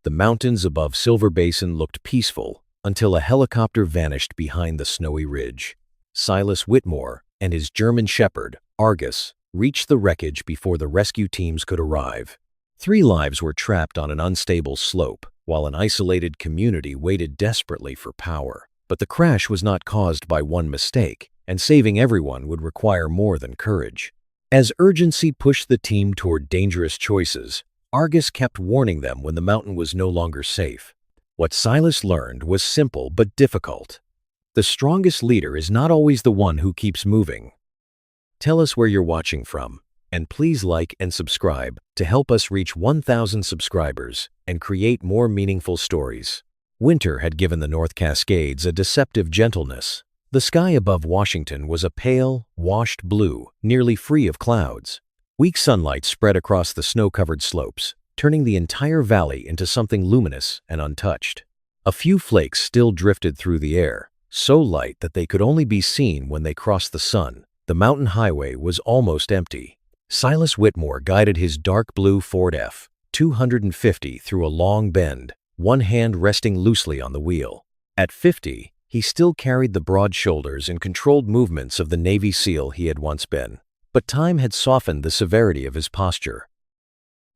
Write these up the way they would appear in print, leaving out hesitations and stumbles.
The mountains above Silver Basin looked peaceful until a helicopter vanished behind the snowy ridge. Silas Whitmore and his German shepherd, Argus, reached the wreckage before the rescue teams could arrive. 3 lives were trapped on an unstable slope, while an isolated community waited desperately for power. But the crash was not caused by one mistake, and saving everyone would require more than courage. As urgency pushed the team toward dangerous choices, Argus kept warning them when the mountain was no longer safe. What Silas learned was simple but difficult. The strongest leader is not always the one who keeps moving. Tell us where you're watching from, and please like and subscribe to help us reach 1,000 subscribers and create more meaningful stories. Winter had given the North Cascades a deceptive gentleness. The sky above Washington was a pale, washed blue, nearly free of clouds. Weak sunlight spread across the snow-covered slopes, turning the entire valley into something luminous and untouched. A few flakes still drifted through the air, so light that they could only be seen when they crossed the sun. The mountain highway was almost empty. Silas Whitmore guided his dark blue Ford F-250 through a long bend, one hand resting loosely on the wheel. At 50, he still carried the broad shoulders and controlled movements of the Navy SEAL he had once been. But time had softened the severity of his posture.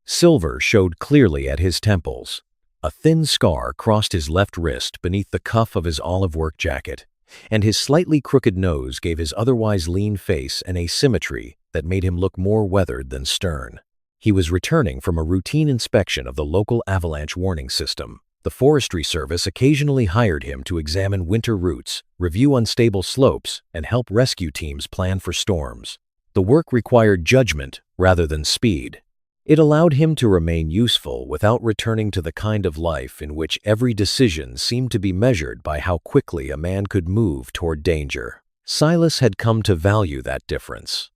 Silver showed clearly at his temples. A thin scar crossed his left wrist beneath the cuff of his olive work jacket, and his slightly crooked nose gave his otherwise lean face an asymmetry that made him look more weathered than stern. He was returning from a routine inspection of the local avalanche warning system. The Forestry Service occasionally hired him to examine winter routes, review unstable slopes, and help rescue teams plan for storms. The work required judgment rather than speed. It allowed him to remain useful without returning to the kind of life in which every decision seemed to be measured by how quickly a man could move toward danger. Silas had come to value that difference.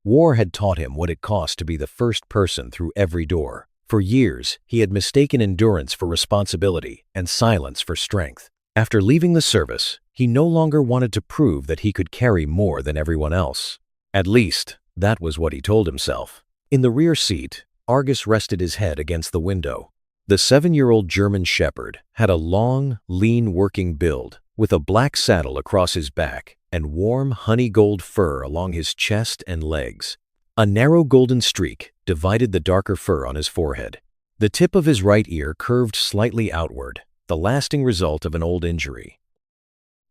War had taught him what it cost to be the first person through every door. For years, he had mistaken endurance for responsibility and silence for strength. After leaving the service, he no longer wanted to prove that he could carry more than everyone else. At least, that was what he told himself. In the rear seat, Argus rested his head against the window. The 7-year-old German shepherd had a long, lean working build, with a black saddle across his back and warm honey-gold fur along his chest and legs. A narrow golden streak divided the darker fur on his forehead. The tip of his right ear curved slightly outward, the lasting result of an old injury.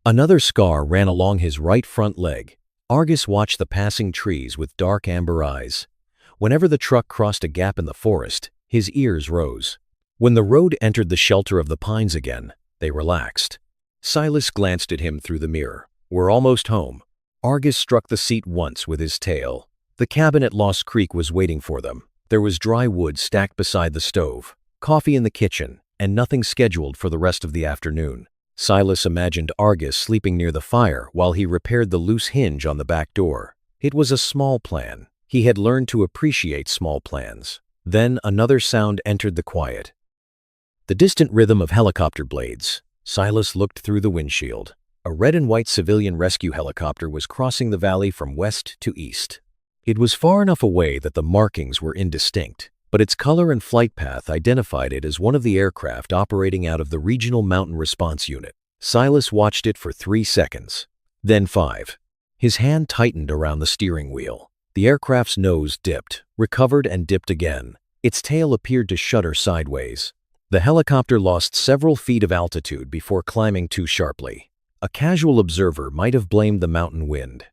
Another scar ran along his right front leg. Argus watched the passing trees with dark amber eyes. Whenever the truck crossed a gap in the forest, his ears rose. When the road entered the shelter of the pines again, they relaxed. Silas glanced at him through the mirror. "We're almost home." Argus struck the seat once with his tail. The cabin at Lost Creek was waiting for them. There was dry wood stacked beside the stove, coffee in the kitchen, and nothing scheduled for the rest of the afternoon. Silas imagined Argus sleeping near the fire while he repaired the loose hinge on the back door. It was a small plan. He had learned to appreciate small plans. Then another sound entered the quiet. The distant rhythm of helicopter blades. Silas looked through the windshield. A red and white civilian rescue helicopter was crossing the valley from west to east. It was far enough away that the markings were indistinct, but its color and flight path identified it as one of the aircraft operating out of the Regional Mountain Response Unit. Silas watched it for 3 seconds, then 5. His hand tightened around the steering wheel. The aircraft's nose dipped, recovered and dipped again. Its tail appeared to shudder sideways. The helicopter lost several feet of altitude before climbing too sharply. A casual observer might have blamed the mountain wind.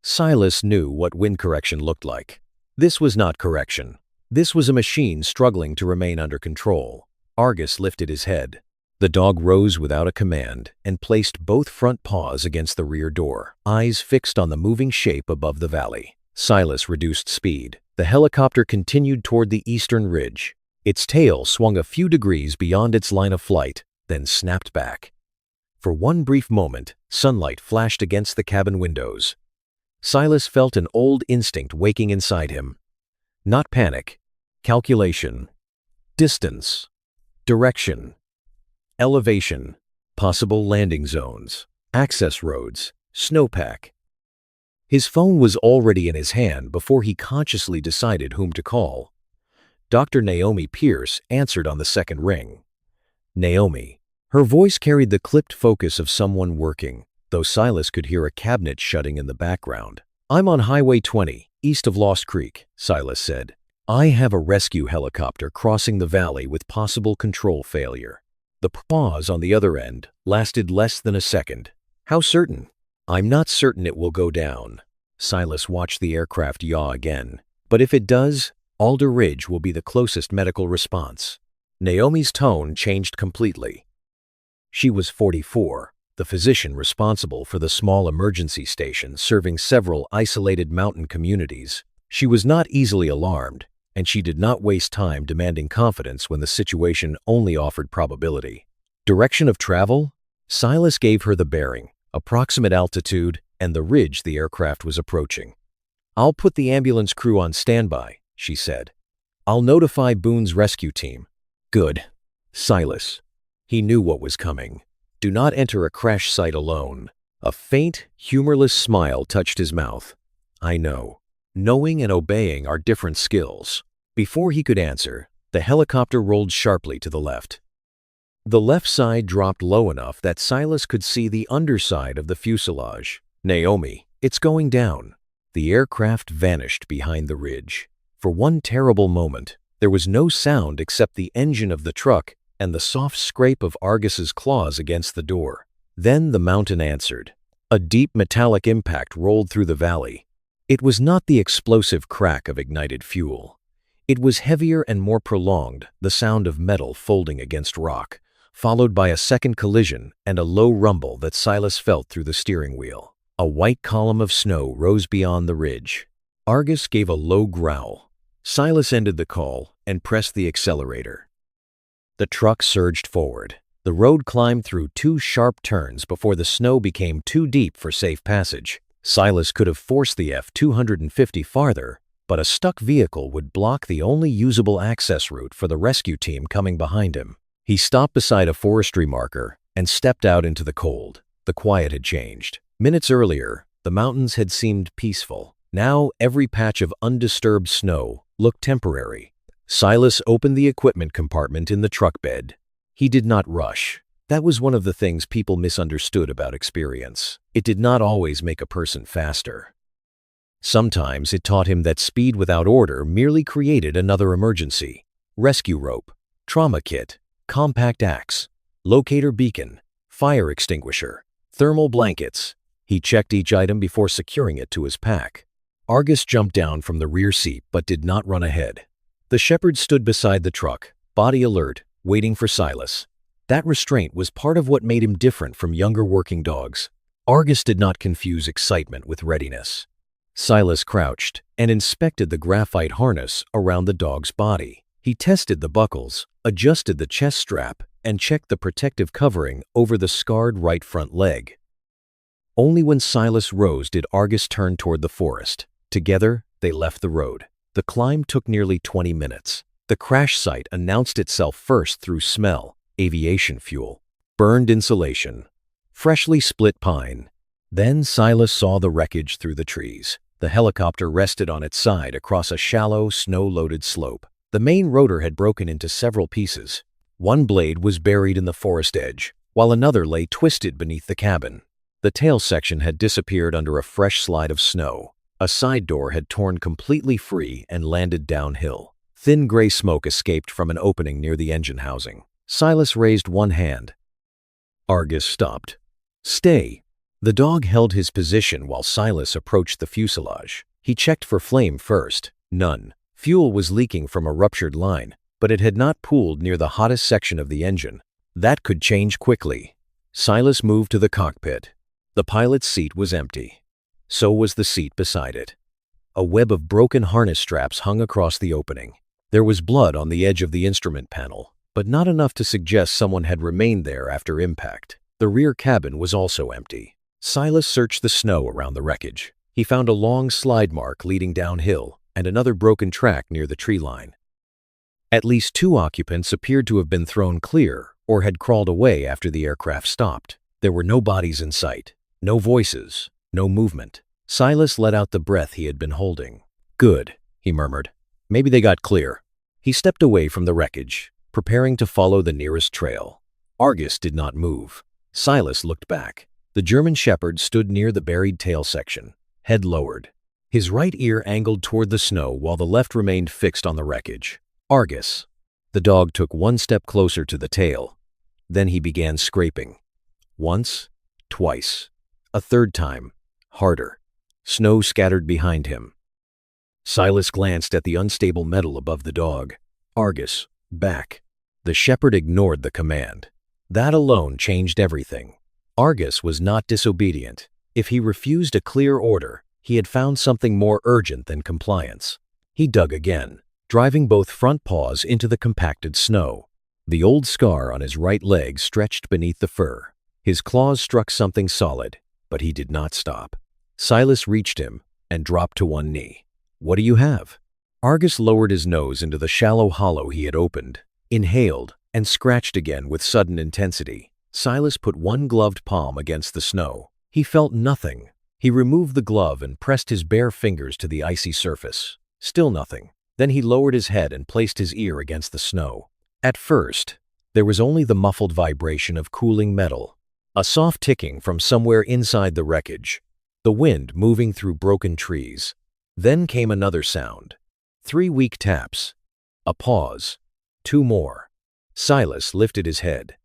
Silas knew what wind correction looked like. This was not correction. This was a machine struggling to remain under control. Argus lifted his head. The dog rose without a command and placed both front paws against the rear door, eyes fixed on the moving shape above the valley. Silas reduced speed. The helicopter continued toward the eastern ridge. Its tail swung a few degrees beyond its line of flight, then snapped back. For one brief moment, sunlight flashed against the cabin windows. Silas felt an old instinct waking inside him. Not panic, calculation, distance, direction, elevation, possible landing zones, access roads, snowpack. His phone was already in his hand before he consciously decided whom to call. Dr. Naomi Pierce answered on the second ring. Naomi. Her voice carried the clipped focus of someone working, though Silas could hear a cabinet shutting in the background. I'm on Highway 20, east of Lost Creek, Silas said. I have a rescue helicopter crossing the valley with possible control failure. The pause on the other end lasted less than a second. How certain? I'm not certain it will go down. Silas watched the aircraft yaw again. But if it does, Alder Ridge will be the closest medical response. Naomi's tone changed completely. She was 44, the physician responsible for the small emergency station serving several isolated mountain communities. She was not easily alarmed, and she did not waste time demanding confidence when the situation only offered probability. Direction of travel? Silas gave her the bearing, approximate altitude, and the ridge the aircraft was approaching. I'll put the ambulance crew on standby, she said. I'll notify Boone's rescue team. Good. Silas. He knew what was coming. Do not enter a crash site alone. A faint, humorless smile touched his mouth. I know. Knowing and obeying are different skills. Before he could answer, the helicopter rolled sharply to the left. The left side dropped low enough that Silas could see the underside of the fuselage. Naomi, it's going down. The aircraft vanished behind the ridge. For one terrible moment, there was no sound except the engine of the truck and the soft scrape of Argus's claws against the door. Then the mountain answered. A deep metallic impact rolled through the valley. It was not the explosive crack of ignited fuel. It was heavier and more prolonged, the sound of metal folding against rock, followed by a second collision and a low rumble that Silas felt through the steering wheel. A white column of snow rose beyond the ridge. Argus gave a low growl. Silas ended the call and pressed the accelerator. The truck surged forward. The road climbed through two sharp turns before the snow became too deep for safe passage. Silas could have forced the F-250 farther, but a stuck vehicle would block the only usable access route for the rescue team coming behind him. He stopped beside a forestry marker and stepped out into the cold. The quiet had changed. Minutes earlier, the mountains had seemed peaceful. Now every patch of undisturbed snow looked temporary. Silas opened the equipment compartment in the truck bed. He did not rush. That was one of the things people misunderstood about experience. It did not always make a person faster. Sometimes it taught him that speed without order merely created another emergency. Rescue rope, trauma kit, compact axe, locator beacon, fire extinguisher, thermal blankets. He checked each item before securing it to his pack. Argus jumped down from the rear seat but did not run ahead. The shepherd stood beside the truck, body alert, waiting for Silas. That restraint was part of what made him different from younger working dogs. Argus did not confuse excitement with readiness. Silas crouched and inspected the graphite harness around the dog's body. He tested the buckles, adjusted the chest strap, and checked the protective covering over the scarred right front leg. Only when Silas rose did Argus turn toward the forest. Together, they left the road. The climb took nearly 20 minutes. The crash site announced itself first through smell, aviation fuel, burned insulation, freshly split pine. Then Silas saw the wreckage through the trees. The helicopter rested on its side across a shallow, snow-loaded slope. The main rotor had broken into several pieces. One blade was buried in the forest edge, while another lay twisted beneath the cabin. The tail section had disappeared under a fresh slide of snow. A side door had torn completely free and landed downhill. Thin gray smoke escaped from an opening near the engine housing. Silas raised one hand. Argus stopped. Stay. The dog held his position while Silas approached the fuselage. He checked for flame first. None. Fuel was leaking from a ruptured line, but it had not pooled near the hottest section of the engine. That could change quickly. Silas moved to the cockpit. The pilot's seat was empty. So was the seat beside it. A web of broken harness straps hung across the opening. There was blood on the edge of the instrument panel, but not enough to suggest someone had remained there after impact. The rear cabin was also empty. Silas searched the snow around the wreckage. He found a long slide mark leading downhill and another broken track near the tree line. At least 2 occupants appeared to have been thrown clear or had crawled away after the aircraft stopped. There were no bodies in sight, no voices, no movement. Silas let out the breath he had been holding. Good, he murmured. Maybe they got clear. He stepped away from the wreckage, preparing to follow the nearest trail. Argus did not move. Silas looked back. The German shepherd stood near the buried tail section, head lowered. His right ear angled toward the snow while the left remained fixed on the wreckage. Argus. The dog took one step closer to the tail. Then he began scraping. Once, twice, a third time, harder. Snow scattered behind him. Silas glanced at the unstable metal above the dog. Argus, back. The shepherd ignored the command. That alone changed everything. Argus was not disobedient. If he refused a clear order, he had found something more urgent than compliance. He dug again, driving both front paws into the compacted snow. The old scar on his right leg stretched beneath the fur. His claws struck something solid, but he did not stop. Silas reached him and dropped to one knee. "What do you have?" Argus lowered his nose into the shallow hollow he had opened, inhaled, and scratched again with sudden intensity. Silas put one gloved palm against the snow. He felt nothing. He removed the glove and pressed his bare fingers to the icy surface. Still nothing. Then he lowered his head and placed his ear against the snow. At first, there was only the muffled vibration of cooling metal, a soft ticking from somewhere inside the wreckage, the wind moving through broken trees. Then came another sound. 3 weak taps. A pause. 2 more. Silas lifted his head.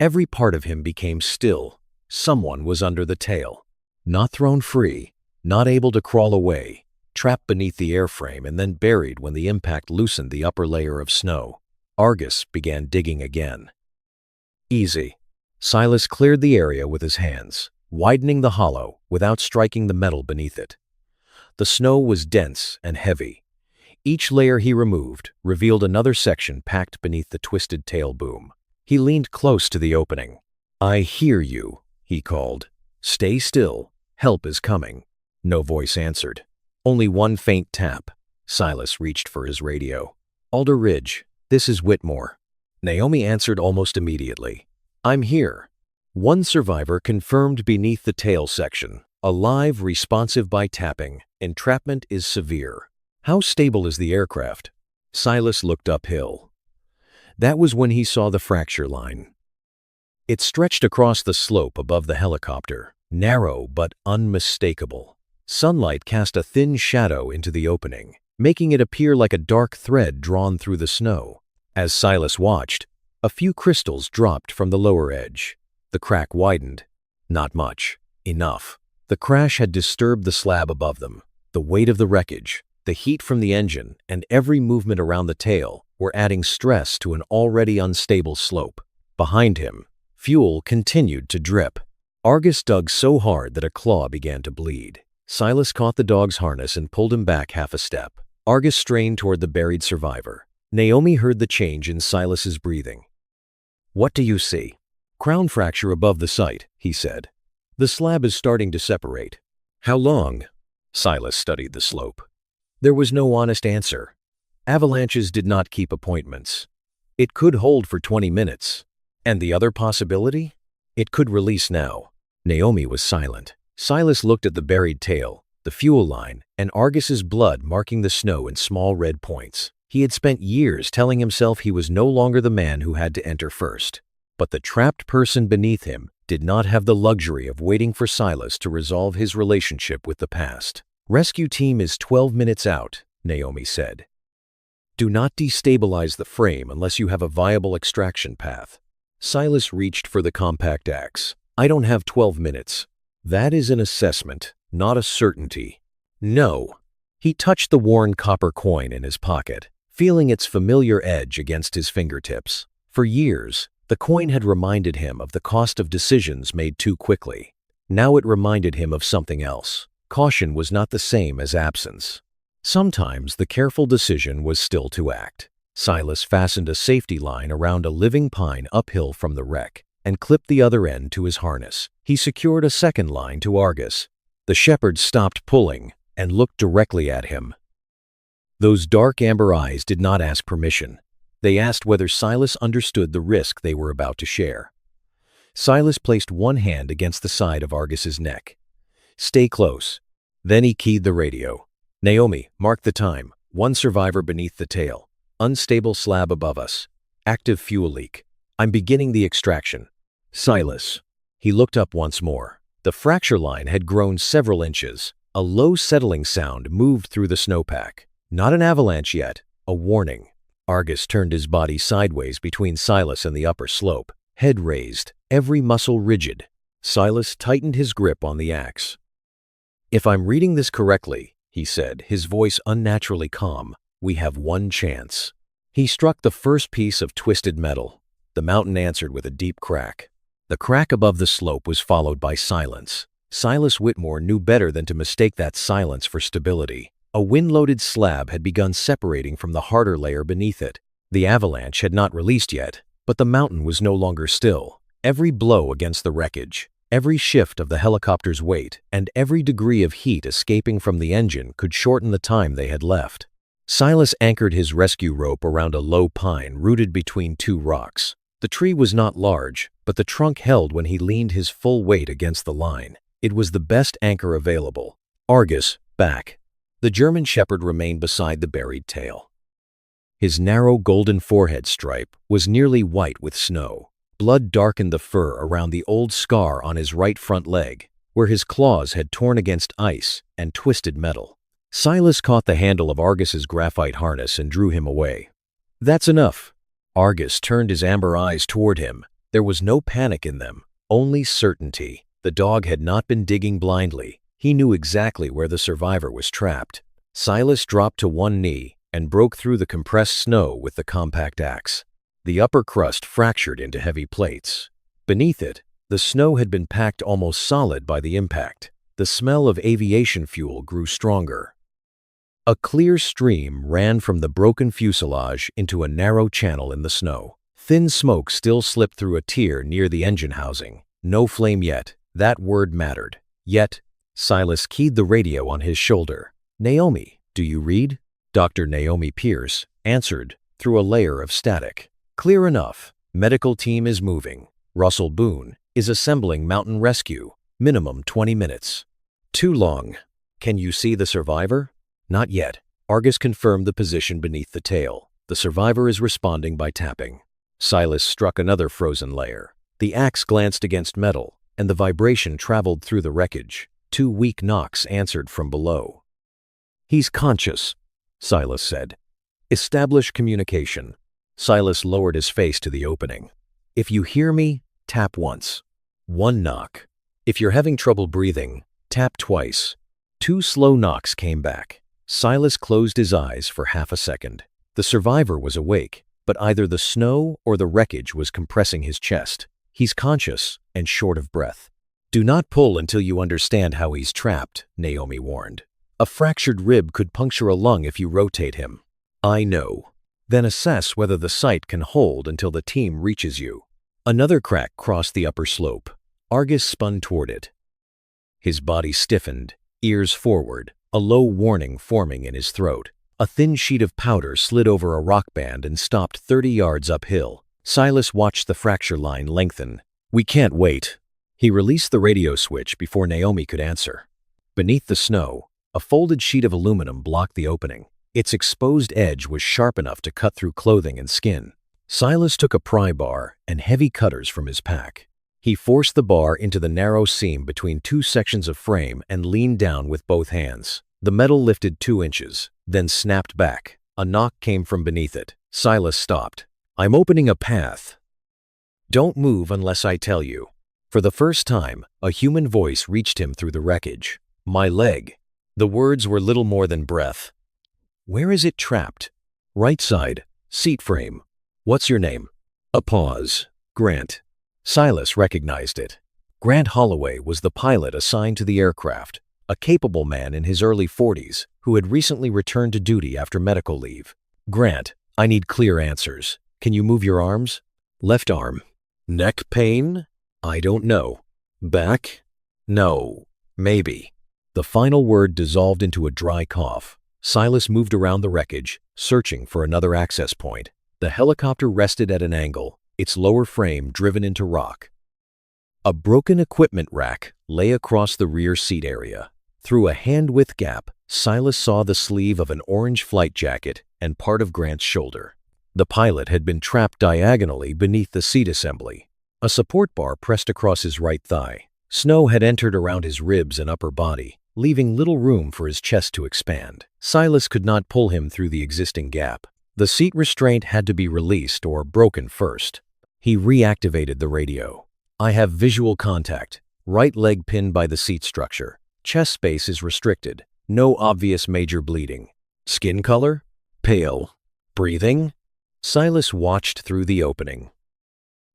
Every part of him became still. Someone was under the tail. Not thrown free, not able to crawl away, trapped beneath the airframe and then buried when the impact loosened the upper layer of snow. Argus began digging again. Easy. Silas cleared the area with his hands, widening the hollow without striking the metal beneath it. The snow was dense and heavy. Each layer he removed revealed another section packed beneath the twisted tail boom. He leaned close to the opening. "I hear you," he called. "Stay still. Help is coming." No voice answered. Only one faint tap. Silas reached for his radio. "Alder Ridge, this is Whitmore." Naomi answered almost immediately. "I'm here." One survivor confirmed beneath the tail section. Alive, responsive by tapping. Entrapment is severe. "How stable is the aircraft?" Silas looked uphill. That was when he saw the fracture line. It stretched across the slope above the helicopter, narrow but unmistakable. Sunlight cast a thin shadow into the opening, making it appear like a dark thread drawn through the snow. As Silas watched, a few crystals dropped from the lower edge. The crack widened. Not much. Enough. The crash had disturbed the slab above them. The weight of the wreckage, the heat from the engine, and every movement around the tail were adding stress to an already unstable slope. Behind him, fuel continued to drip. Argus dug so hard that a claw began to bleed. Silas caught the dog's harness and pulled him back half a step. Argus strained toward the buried survivor. Naomi heard the change in Silas's breathing. "What do you see?" "Crown fracture above the site," he said. "The slab is starting to separate." "How long?" Silas studied the slope. There was no honest answer. Avalanches did not keep appointments. It could hold for 20 minutes. And the other possibility? It could release now. Naomi was silent. Silas looked at the buried tail, the fuel line, and Argus's blood marking the snow in small red points. He had spent years telling himself he was no longer the man who had to enter first. But the trapped person beneath him did not have the luxury of waiting for Silas to resolve his relationship with the past. "Rescue team is 12 minutes out," Naomi said. "Do not destabilize the frame unless you have a viable extraction path." Silas reached for the compact axe. "I don't have 12 minutes. That is an assessment, not a certainty." "No." He touched the worn copper coin in his pocket, feeling its familiar edge against his fingertips. For years, the coin had reminded him of the cost of decisions made too quickly. Now it reminded him of something else. Caution was not the same as absence. Sometimes the careful decision was still to act. Silas fastened a safety line around a living pine uphill from the wreck and clipped the other end to his harness. He secured a second line to Argus. The shepherd stopped pulling and looked directly at him. Those dark amber eyes did not ask permission. They asked whether Silas understood the risk they were about to share. Silas placed one hand against the side of Argus's neck. "Stay close." Then he keyed the radio. "Naomi, mark the time. One survivor beneath the tail." Unstable slab above us. Active fuel leak. I'm beginning the extraction. Silas. He looked up once more. The fracture line had grown several inches. A low settling sound moved through the snowpack. Not an avalanche yet, a warning. Argus turned his body sideways between Silas and the upper slope, head raised, every muscle rigid. Silas tightened his grip on the axe. "If I'm reading this correctly," he said, his voice unnaturally calm, "we have one chance." He struck the first piece of twisted metal. The mountain answered with a deep crack. The crack above the slope was followed by silence. Silas Whitmore knew better than to mistake that silence for stability. A wind-loaded slab had begun separating from the harder layer beneath it. The avalanche had not released yet, but the mountain was no longer still. Every blow against the wreckage, every shift of the helicopter's weight, and every degree of heat escaping from the engine could shorten the time they had left. Silas anchored his rescue rope around a low pine rooted between two rocks. The tree was not large, but the trunk held when he leaned his full weight against the line. It was the best anchor available. Argus, back. The German shepherd remained beside the buried tail. His narrow golden forehead stripe was nearly white with snow. Blood darkened the fur around the old scar on his right front leg, where his claws had torn against ice and twisted metal. Silas caught the handle of Argus's graphite harness and drew him away. "That's enough." Argus turned his amber eyes toward him. There was no panic in them, only certainty. The dog had not been digging blindly. He knew exactly where the survivor was trapped. Silas dropped to one knee and broke through the compressed snow with the compact axe. The upper crust fractured into heavy plates. Beneath it, the snow had been packed almost solid by the impact. The smell of aviation fuel grew stronger. A clear stream ran from the broken fuselage into a narrow channel in the snow. Thin smoke still slipped through a tier near the engine housing. No flame yet. That word mattered. Yet, Silas keyed the radio on his shoulder. "Naomi, do you read?" Dr. Naomi Pierce answered through a layer of static. "Clear enough. Medical team is moving. Russell Boone is assembling mountain rescue. Minimum 20 minutes. Too long. Can you see the survivor?" "Not yet." Argus confirmed the position beneath the tail. "The survivor is responding by tapping." Silas struck another frozen layer. The axe glanced against metal, and the vibration traveled through the wreckage. 2 weak knocks answered from below. "He's conscious," Silas said. "Establish communication." Silas lowered his face to the opening. "If you hear me, tap once." 1 knock. "If you're having trouble breathing, tap twice." 2 slow knocks came back. Silas closed his eyes for half a second. The survivor was awake, but either the snow or the wreckage was compressing his chest. "He's conscious and short of breath." "Do not pull until you understand how he's trapped," Naomi warned. "A fractured rib could puncture a lung if you rotate him." "I know." "Then assess whether the site can hold until the team reaches you." Another crack crossed the upper slope. Argus spun toward it. His body stiffened, ears forward, a low warning forming in his throat. A thin sheet of powder slid over a rock band and stopped 30 yards uphill. Silas watched the fracture line lengthen. "We can't wait." He released the radio switch before Naomi could answer. Beneath the snow, a folded sheet of aluminum blocked the opening. Its exposed edge was sharp enough to cut through clothing and skin. Silas took a pry bar and heavy cutters from his pack. He forced the bar into the narrow seam between 2 sections of frame and leaned down with both hands. The metal lifted 2 inches, then snapped back. A knock came from beneath it. Silas stopped. "I'm opening a path. Don't move unless I tell you." For the first time, a human voice reached him through the wreckage. "My leg." The words were little more than breath. "Where is it trapped?" "Right side. Seat frame." "What's your name?" A pause. "Grant." Silas recognized it. Grant Holloway was the pilot assigned to the aircraft, a capable man in his early 40s who had recently returned to duty after medical leave. "Grant, I need clear answers. Can you move your arms?" "Left arm." "Neck pain?" "I don't know." "Back?" "No. Maybe." The final word dissolved into a dry cough. Silas moved around the wreckage, searching for another access point. The helicopter rested at an angle, its lower frame driven into rock. A broken equipment rack lay across the rear seat area. Through a hand-width gap, Silas saw the sleeve of an orange flight jacket and part of Grant's shoulder. The pilot had been trapped diagonally beneath the seat assembly. A support bar pressed across his right thigh. Snow had entered around his ribs and upper body, leaving little room for his chest to expand. Silas could not pull him through the existing gap. The seat restraint had to be released or broken first. He reactivated the radio. "I have visual contact. Right leg pinned by the seat structure. Chest space is restricted. No obvious major bleeding. Skin color? Pale. Breathing?" Silas watched through the opening.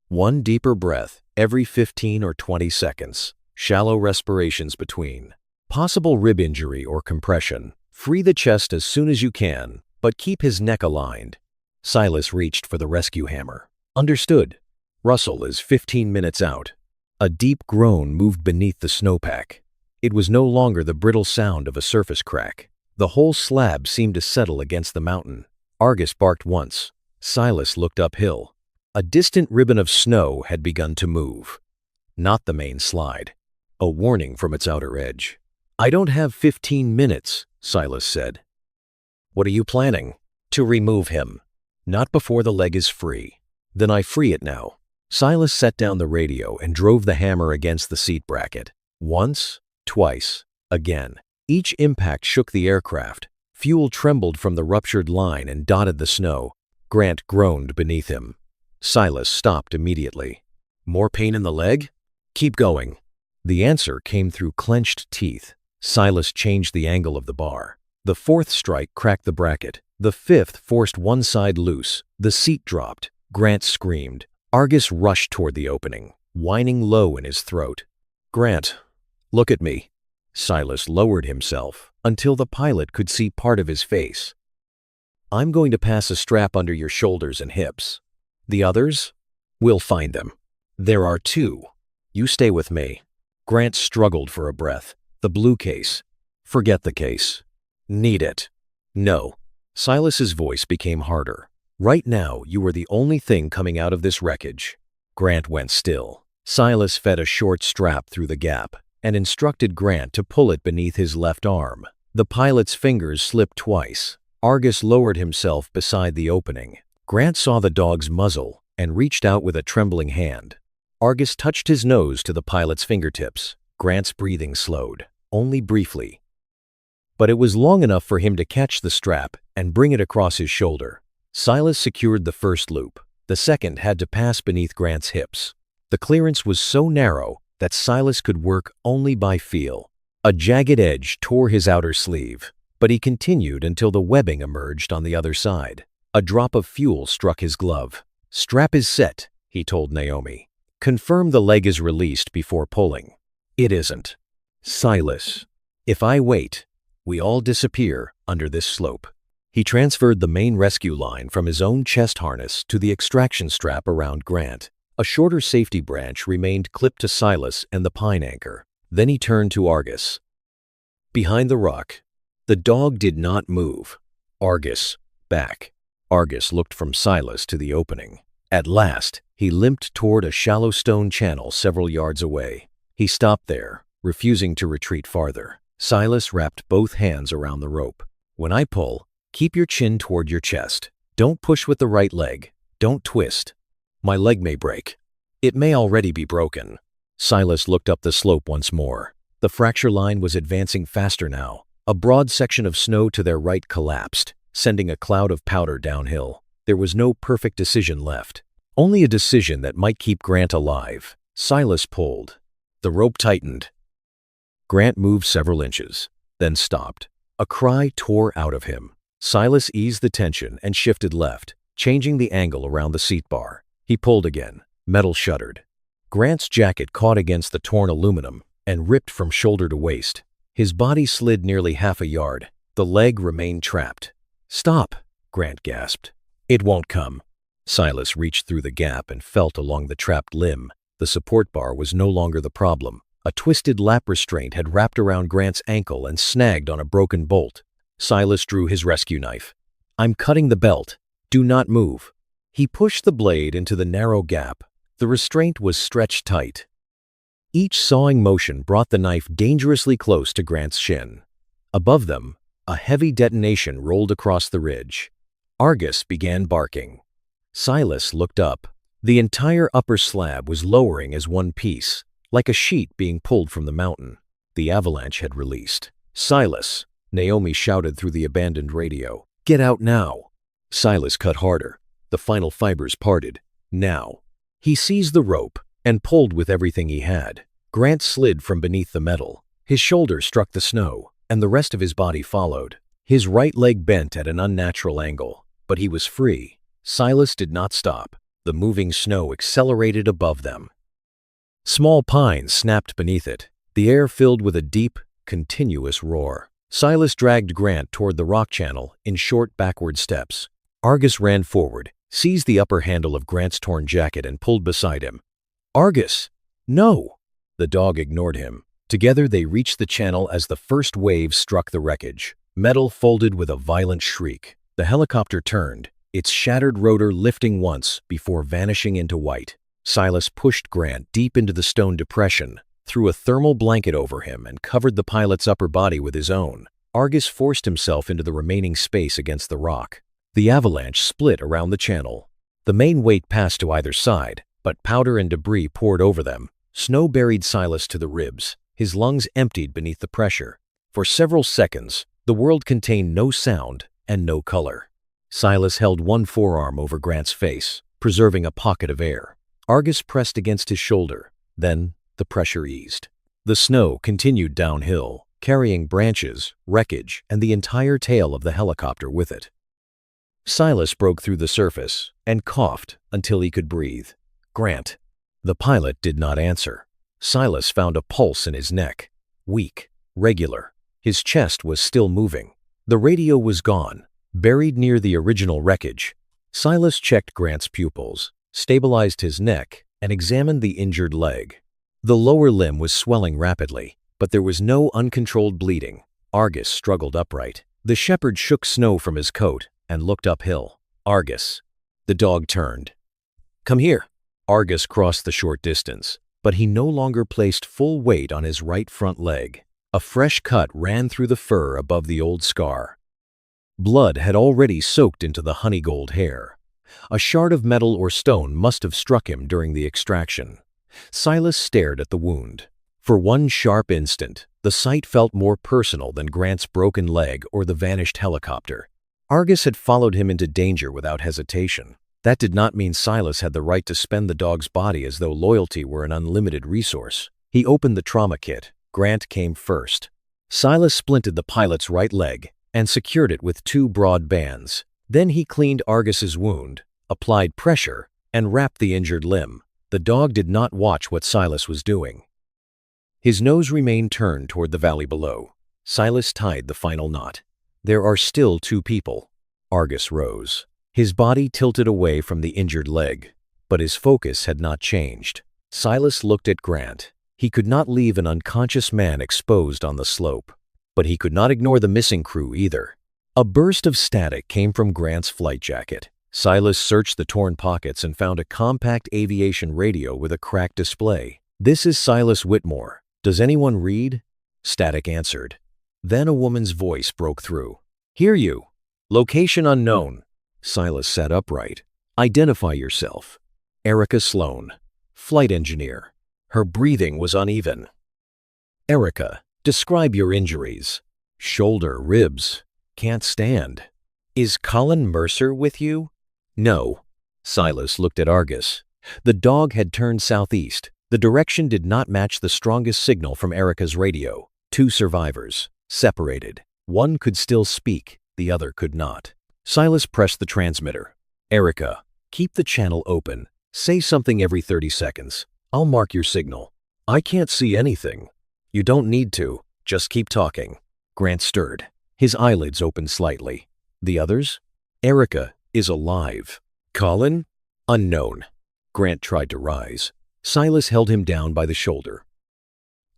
One deeper breath every 15 or 20 seconds. Shallow respirations between. Possible rib injury or compression. Free the chest as soon as you can, but keep his neck aligned. Silas reached for the rescue hammer. "Understood. Russell is 15 minutes out." A deep groan moved beneath the snowpack. It was no longer the brittle sound of a surface crack. The whole slab seemed to settle against the mountain. Argus barked once. Silas looked uphill. A distant ribbon of snow had begun to move. Not the main slide. A warning from its outer edge. "I don't have 15 minutes, Silas said. "What are you planning?" "To remove him. Not before the leg is free." "Then I free it now." Silas set down the radio and drove the hammer against the seat bracket. Once, twice, again. Each impact shook the aircraft. Fuel trembled from the ruptured line and dotted the snow. Grant groaned beneath him. Silas stopped immediately. "More pain in the leg?" "Keep going." The answer came through clenched teeth. Silas changed the angle of the bar. The fourth strike cracked the bracket. The fifth forced one side loose. The seat dropped. Grant screamed. Argus rushed toward the opening, whining low in his throat. "Grant, look at me." Silas lowered himself until the pilot could see part of his face. "I'm going to pass a strap under your shoulders and hips. The others? We'll find them. There are 2. You stay with me." Grant struggled for a breath. "The blue case." "Forget the case." "Need it." "No." Silas's voice became harder. "Right now, you are the only thing coming out of this wreckage." Grant went still. Silas fed a short strap through the gap and instructed Grant to pull it beneath his left arm. The pilot's fingers slipped twice. Argus lowered himself beside the opening. Grant saw the dog's muzzle and reached out with a trembling hand. Argus touched his nose to the pilot's fingertips. Grant's breathing slowed, only briefly. But it was long enough for him to catch the strap and bring it across his shoulder. Silas secured the first loop. The second had to pass beneath Grant's hips. The clearance was so narrow that Silas could work only by feel. A jagged edge tore his outer sleeve, but he continued until the webbing emerged on the other side. A drop of fuel struck his glove. "Strap is set," he told Naomi. "Confirm the leg is released before pulling." "It isn't." "Silas, if I wait, we all disappear under this slope." He transferred the main rescue line from his own chest harness to the extraction strap around Grant. A shorter safety branch remained clipped to Silas and the pine anchor. Then he turned to Argus. Behind the rock, the dog did not move. "Argus, back." Argus looked from Silas to the opening. At last, he limped toward a shallow stone channel several yards away. He stopped there, refusing to retreat farther. Silas wrapped both hands around the rope. "When I pull, keep your chin toward your chest. Don't push with the right leg. Don't twist. My leg may break. It may already be broken." Silas looked up the slope once more. The fracture line was advancing faster now. A broad section of snow to their right collapsed, sending a cloud of powder downhill. There was no perfect decision left. Only a decision that might keep Grant alive. Silas pulled. The rope tightened. Grant moved several inches, then stopped. A cry tore out of him. Silas eased the tension and shifted left, changing the angle around the seat bar. He pulled again. Metal shuddered. Grant's jacket caught against the torn aluminum and ripped from shoulder to waist. His body slid nearly half a yard. The leg remained trapped. "Stop," Grant gasped. "It won't come." Silas reached through the gap and felt along the trapped limb. The support bar was no longer the problem. A twisted lap restraint had wrapped around Grant's ankle and snagged on a broken bolt. Silas drew his rescue knife. "I'm cutting the belt. Do not move." He pushed the blade into the narrow gap. The restraint was stretched tight. Each sawing motion brought the knife dangerously close to Grant's shin. Above them, a heavy detonation rolled across the ridge. Argus began barking. Silas looked up. The entire upper slab was lowering as one piece, like a sheet being pulled from the mountain. The avalanche had released. "Silas!" Naomi shouted through the abandoned radio. "Get out now!" Silas cut harder. The final fibers parted. Now. He seized the rope and pulled with everything he had. Grant slid from beneath the metal. His shoulder struck the snow, and the rest of his body followed. His right leg bent at an unnatural angle, but he was free. Silas did not stop. The moving snow accelerated above them. Small pines snapped beneath it, the air filled with a deep, continuous roar. Silas dragged Grant toward the rock channel in short backward steps. Argus ran forward, seized the upper handle of Grant's torn jacket and pulled beside him. "Argus! No!" The dog ignored him. Together they reached the channel as the first wave struck the wreckage. Metal folded with a violent shriek. The helicopter turned, its shattered rotor lifting once before vanishing into white. Silas pushed Grant deep into the stone depression, threw a thermal blanket over him, and covered the pilot's upper body with his own. Argus forced himself into the remaining space against the rock. The avalanche split around the channel. The main weight passed to either side, but powder and debris poured over them. Snow buried Silas to the ribs. His lungs emptied beneath the pressure. For several seconds, the world contained no sound and no color. Silas held one forearm over Grant's face, preserving a pocket of air. Argus pressed against his shoulder. Then the pressure eased. The snow continued downhill, carrying branches, wreckage, and the entire tail of the helicopter with it. Silas broke through the surface and coughed until he could breathe. "Grant." The pilot did not answer. Silas found a pulse in his neck. Weak, regular. His chest was still moving. The radio was gone, buried near the original wreckage. Silas checked Grant's pupils, stabilized his neck, and examined the injured leg. The lower limb was swelling rapidly, but there was no uncontrolled bleeding. Argus struggled upright. The shepherd shook snow from his coat and looked uphill. "Argus." The dog turned. "Come here." Argus crossed the short distance, but he no longer placed full weight on his right front leg. A fresh cut ran through the fur above the old scar. Blood had already soaked into the honey-gold hair. A shard of metal or stone must have struck him during the extraction. Silas stared at the wound. For one sharp instant, the sight felt more personal than Grant's broken leg or the vanished helicopter. Argus had followed him into danger without hesitation. That did not mean Silas had the right to spend the dog's body as though loyalty were an unlimited resource. He opened the trauma kit. Grant came first. Silas splinted the pilot's right leg and secured it with two broad bands. Then he cleaned Argus's wound, applied pressure, and wrapped the injured limb. The dog did not watch what Silas was doing. His nose remained turned toward the valley below. Silas tied the final knot. "There are still two people." Argus rose. His body tilted away from the injured leg, but his focus had not changed. Silas looked at Grant. He could not leave an unconscious man exposed on the slope, but he could not ignore the missing crew either. A burst of static came from Grant's flight jacket. Silas searched the torn pockets and found a compact aviation radio with a cracked display. "This is Silas Whitmore. Does anyone read?" Static answered. Then a woman's voice broke through. "Hear you. Location unknown." Silas sat upright. "Identify yourself." "Erica Sloan, flight engineer." Her breathing was uneven. "Erica, describe your injuries." "Shoulder, ribs. Can't stand." "Is Colin Mercer with you?" "No." Silas looked at Argus. The dog had turned southeast. The direction did not match the strongest signal from Erica's radio. Two survivors, separated. One could still speak, the other could not. Silas pressed the transmitter. "Erica, keep the channel open. Say something every 30 seconds. I'll mark your signal." "I can't see anything." "You don't need to. Just keep talking." Grant stirred. His eyelids opened slightly. "The others?" "Erica is alive." "Colin?" "Unknown." Grant tried to rise. Silas held him down by the shoulder.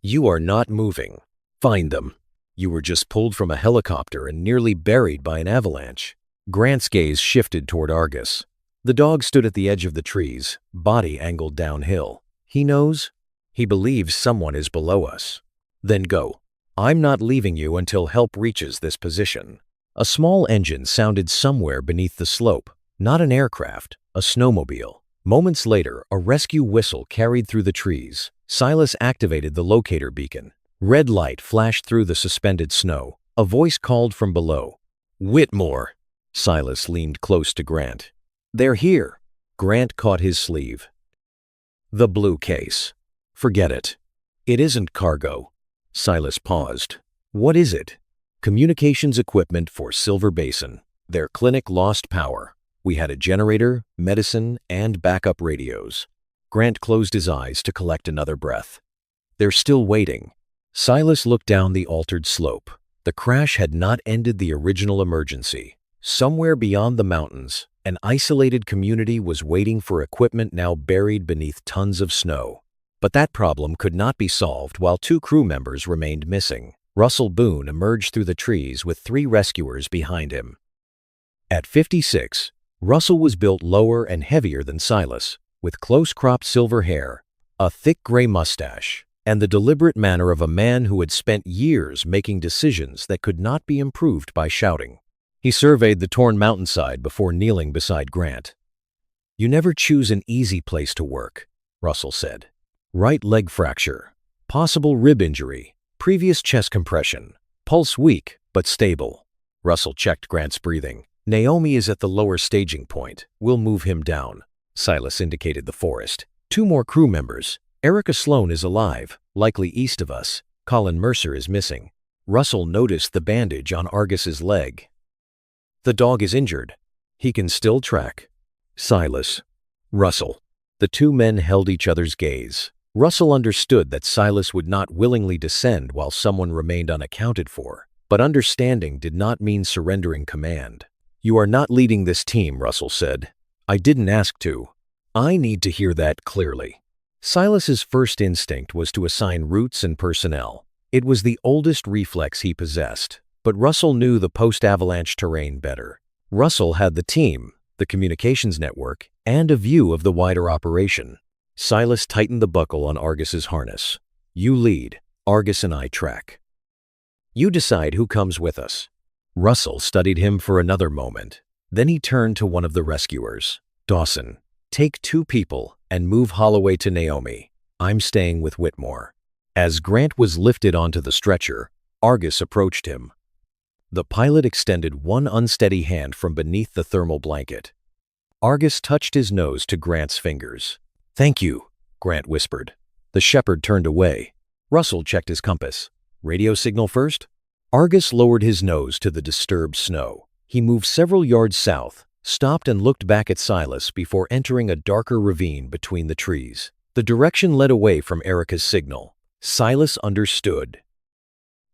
"You are not moving. Find them. You were just pulled from a helicopter and nearly buried by an avalanche." Grant's gaze shifted toward Argus. The dog stood at the edge of the trees, body angled downhill. "He knows?" He believes someone is below us. Then go. I'm not leaving you until help reaches this position. A small engine sounded somewhere beneath the slope, not an aircraft, a snowmobile. Moments later, a rescue whistle carried through the trees. Silas activated the locator beacon. Red light flashed through the suspended snow. A voice called from below. "Whitmore!" Silas leaned close to Grant. "They're here." Grant caught his sleeve. "The blue case. Forget it. It isn't cargo." Silas paused. "What is it?" "Communications equipment for Silver Basin. Their clinic lost power. We had a generator, medicine, and backup radios." Grant closed his eyes to collect another breath. "They're still waiting." Silas looked down the altered slope. The crash had not ended the original emergency. Somewhere beyond the mountains, an isolated community was waiting for equipment now buried beneath tons of snow. But that problem could not be solved while 2 crew members remained missing. Russell Boone emerged through the trees with 3 rescuers behind him. At 56, Russell was built lower and heavier than Silas, with close-cropped silver hair, a thick gray mustache, and the deliberate manner of a man who had spent years making decisions that could not be improved by shouting. He surveyed the torn mountainside before kneeling beside Grant. "You never choose an easy place to work," Russell said. "Right leg fracture, possible rib injury, previous chest compression, pulse weak but stable." Russell checked Grant's breathing. "Naomi is at the lower staging point. We'll move him down." Silas indicated the forest. 2 more crew members. Erica Sloan is alive, likely east of us. Colin Mercer is missing. Russell noticed the bandage on Argus's leg. "The dog is injured. He can still track." "Silas." "Russell." The 2 men held each other's gaze. Russell understood that Silas would not willingly descend while someone remained unaccounted for, but understanding did not mean surrendering command. "You are not leading this team," Russell said. "I didn't ask to." "I need to hear that clearly." Silas's first instinct was to assign routes and personnel. It was the oldest reflex he possessed, but Russell knew the post-avalanche terrain better. Russell had the team, the communications network, and a view of the wider operation. Silas tightened the buckle on Argus's harness. "You lead. Argus and I track. You decide who comes with us." Russell studied him for another moment. Then he turned to one of the rescuers. "Dawson, take 2 people and move Holloway to Naomi. I'm staying with Whitmore." As Grant was lifted onto the stretcher, Argus approached him. The pilot extended one unsteady hand from beneath the thermal blanket. Argus touched his nose to Grant's fingers. "Thank you," Grant whispered. The shepherd turned away. Russell checked his compass. "Radio signal first?" Argus lowered his nose to the disturbed snow. He moved several yards south, stopped and looked back at Silas before entering a darker ravine between the trees. The direction led away from Erica's signal. Silas understood.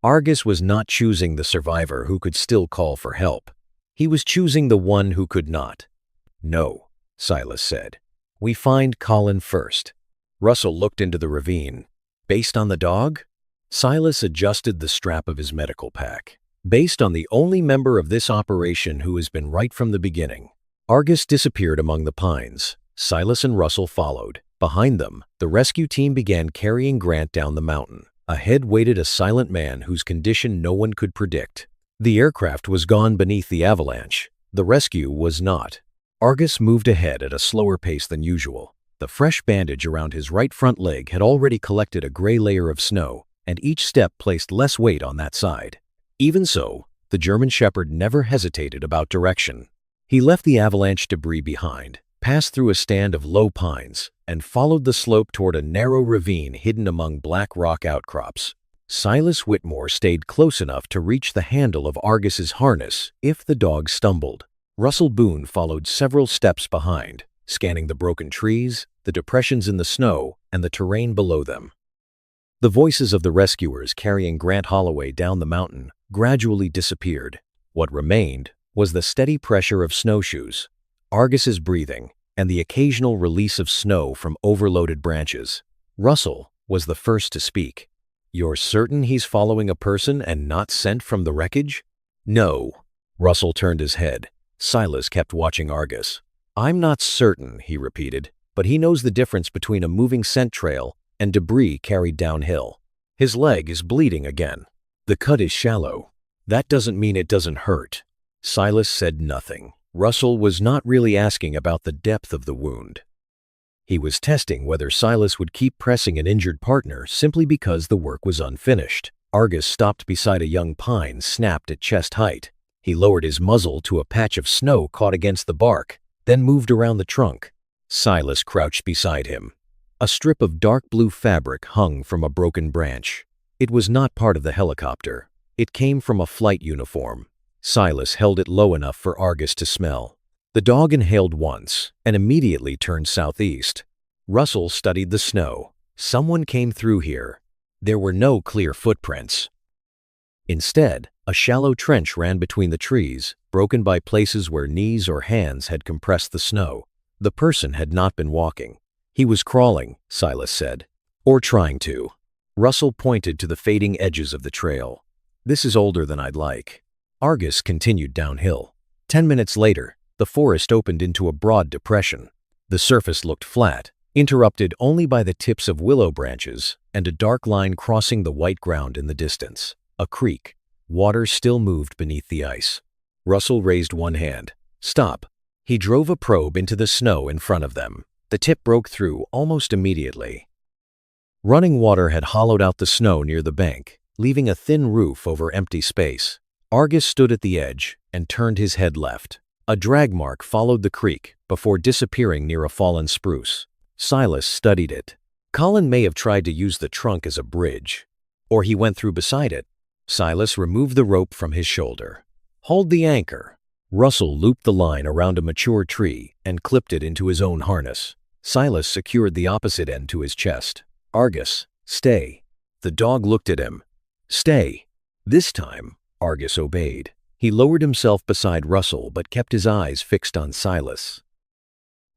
Argus was not choosing the survivor who could still call for help. He was choosing the one who could not. "No," Silas said. "We find Colin first." Russell looked into the ravine. "Based on the dog?" Silas adjusted the strap of his medical pack. "Based on the only member of this operation who has been right from the beginning." Argus disappeared among the pines. Silas and Russell followed. Behind them, the rescue team began carrying Grant down the mountain. Ahead waited a silent man whose condition no one could predict. The aircraft was gone beneath the avalanche. The rescue was not. Argus moved ahead at a slower pace than usual. The fresh bandage around his right front leg had already collected a gray layer of snow, and each step placed less weight on that side. Even so, the German shepherd never hesitated about direction. He left the avalanche debris behind, passed through a stand of low pines, and followed the slope toward a narrow ravine hidden among black rock outcrops. Silas Whitmore stayed close enough to reach the handle of Argus's harness if the dog stumbled. Russell Boone followed several steps behind, scanning the broken trees, the depressions in the snow, and the terrain below them. The voices of the rescuers carrying Grant Holloway down the mountain gradually disappeared. What remained was the steady pressure of snowshoes, Argus's breathing, and the occasional release of snow from overloaded branches. Russell was the first to speak. "You're certain he's following a person and not sent from the wreckage?" "No." Russell turned his head. Silas kept watching Argus. "I'm not certain," he repeated, "but he knows the difference between a moving scent trail and debris carried downhill. His leg is bleeding again. The cut is shallow. That doesn't mean it doesn't hurt. Silas said nothing. Russell was not really asking about the depth of the wound. He was testing whether Silas would keep pressing an injured partner simply because the work was unfinished. Argus stopped beside a young pine snapped at chest height. He lowered his muzzle to a patch of snow caught against the bark, then moved around the trunk. Silas crouched beside him. A strip of dark blue fabric hung from a broken branch. It was not part of the helicopter. It came from a flight uniform. Silas held it low enough for Argus to smell. The dog inhaled once and immediately turned southeast. Russell studied the snow. Someone came through here. There were no clear footprints. Instead, a shallow trench ran between the trees, broken by places where knees or hands had compressed the snow. The person had not been walking. He was crawling, Silas said. Or trying to. Russell pointed to the fading edges of the trail. This is older than I'd like. Argus continued downhill. 10 minutes later, the forest opened into a broad depression. The surface looked flat, interrupted only by the tips of willow branches and a dark line crossing the white ground in the distance. A creek. Water still moved beneath the ice. Russell raised one hand. Stop. He drove a probe into the snow in front of them. The tip broke through almost immediately. Running water had hollowed out the snow near the bank, leaving a thin roof over empty space. Argus stood at the edge and turned his head left. A drag mark followed the creek before disappearing near a fallen spruce. Silas studied it. Colin may have tried to use the trunk as a bridge, or he went through beside it. Silas removed the rope from his shoulder. Hold the anchor. Russell looped the line around a mature tree and clipped it into his own harness. Silas secured the opposite end to his chest. Argus, stay. The dog looked at him. Stay. This time, Argus obeyed. He lowered himself beside Russell but kept his eyes fixed on Silas.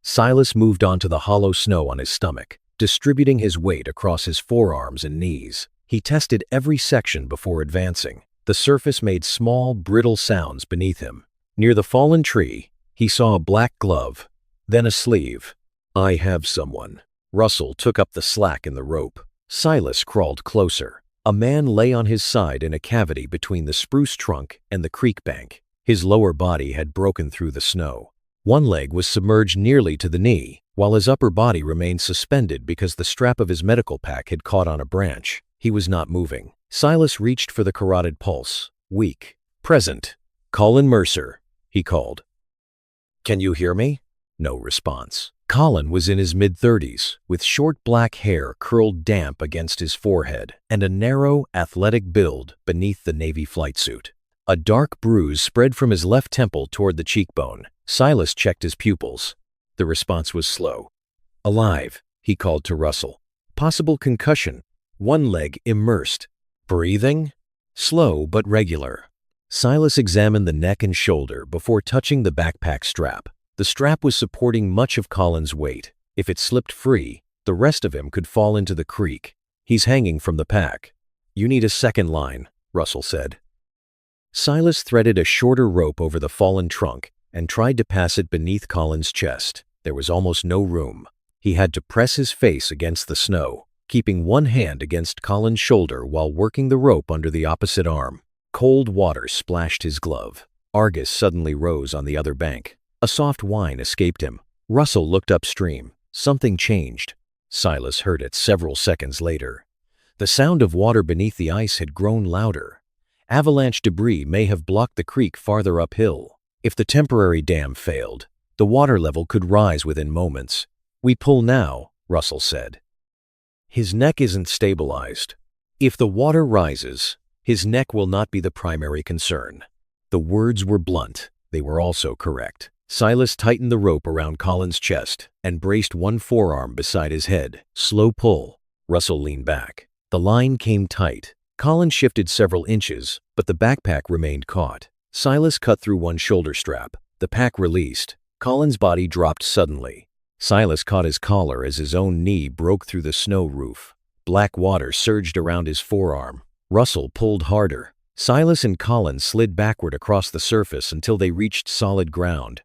Silas moved onto the hollow snow on his stomach, distributing his weight across his forearms and knees. He tested every section before advancing. The surface made small, brittle sounds beneath him. Near the fallen tree, he saw a black glove, then a sleeve. I have someone. Russell took up the slack in the rope. Silas crawled closer. A man lay on his side in a cavity between the spruce trunk and the creek bank. His lower body had broken through the snow. One leg was submerged nearly to the knee, while his upper body remained suspended because the strap of his medical pack had caught on a branch. He was not moving. Silas reached for the carotid pulse. Weak. Present. Colin Mercer, he called. Can you hear me? No response. Colin was in his mid-30s, with short black hair curled damp against his forehead and a narrow, athletic build beneath the Navy flight suit. A dark bruise spread from his left temple toward the cheekbone. Silas checked his pupils. The response was slow. Alive, he called to Russell. Possible concussion. One leg immersed. Breathing? Slow but regular. Silas examined the neck and shoulder before touching the backpack strap. The strap was supporting much of Colin's weight. If it slipped free, the rest of him could fall into the creek. He's hanging from the pack. You need a second line, Russell said. Silas threaded a shorter rope over the fallen trunk and tried to pass it beneath Colin's chest. There was almost no room. He had to press his face against the snow, keeping one hand against Colin's shoulder while working the rope under the opposite arm. Cold water splashed his glove. Argus suddenly rose on the other bank. A soft whine escaped him. Russell looked upstream. Something changed. Silas heard it several seconds later. The sound of water beneath the ice had grown louder. Avalanche debris may have blocked the creek farther uphill. If the temporary dam failed, the water level could rise within moments. We pull now, Russell said. His neck isn't stabilized. If the water rises, his neck will not be the primary concern. The words were blunt. They were also correct. Silas tightened the rope around Colin's chest and braced one forearm beside his head. Slow pull. Russell leaned back. The line came tight. Colin shifted several inches, but the backpack remained caught. Silas cut through one shoulder strap. The pack released. Colin's body dropped suddenly. Silas caught his collar as his own knee broke through the snow roof. Black water surged around his forearm. Russell pulled harder. Silas and Colin slid backward across the surface until they reached solid ground.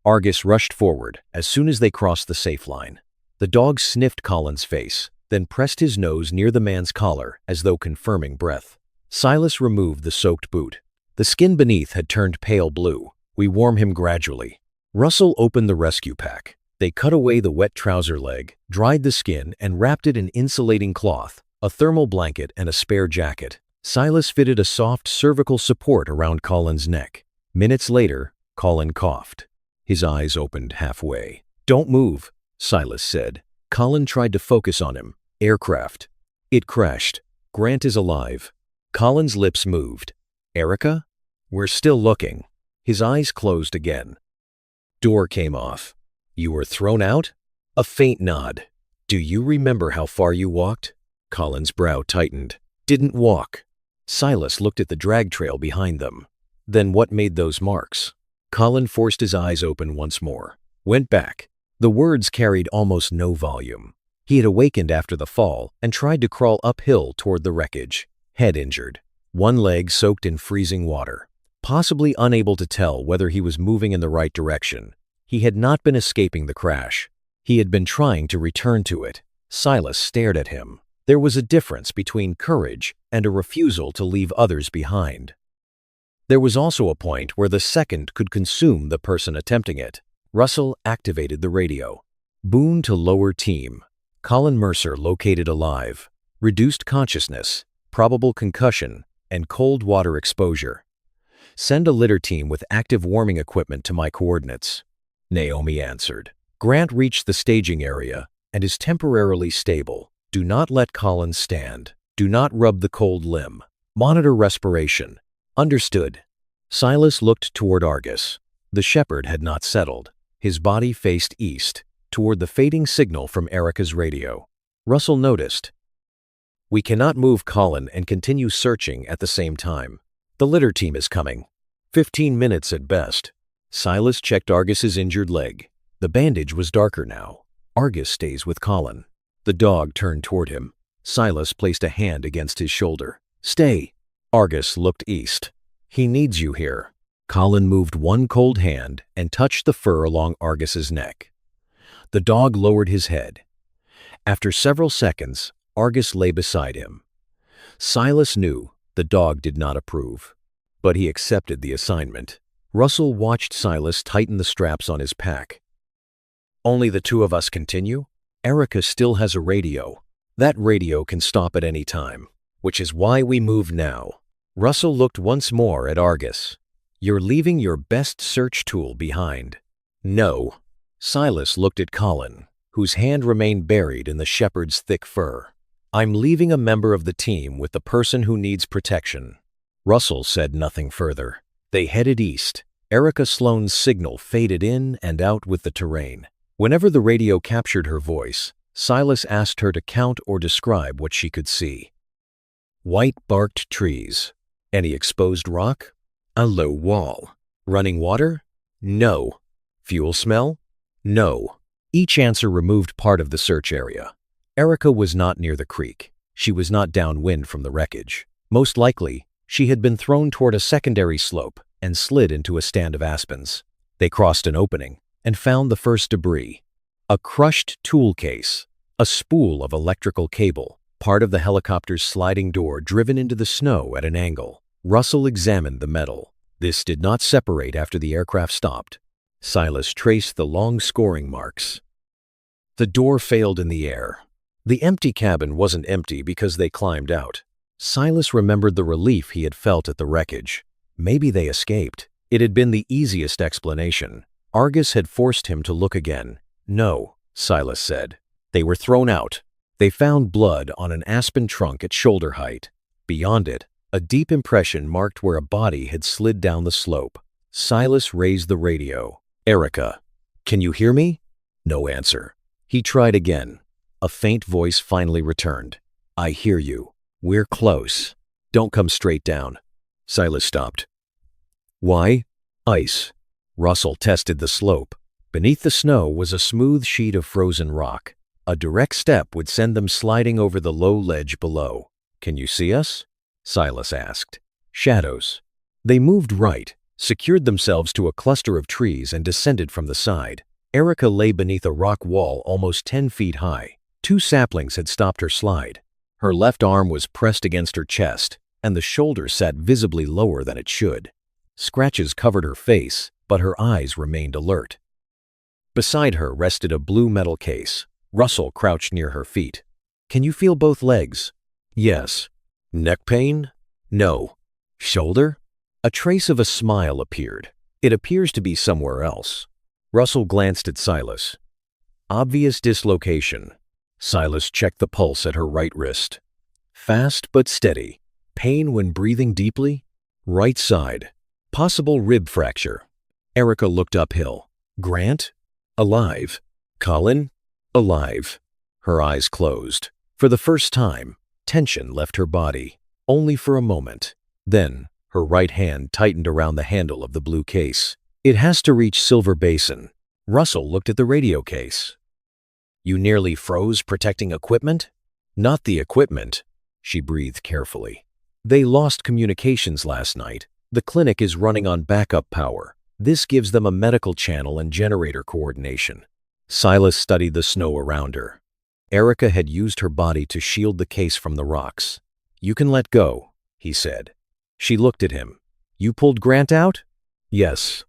Argus rushed forward as soon as they crossed the safe line. The dog sniffed Colin's face. then pressed his nose near the man's collar as though confirming breath. Silas removed the soaked boot. The skin beneath had turned pale blue. "We warm him gradually." Russell opened the rescue pack. They cut away the wet trouser leg, dried the skin, and wrapped it in insulating cloth, a thermal blanket, and a spare jacket. Silas fitted a soft cervical support around Colin's neck. Minutes later, Colin coughed. His eyes opened halfway. "Don't move," Silas said. Colin tried to focus on him. "Aircraft." It crashed. "Grant is alive." Colin's lips moved. "Erica?" "We're still looking." His eyes closed again. Door came off. "You were thrown out?" A faint nod. "Do you remember how far you walked?" Colin's brow tightened. "Didn't walk." Silas looked at the drag trail behind them. "Then what made those marks?" Colin forced his eyes open once more. "Went back." The words carried almost no volume. He had awakened after the fall and tried to crawl uphill toward the wreckage, head injured, one leg soaked in freezing water. Possibly unable to tell whether he was moving in the right direction, he had not been escaping the crash. He had been trying to return to it. Silas stared at him. There was a difference between courage and a refusal to leave others behind. There was also a point where the second could consume the person attempting it. Russell activated the radio. "Boone to lower team. Colin Mercer located alive. Reduced consciousness, probable concussion, and cold water exposure. Send a litter team with active warming equipment to my coordinates." Naomi answered. "Grant reached the staging area and is temporarily stable. Do not let Colin stand. Do not rub the cold limb. Monitor respiration." "Understood." Silas looked toward Argus. The shepherd had not settled. His body faced east, toward the fading signal from Erica's radio. Russell noticed. "We cannot move Colin and continue searching at the same time. The litter team is coming. 15 minutes at best." Silas checked Argus's injured leg. The bandage was darker now. "Argus stays with Colin." The dog turned toward him. Silas placed a hand against his shoulder. "Stay." Argus looked east. "He needs you here." Colin moved one cold hand and touched the fur along Argus's neck. The dog lowered his head. After several seconds, Argus lay beside him. Silas knew the dog did not approve, but he accepted the assignment. Russell watched Silas tighten the straps on his pack. "Only the two of us continue? Erica still has a radio. That radio can stop at any time, which is why we move now." Russell looked once more at Argus. "You're leaving your best search tool behind." "No." Silas looked at Colin, whose hand remained buried in the shepherd's thick fur. "I'm leaving a member of the team with the person who needs protection." Russell said nothing further. They headed east. Erica Sloane's signal faded in and out with the terrain. Whenever the radio captured her voice, Silas asked her to count or describe what she could see. White-barked trees. Any exposed rock? A low wall. Running water? No. Fuel smell? No. Each answer removed part of the search area. Erica was not near the creek. She was not downwind from the wreckage. Most likely, she had been thrown toward a secondary slope and slid into a stand of aspens. They crossed an opening and found the first debris. A crushed tool case, a spool of electrical cable, part of the helicopter's sliding door driven into the snow at an angle. Russell examined the metal. This did not separate after the aircraft stopped. Silas traced the long scoring marks. The door failed in the air. The empty cabin wasn't empty because they climbed out. Silas remembered the relief he had felt at the wreckage. Maybe they escaped. It had been the easiest explanation. Argus had forced him to look again. "No," Silas said. "They were thrown out." They found blood on an aspen trunk at shoulder height. Beyond it, a deep impression marked where a body had slid down the slope. Silas raised the radio. "Erica, can you hear me?" No answer. He tried again. A faint voice finally returned. "I hear you. We're close. Don't come straight down." Silas stopped. "Why?" "Ice." Russell tested the slope. Beneath the snow was a smooth sheet of frozen rock. A direct step would send them sliding over the low ledge below. "Can you see us?" Silas asked. "Shadows." They moved right, secured themselves to a cluster of trees and descended from the side. Erica lay beneath a rock wall almost 10 feet high. 2 saplings had stopped her slide. Her left arm was pressed against her chest, and the shoulder sat visibly lower than it should. Scratches covered her face, but her eyes remained alert. Beside her rested a blue metal case. Russell crouched near her feet. "Can you feel both legs?" "Yes." "Neck pain?" "No." "Shoulder?" A trace of a smile appeared. "It appears to be somewhere else." Russell glanced at Silas. "Obvious dislocation." Silas checked the pulse at her right wrist. "Fast but steady. Pain when breathing deeply?" "Right side. Possible rib fracture." Erica looked uphill. "Grant?" "Alive." "Colin?" "Alive." Her eyes closed. For the first time, tension left her body, only for a moment. Then, her right hand tightened around the handle of the blue case. "It has to reach Silver Basin." Russell looked at the radio case. "You nearly froze protecting equipment?" "Not the equipment." She breathed carefully. "They lost communications last night. The clinic is running on backup power. This gives them a medical channel and generator coordination." Silas studied the snow around her. Erica had used her body to shield the case from the rocks. "You can let go," he said. She looked at him. "You pulled Grant out?" "Yes."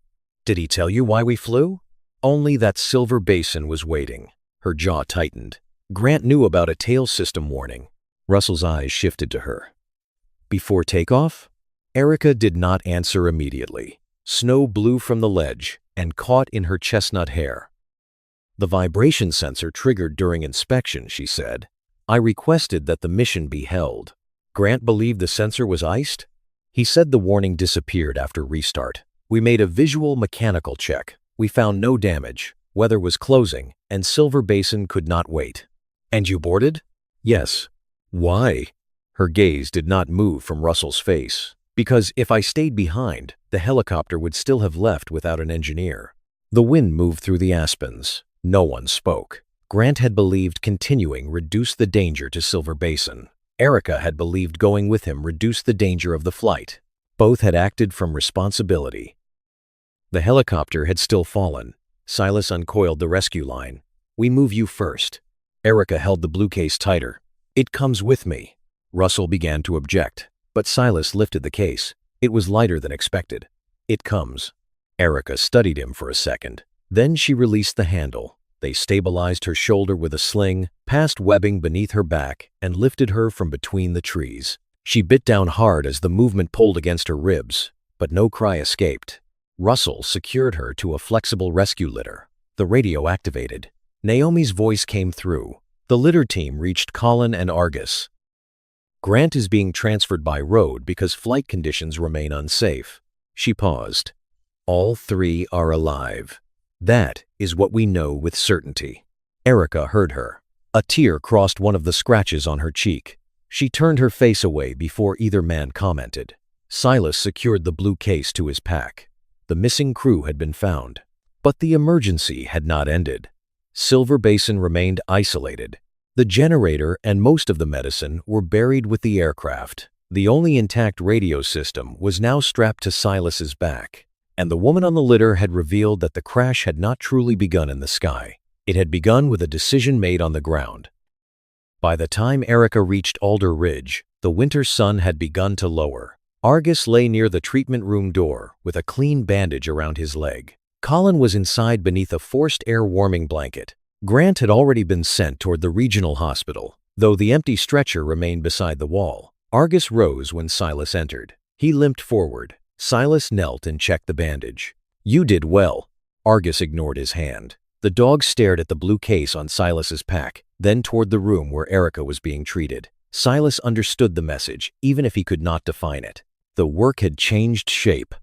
"Did he tell you why we flew?" "Only that Silver Basin was waiting." Her jaw tightened. "Grant knew about a tail system warning." Russell's eyes shifted to her. "Before takeoff?" Erica did not answer immediately. Snow blew from the ledge and caught in her chestnut hair. "The vibration sensor triggered during inspection," she said. "I requested that the mission be held." "Grant believed the sensor was iced?" "He said the warning disappeared after restart. We made a visual mechanical check. We found no damage. Weather was closing, and Silver Basin could not wait." "And you boarded?" "Yes." "Why?" Her gaze did not move from Russell's face. "Because if I stayed behind, the helicopter would still have left without an engineer." The wind moved through the aspens. No one spoke. Grant had believed continuing reduced the danger to Silver Basin. Erica had believed going with him reduced the danger of the flight. Both had acted from responsibility. The helicopter had still fallen. Silas uncoiled the rescue line. "We move you first." Erica held the blue case tighter. "It comes with me." Russell began to object, but Silas lifted the case. It was lighter than expected. "It comes." Erica studied him for a second. Then she released the handle. They stabilized her shoulder with a sling, passed webbing beneath her back, and lifted her from between the trees. She bit down hard as the movement pulled against her ribs, but no cry escaped. Russell secured her to a flexible rescue litter. The radio activated. Naomi's voice came through. The litter team reached Colin and Argus. "Grant is being transferred by road because flight conditions remain unsafe." She paused. "All 3 are alive. That is what we know with certainty." Erica heard her. A tear crossed one of the scratches on her cheek. She turned her face away before either man commented. Silas secured the blue case to his pack. The missing crew had been found. But the emergency had not ended. Silver Basin remained isolated. The generator and most of the medicine were buried with the aircraft. The only intact radio system was now strapped to Silas's back. And the woman on the litter had revealed that the crash had not truly begun in the sky. It had begun with a decision made on the ground. By the time Erica reached Alder Ridge, the winter sun had begun to lower. Argus lay near the treatment room door with a clean bandage around his leg. Colin was inside beneath a forced air warming blanket. Grant had already been sent toward the regional hospital, though the empty stretcher remained beside the wall. Argus rose when Silas entered. He limped forward. Silas knelt and checked the bandage. "You did well." Argus ignored his hand. The dog stared at the blue case on Silas's pack, then toward the room where Erica was being treated. Silas understood the message, even if he could not define it. The work had changed shape.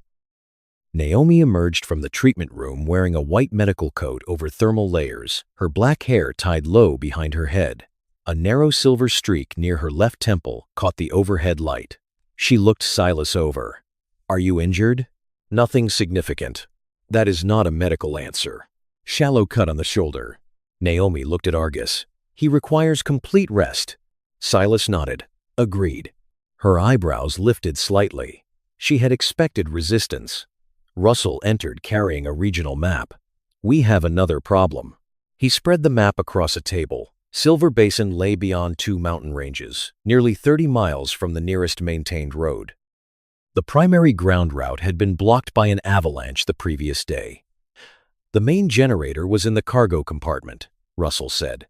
Naomi emerged from the treatment room wearing a white medical coat over thermal layers, her black hair tied low behind her head. A narrow silver streak near her left temple caught the overhead light. She looked Silas over. "Are you injured?" "Nothing significant." "That is not a medical answer." Shallow cut on the shoulder. Naomi looked at Argus. "He requires complete rest." Silas nodded. "Agreed." Her eyebrows lifted slightly. She had expected resistance. Russell entered carrying a regional map. "We have another problem." He spread the map across a table. Silver Basin lay beyond two mountain ranges, nearly 30 miles from the nearest maintained road. The primary ground route had been blocked by an avalanche the previous day. The main generator was in the cargo compartment, Russell said.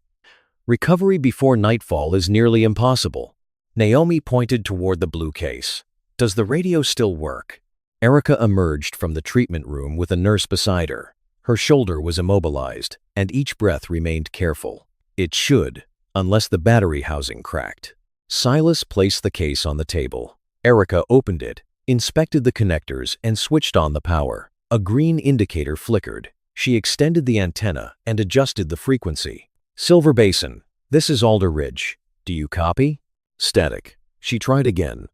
Recovery before nightfall is nearly impossible. Naomi pointed toward the blue case. Does the radio still work? Erica emerged from the treatment room with a nurse beside her. Her shoulder was immobilized, and each breath remained careful. It should, unless the battery housing cracked. Silas placed the case on the table. Erica opened it, inspected the connectors, and switched on the power. A green indicator flickered. She extended the antenna and adjusted the frequency. Silver Basin, this is Alder Ridge. Do you copy? Static. She tried again.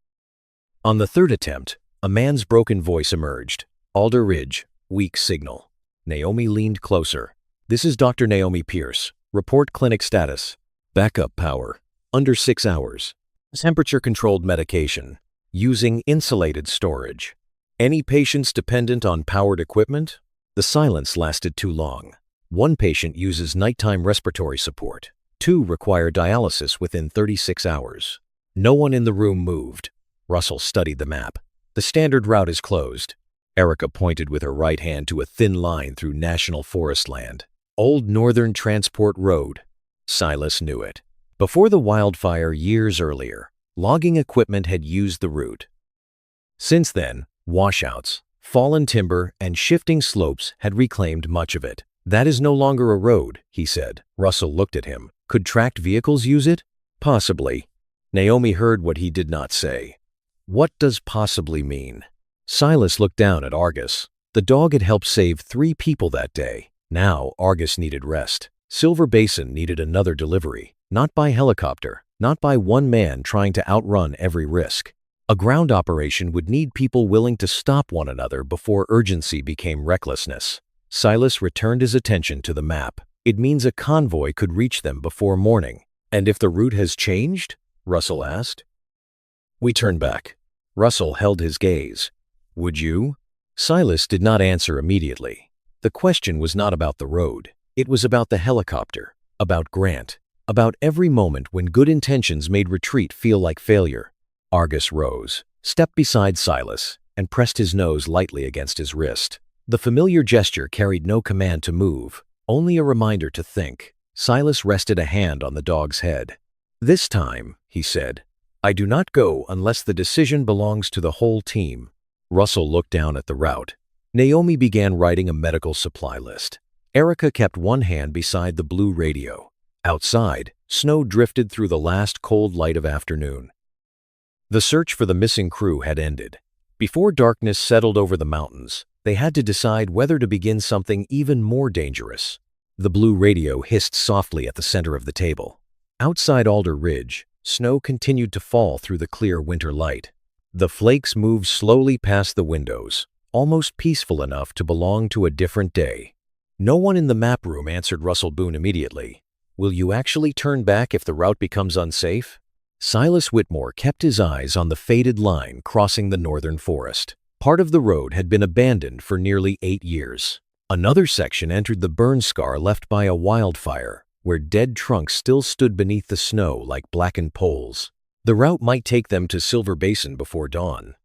On the third attempt, a man's broken voice emerged. Alder Ridge, weak signal. Naomi leaned closer. This is Dr. Naomi Pierce. Report clinic status. Backup power. Under 6 hours. Temperature-controlled medication. Using insulated storage. Any patients dependent on powered equipment? The silence lasted too long. One patient uses nighttime respiratory support. 2 require dialysis within 36 hours. No one in the room moved. Russell studied the map. The standard route is closed. Erica pointed with her right hand to a thin line through national forest land. Old Northern Transport Road. Silas knew it. Before the wildfire years earlier, logging equipment had used the route. Since then, washouts, fallen timber, and shifting slopes had reclaimed much of it. That is no longer a road, he said. Russell looked at him. Could tracked vehicles use it? Possibly. Naomi heard what he did not say. What does possibly mean? Silas looked down at Argus. The dog had helped save 3 people that day. Now Argus needed rest. Silver Basin needed another delivery. Not by helicopter, not by one man trying to outrun every risk. A ground operation would need people willing to stop one another before urgency became recklessness. Silas returned his attention to the map. It means a convoy could reach them before morning. And if the route has changed? Russell asked. We turned back. Russell held his gaze. Would you? Silas did not answer immediately. The question was not about the road. It was about the helicopter, about Grant, about every moment when good intentions made retreat feel like failure. Argus rose, stepped beside Silas, and pressed his nose lightly against his wrist. The familiar gesture carried no command to move, only a reminder to think. Silas rested a hand on the dog's head. This time, he said, I do not go unless the decision belongs to the whole team. Russell looked down at the route. Naomi began writing a medical supply list. Erica kept one hand beside the blue radio. Outside, snow drifted through the last cold light of afternoon. The search for the missing crew had ended. Before darkness settled over the mountains, they had to decide whether to begin something even more dangerous. The blue radio hissed softly at the center of the table. Outside Alder Ridge, snow continued to fall through the clear winter light. The flakes moved slowly past the windows, almost peaceful enough to belong to a different day. No one in the map room answered Russell Boone immediately. Will you actually turn back if the route becomes unsafe? Silas Whitmore kept his eyes on the faded line crossing the northern forest. Part of the road had been abandoned for nearly 8 years. Another section entered the burn scar left by a wildfire, where dead trunks still stood beneath the snow like blackened poles. The route might take them to Silver Basin before dawn.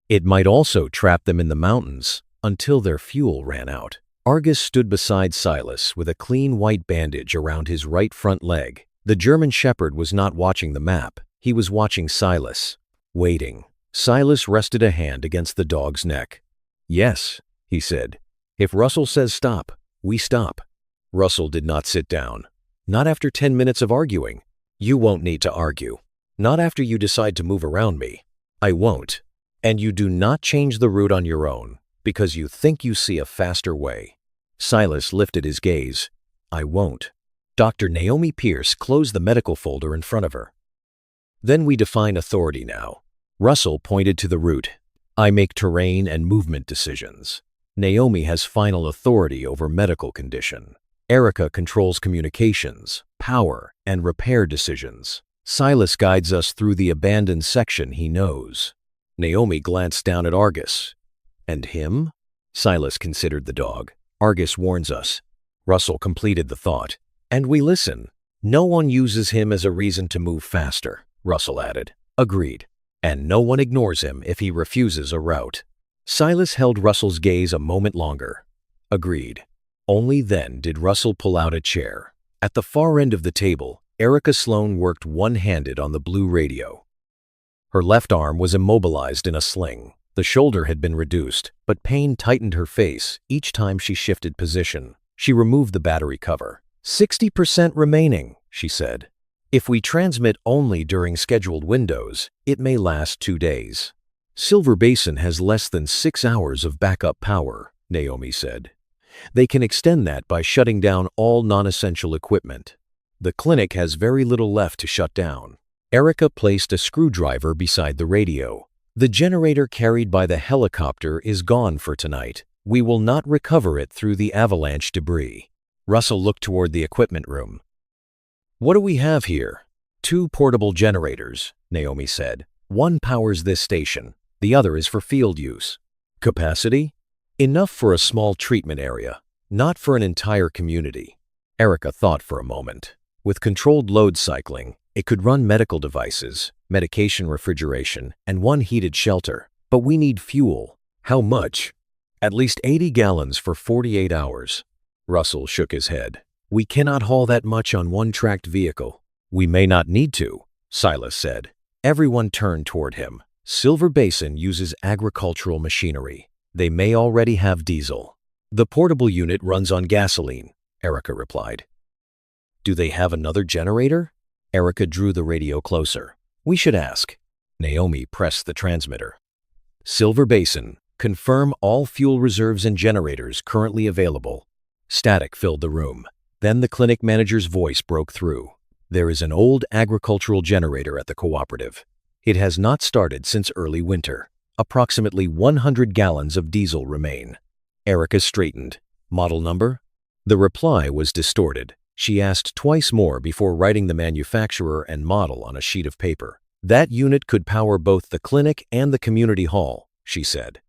It might also trap them in the mountains until their fuel ran out. Argus stood beside Silas with a clean white bandage around his right front leg. The German shepherd was not watching the map. He was watching Silas, waiting. Silas rested a hand against the dog's neck. Yes, he said. If Russell says stop, we stop. Russell did not sit down. Not after 10 minutes of arguing. You won't need to argue. Not after you decide to move around me. I won't. And you do not change the route on your own because you think you see a faster way. Silas lifted his gaze. I won't. Dr. Naomi Pierce closed the medical folder in front of her. Then we define authority now. Russell pointed to the route. I make terrain and movement decisions. Naomi has final authority over medical condition. Erica controls communications, power, and repair decisions. Silas guides us through the abandoned section he knows. Naomi glanced down at Argus. And him? Silas considered the dog. Argus warns us. Russell completed the thought. And we listen. No one uses him as a reason to move faster, Russell added. Agreed. And no one ignores him if he refuses a route. Silas held Russell's gaze a moment longer. Agreed. Only then did Russell pull out a chair. At the far end of the table, Erica Sloane worked one-handed on the blue radio. Her left arm was immobilized in a sling. The shoulder had been reduced, but pain tightened her face each time she shifted position. She removed the battery cover. 60% remaining, she said. If we transmit only during scheduled windows, it may last 2 days. Silver Basin has less than 6 hours of backup power, Naomi said. They can extend that by shutting down all non-essential equipment. The clinic has very little left to shut down. Erica placed a screwdriver beside the radio. The generator carried by the helicopter is gone for tonight. We will not recover it through the avalanche debris. Russell looked toward the equipment room. What do we have here? 2 portable generators, Naomi said. One powers this station. The other is for field use. Capacity? Enough for a small treatment area, not for an entire community. Erica thought for a moment. With controlled load cycling, it could run medical devices, medication refrigeration, and 1 heated shelter. But we need fuel. How much? At least 80 gallons for 48 hours. Russell shook his head. We cannot haul that much on one tracked vehicle. We may not need to, Silas said. Everyone turned toward him. Silver Basin uses agricultural machinery. They may already have diesel. The portable unit runs on gasoline, Erica replied. Do they have another generator? Erica drew the radio closer. We should ask. Naomi pressed the transmitter. Silver Basin, confirm all fuel reserves and generators currently available. Static filled the room. Then the clinic manager's voice broke through. There is an old agricultural generator at the cooperative. It has not started since early winter. Approximately 100 gallons of diesel remain. Erica straightened. Model number? The reply was distorted. She asked twice more before writing the manufacturer and model on a sheet of paper. That unit could power both the clinic and the community hall, she said.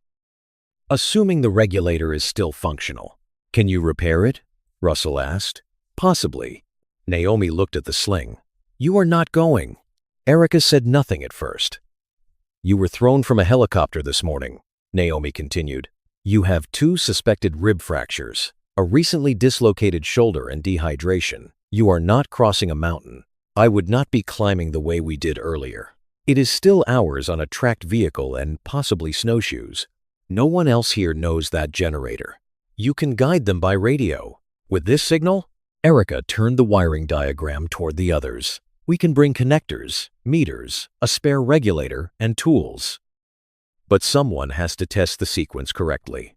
Assuming the regulator is still functional. Can you repair it? Russell asked. Possibly. Naomi looked at the sling. You are not going. Erica said nothing at first. You were thrown from a helicopter this morning, Naomi continued. You have 2 suspected rib fractures, a recently dislocated shoulder and dehydration. You are not crossing a mountain. I would not be climbing the way we did earlier. It is still hours on a tracked vehicle and possibly snowshoes. No one else here knows that generator. You can guide them by radio. With this signal? Erica turned the wiring diagram toward the others. We can bring connectors, meters, a spare regulator, and tools. But someone has to test the sequence correctly.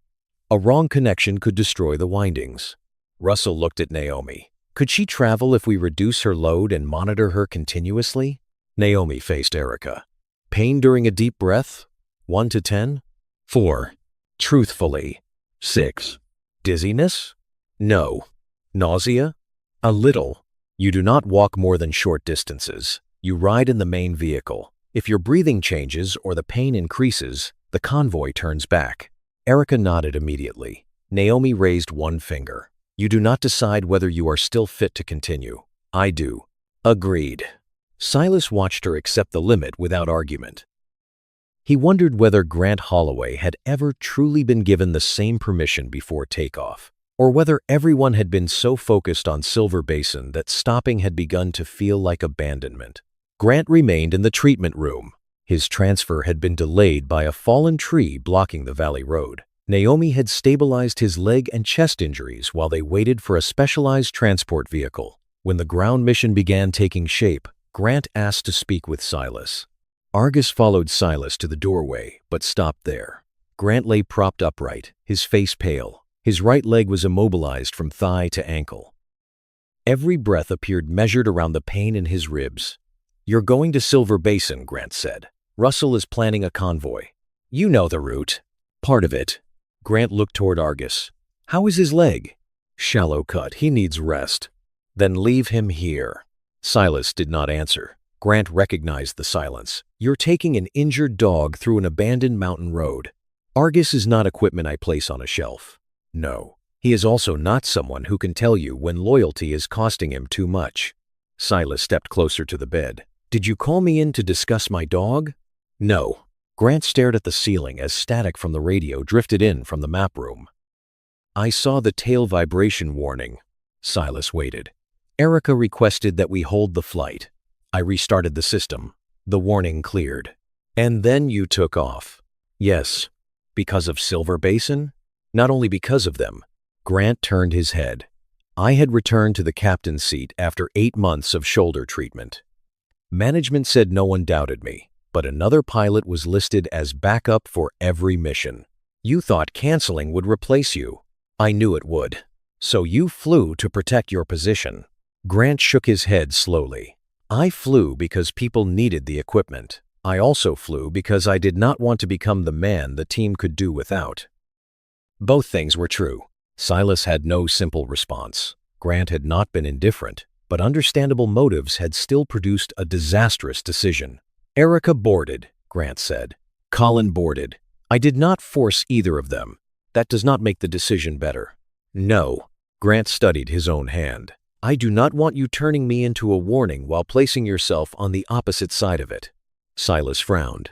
A wrong connection could destroy the windings. Russell looked at Naomi. Could she travel if we reduce her load and monitor her continuously? Naomi faced Erica. Pain during a deep breath? 1 to 10? 4. Truthfully. 6. Dizziness? No. Nausea? A little. You do not walk more than short distances. You ride in the main vehicle. If your breathing changes or the pain increases, the convoy turns back. Erica nodded immediately. Naomi raised one finger. You do not decide whether you are still fit to continue. I do. Agreed. Silas watched her accept the limit without argument. He wondered whether Grant Holloway had ever truly been given the same permission before takeoff, or whether everyone had been so focused on Silver Basin that stopping had begun to feel like abandonment. Grant remained in the treatment room. His transfer had been delayed by a fallen tree blocking the valley road. Naomi had stabilized his leg and chest injuries while they waited for a specialized transport vehicle. When the ground mission began taking shape, Grant asked to speak with Silas. Argus followed Silas to the doorway, but stopped there. Grant lay propped upright, his face pale. His right leg was immobilized from thigh to ankle. Every breath appeared measured around the pain in his ribs. You're going to Silver Basin, Grant said. Russell is planning a convoy. You know the route. Part of it. Grant looked toward Argus. How is his leg? Shallow cut. He needs rest. Then leave him here. Silas did not answer. Grant recognized the silence. You're taking an injured dog through an abandoned mountain road. Argus is not equipment I place on a shelf. No. He is also not someone who can tell you when loyalty is costing him too much. Silas stepped closer to the bed. Did you call me in to discuss my dog? No. Grant stared at the ceiling as static from the radio drifted in from the map room. I saw the tail vibration warning. Silas waited. Erica requested that we hold the flight. I restarted the system. The warning cleared. And then you took off. Yes. Because of Silver Basin? Not only because of them. Grant turned his head. I had returned to the captain's seat after 8 months of shoulder treatment. Management said no one doubted me, but another pilot was listed as backup for every mission. You thought canceling would replace you. I knew it would. So you flew to protect your position. Grant shook his head slowly. I flew because people needed the equipment. I also flew because I did not want to become the man the team could do without. Both things were true. Silas had no simple response. Grant had not been indifferent, but understandable motives had still produced a disastrous decision. Erica boarded, Grant said. Colin boarded. I did not force either of them. That does not make the decision better. No. Grant studied his own hand. I do not want you turning me into a warning while placing yourself on the opposite side of it. Silas frowned.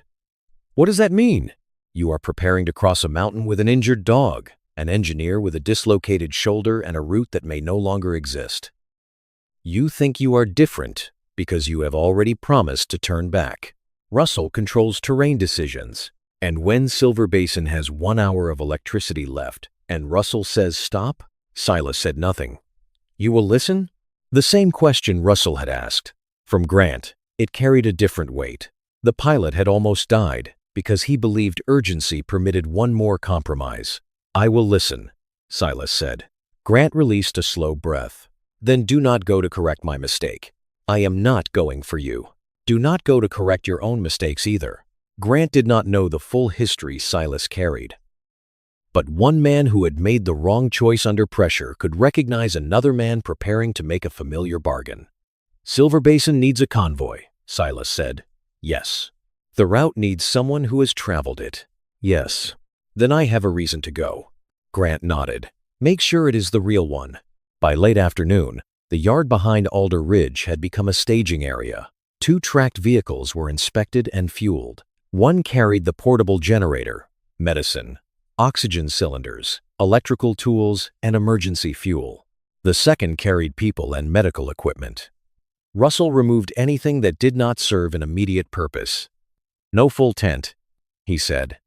What does that mean? You are preparing to cross a mountain with an injured dog, an engineer with a dislocated shoulder and a route that may no longer exist. You think you are different because you have already promised to turn back. Russell controls terrain decisions, and when Silver Basin has 1 hour of electricity left and Russell says stop, Silas said nothing. You will listen? The same question Russell had asked. From Grant, it carried a different weight. The pilot had almost died because he believed urgency permitted one more compromise. I will listen, Silas said. Grant released a slow breath. Then do not go to correct my mistake. I am not going for you. Do not go to correct your own mistakes either. Grant did not know the full history Silas carried. But one man who had made the wrong choice under pressure could recognize another man preparing to make a familiar bargain. Silver Basin needs a convoy, Silas said. Yes. The route needs someone who has traveled it. Yes. Then I have a reason to go. Grant nodded. Make sure it is the real one. By late afternoon, the yard behind Alder Ridge had become a staging area. 2 tracked vehicles were inspected and fueled. One carried the portable generator, medicine, oxygen cylinders, electrical tools, and emergency fuel. The second carried people and medical equipment. Russell removed anything that did not serve an immediate purpose. No full tent, he said.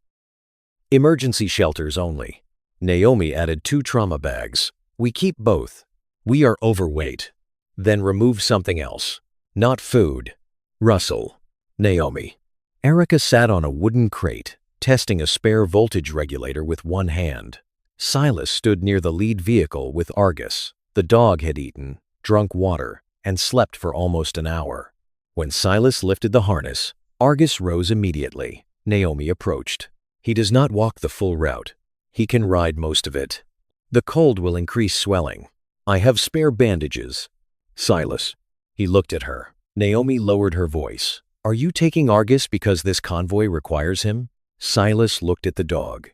Emergency shelters only. Naomi added 2 trauma bags. We keep both. We are overweight. Then remove something else. Not food. Russell. Naomi. Erica sat on a wooden crate, testing a spare voltage regulator with one hand. Silas stood near the lead vehicle with Argus. The dog had eaten, drunk water, and slept for almost an hour. When Silas lifted the harness, Argus rose immediately. Naomi approached. He does not walk the full route. He can ride most of it. The cold will increase swelling. I have spare bandages. Silas. He looked at her. Naomi lowered her voice. Are you taking Argus because this convoy requires him? Silas looked at the dog.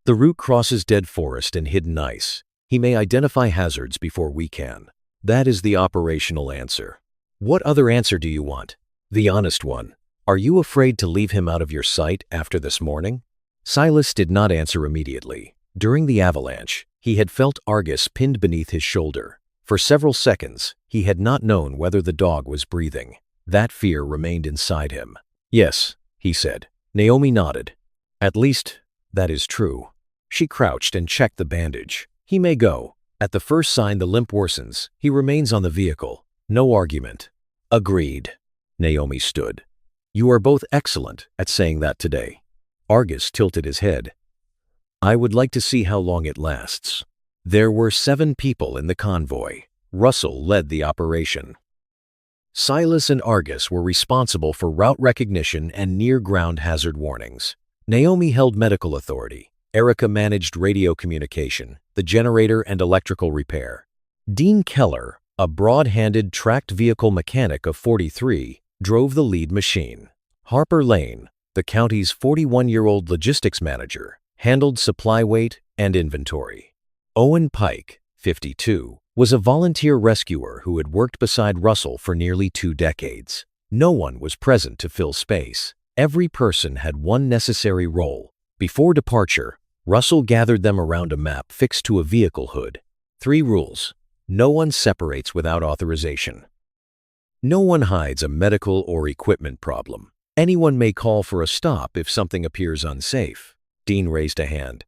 The route crosses dead forest and hidden ice. He may identify hazards before we can. That is the operational answer. What other answer do you want? The honest one. Are you afraid to leave him out of your sight after this morning? Silas did not answer immediately. During the avalanche, he had felt Argus pinned beneath his shoulder. For several seconds, he had not known whether the dog was breathing. That fear remained inside him. Yes, he said. Naomi nodded. At least, that is true. She crouched and checked the bandage. He may go. At the first sign the limp worsens, he remains on the vehicle. No argument. Agreed. Naomi stood. You are both excellent at saying that today. Argus tilted his head. I would like to see how long it lasts. There were 7 people in the convoy. Russell led the operation. Silas and Argus were responsible for route recognition and near-ground hazard warnings. Naomi held medical authority. Erica managed radio communication, the generator and electrical repair. Dean Keller, a broad-handed tracked vehicle mechanic of 43, drove the lead machine. Harper Lane, the county's 41-year-old logistics manager, handled supply weight and inventory. Owen Pike, 52, was a volunteer rescuer who had worked beside Russell for nearly 2 decades. No one was present to fill space. Every person had one necessary role. Before departure, Russell gathered them around a map fixed to a vehicle hood. 3 rules. No one separates without authorization. No one hides a medical or equipment problem. Anyone may call for a stop if something appears unsafe. Dean raised a hand.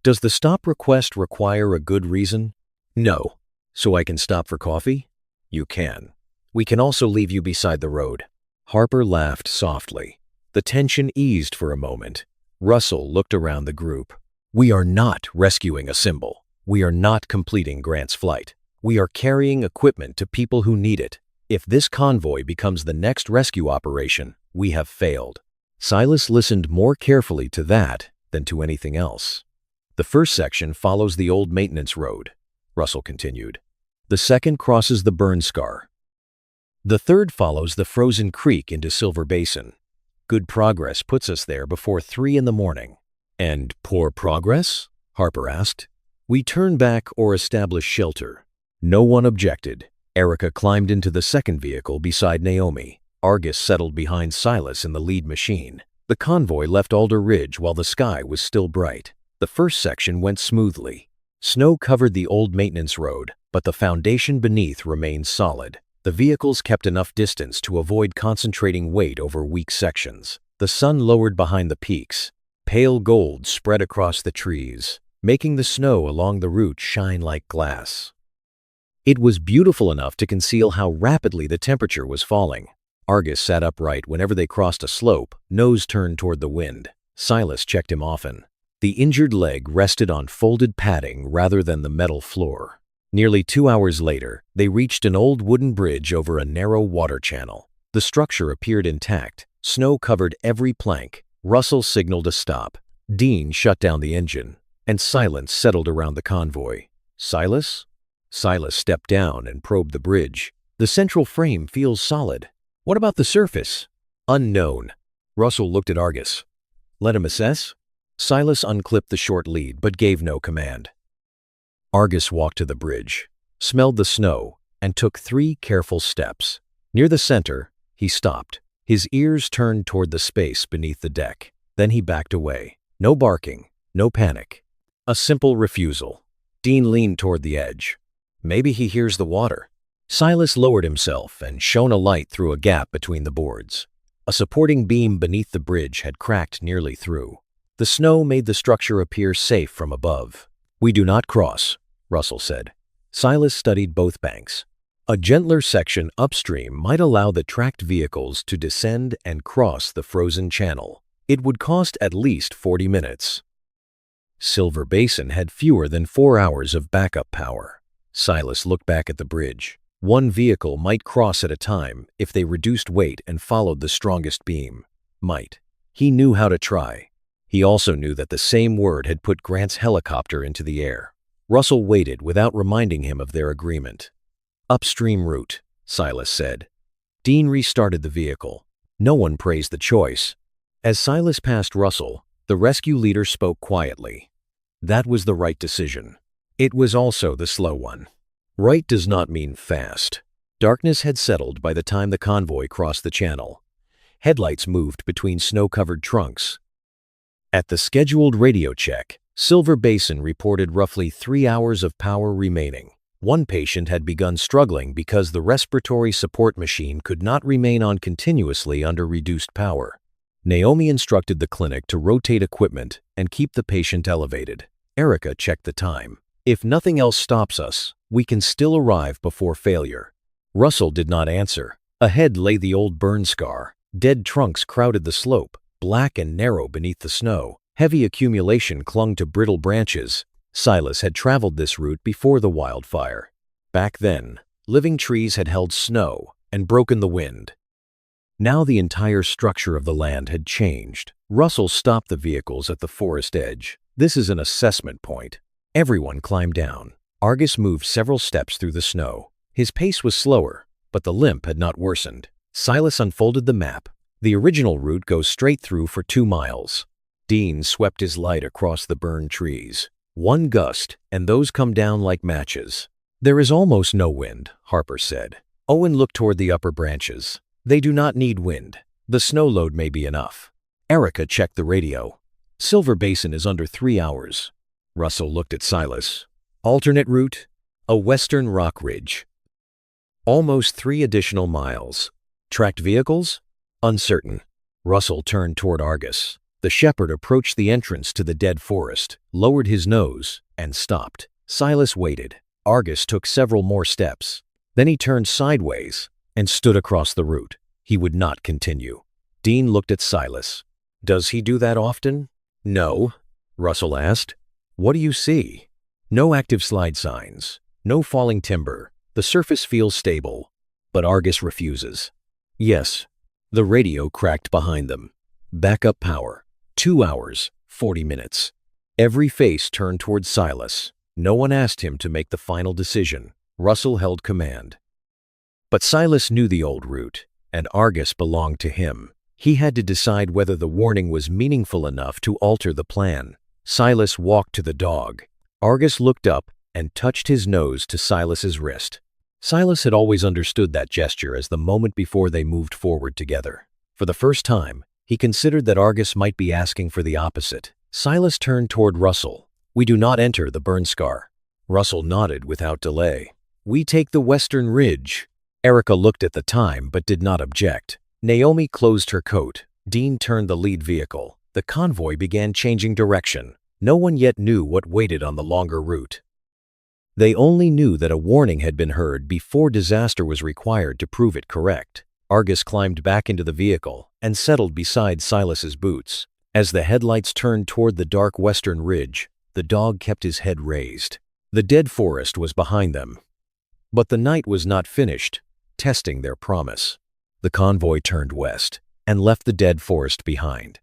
Does the stop request require a good reason? No. So I can stop for coffee? You can. We can also leave you beside the road. Harper laughed softly. The tension eased for a moment. Russell looked around the group. We are not rescuing a symbol. We are not completing Grant's flight. We are carrying equipment to people who need it. If this convoy becomes the next rescue operation, we have failed. Silas listened more carefully to that than to anything else. The first section follows the old maintenance road, Russell continued. The second crosses the burn scar. The third follows the frozen creek into Silver Basin. Good progress puts us there before 3 in the morning. And poor progress? Harper asked. We turn back or establish shelter. No one objected. Erica climbed into the second vehicle beside Naomi. Argus settled behind Silas in the lead machine. The convoy left Alder Ridge while the sky was still bright. The first section went smoothly. Snow covered the old maintenance road, but the foundation beneath remained solid. The vehicles kept enough distance to avoid concentrating weight over weak sections. The sun lowered behind the peaks. Pale gold spread across the trees, making the snow along the route shine like glass. It was beautiful enough to conceal how rapidly the temperature was falling. Argus sat upright whenever they crossed a slope, nose turned toward the wind. Silas checked him often. The injured leg rested on folded padding rather than the metal floor. Nearly 2 hours later, they reached an old wooden bridge over a narrow water channel. The structure appeared intact. Snow covered every plank. Russell signaled a stop. Dean shut down the engine, and silence settled around the convoy. Silas? Silas stepped down and probed the bridge. The central frame feels solid. What about the surface? Unknown. Russell looked at Argus. Let him assess? Silas unclipped the short lead but gave no command. Argus walked to the bridge, smelled the snow, and took 3 careful steps. Near the center, he stopped. His ears turned toward the space beneath the deck. Then he backed away. No barking, no panic. A simple refusal. Dean leaned toward the edge. Maybe he hears the water. Silas lowered himself and shone a light through a gap between the boards. A supporting beam beneath the bridge had cracked nearly through. The snow made the structure appear safe from above. We do not cross, Russell said. Silas studied both banks. A gentler section upstream might allow the tracked vehicles to descend and cross the frozen channel. It would cost at least 40 minutes. Silver Basin had fewer than 4 hours of backup power. Silas looked back at the bridge. One vehicle might cross at a time if they reduced weight and followed the strongest beam. Might. He knew how to try. He also knew that the same word had put Grant's helicopter into the air. Russell waited without reminding him of their agreement. Upstream route, Silas said. Dean restarted the vehicle. No one praised the choice. As Silas passed Russell, the rescue leader spoke quietly. That was the right decision. It was also the slow one. Right does not mean fast. Darkness had settled by the time the convoy crossed the channel. Headlights moved between snow-covered trunks. At the scheduled radio check, Silver Basin reported roughly 3 hours of power remaining. One patient had begun struggling because the respiratory support machine could not remain on continuously under reduced power. Naomi instructed the clinic to rotate equipment and keep the patient elevated. Erica checked the time. If nothing else stops us, we can still arrive before failure. Russell did not answer. Ahead lay the old burn scar. Dead trunks crowded the slope, black and narrow beneath the snow. Heavy accumulation clung to brittle branches. Silas had traveled this route before the wildfire. Back then, living trees had held snow and broken the wind. Now the entire structure of the land had changed. Russell stopped the vehicles at the forest edge. This is an assessment point. Everyone climbed down. Argus moved several steps through the snow. His pace was slower, but the limp had not worsened. Silas unfolded the map. The original route goes straight through for 2 miles. Dean swept his light across the burned trees. One gust, and those come down like matches. There is almost no wind, Harper said. Owen looked toward the upper branches. They do not need wind. The snow load may be enough. Erica checked the radio. Silver Basin is under 3 hours. Russell looked at Silas. Alternate route? A western rock ridge. Almost 3 additional miles. Tracked vehicles? Uncertain. Russell turned toward Argus. The shepherd approached the entrance to the dead forest, lowered his nose, and stopped. Silas waited. Argus took several more steps. Then he turned sideways and stood across the route. He would not continue. Dean looked at Silas. Does he do that often? No, Russell asked. What do you see? No active slide signs. No falling timber. The surface feels stable. But Argus refuses. Yes. The radio cracked behind them. Backup power. 2 hours, 40 minutes. Every face turned toward Silas. No one asked him to make the final decision. Russell held command. But Silas knew the old route, and Argus belonged to him. He had to decide whether the warning was meaningful enough to alter the plan. Silas walked to the dog. Argus looked up and touched his nose to Silas's wrist. Silas had always understood that gesture as the moment before they moved forward together. For the first time, he considered that Argus might be asking for the opposite. Silas turned toward Russell. We do not enter the burn scar. Russell nodded without delay. We take the western ridge. Erica looked at the time but did not object. Naomi closed her coat. Dean turned the lead vehicle. The convoy began changing direction. No one yet knew what waited on the longer route. They only knew that a warning had been heard before disaster was required to prove it correct. Argus climbed back into the vehicle and settled beside Silas's boots. As the headlights turned toward the dark western ridge, the dog kept his head raised. The dead forest was behind them. But the night was not finished, testing their promise. The convoy turned west and left the dead forest behind.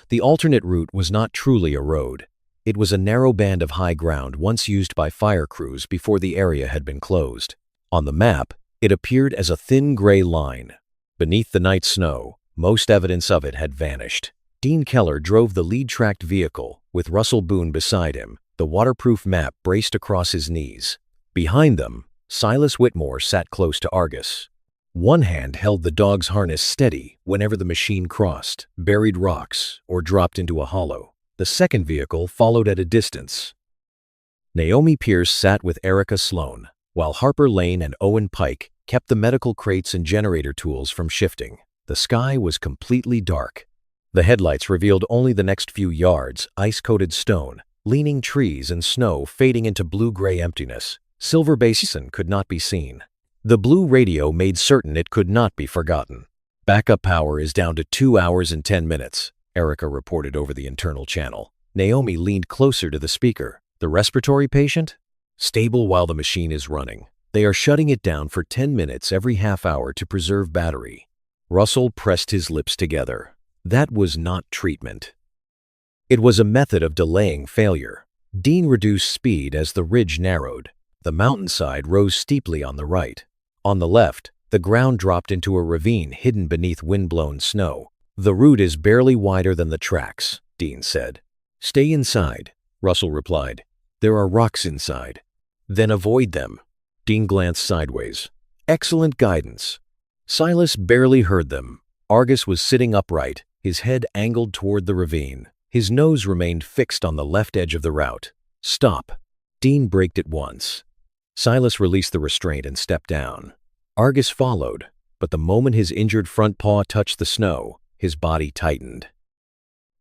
The alternate route was not truly a road. It was a narrow band of high ground once used by fire crews before the area had been closed. On the map, it appeared as a thin gray line. Beneath the night snow, most evidence of it had vanished. Dean Keller drove the lead-tracked vehicle, with Russell Boone beside him, the waterproof map braced across his knees. Behind them, Silas Whitmore sat close to Argus. One hand held the dog's harness steady whenever the machine crossed, buried rocks, or dropped into a hollow. The second vehicle followed at a distance. Naomi Pierce sat with Erica Sloan, while Harper Lane and Owen Pike kept the medical crates and generator tools from shifting. The sky was completely dark. The headlights revealed only the next few yards, ice-coated stone, leaning trees and snow fading into blue-gray emptiness. Silver Basin could not be seen. The blue radio made certain it could not be forgotten. Backup power is down to 2 hours and 10 minutes, Erica reported over the internal channel. Naomi leaned closer to the speaker. The respiratory patient? Stable while the machine is running. They are shutting it down for 10 minutes every half hour to preserve battery. Russell pressed his lips together. That was not treatment. It was a method of delaying failure. Dean reduced speed as the ridge narrowed. The mountainside rose steeply on the right. On the left, the ground dropped into a ravine hidden beneath wind-blown snow. The route is barely wider than the tracks, Dean said. Stay inside, Russell replied. There are rocks inside. Then avoid them. Dean glanced sideways. Excellent guidance. Silas barely heard them. Argus was sitting upright, his head angled toward the ravine. His nose remained fixed on the left edge of the route. Stop. Dean braked at once. Silas released the restraint and stepped down. Argus followed, but the moment his injured front paw touched the snow, his body tightened.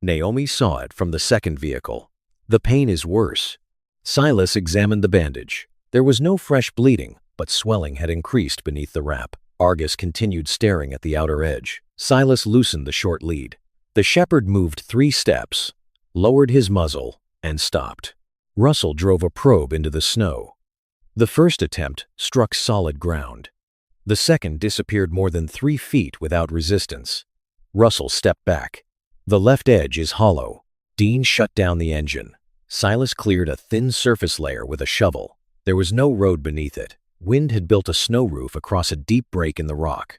Naomi saw it from the second vehicle. The pain is worse. Silas examined the bandage. There was no fresh bleeding, but swelling had increased beneath the wrap. Argus continued staring at the outer edge. Silas loosened the short lead. The shepherd moved 3 steps, lowered his muzzle, and stopped. Russell drove a probe into the snow. The first attempt struck solid ground. The second disappeared more than 3 feet without resistance. Russell stepped back. The left edge is hollow. Dean shut down the engine. Silas cleared a thin surface layer with a shovel. There was no road beneath it. Wind had built a snow roof across a deep break in the rock.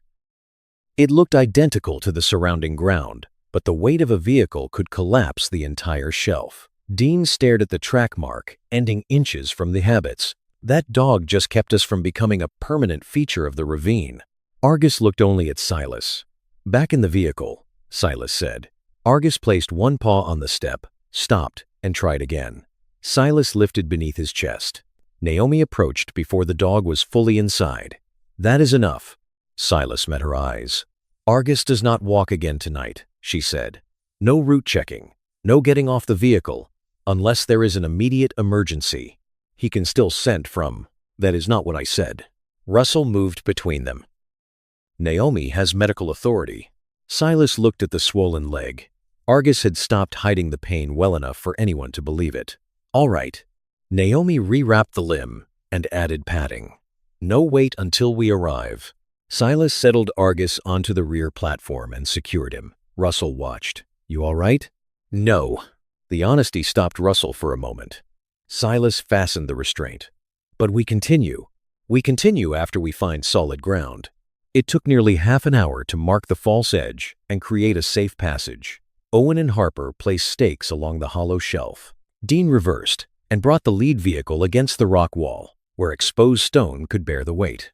It looked identical to the surrounding ground, but the weight of a vehicle could collapse the entire shelf. Dean stared at the track mark, ending inches from the habits. That dog just kept us from becoming a permanent feature of the ravine. Argus looked only at Silas. Back in the vehicle, Silas said. Argus placed one paw on the step, stopped, and tried again. Silas lifted beneath his chest. Naomi approached before the dog was fully inside. That is enough. Silas met her eyes. Argus does not walk again tonight, she said. No route checking. No getting off the vehicle, unless there is an immediate emergency. He can still scent from. That is not what I said. Russell moved between them. Naomi has medical authority. Silas looked at the swollen leg. Argus had stopped hiding the pain well enough for anyone to believe it. All right. Naomi rewrapped the limb and added padding. No wait until we arrive. Silas settled Argus onto the rear platform and secured him. Russell watched. You all right? No. The honesty stopped Russell for a moment. Silas fastened the restraint. But we continue. We continue after we find solid ground. It took nearly half an hour to mark the false edge and create a safe passage. Owen and Harper placed stakes along the hollow shelf. Dean reversed and brought the lead vehicle against the rock wall, where exposed stone could bear the weight.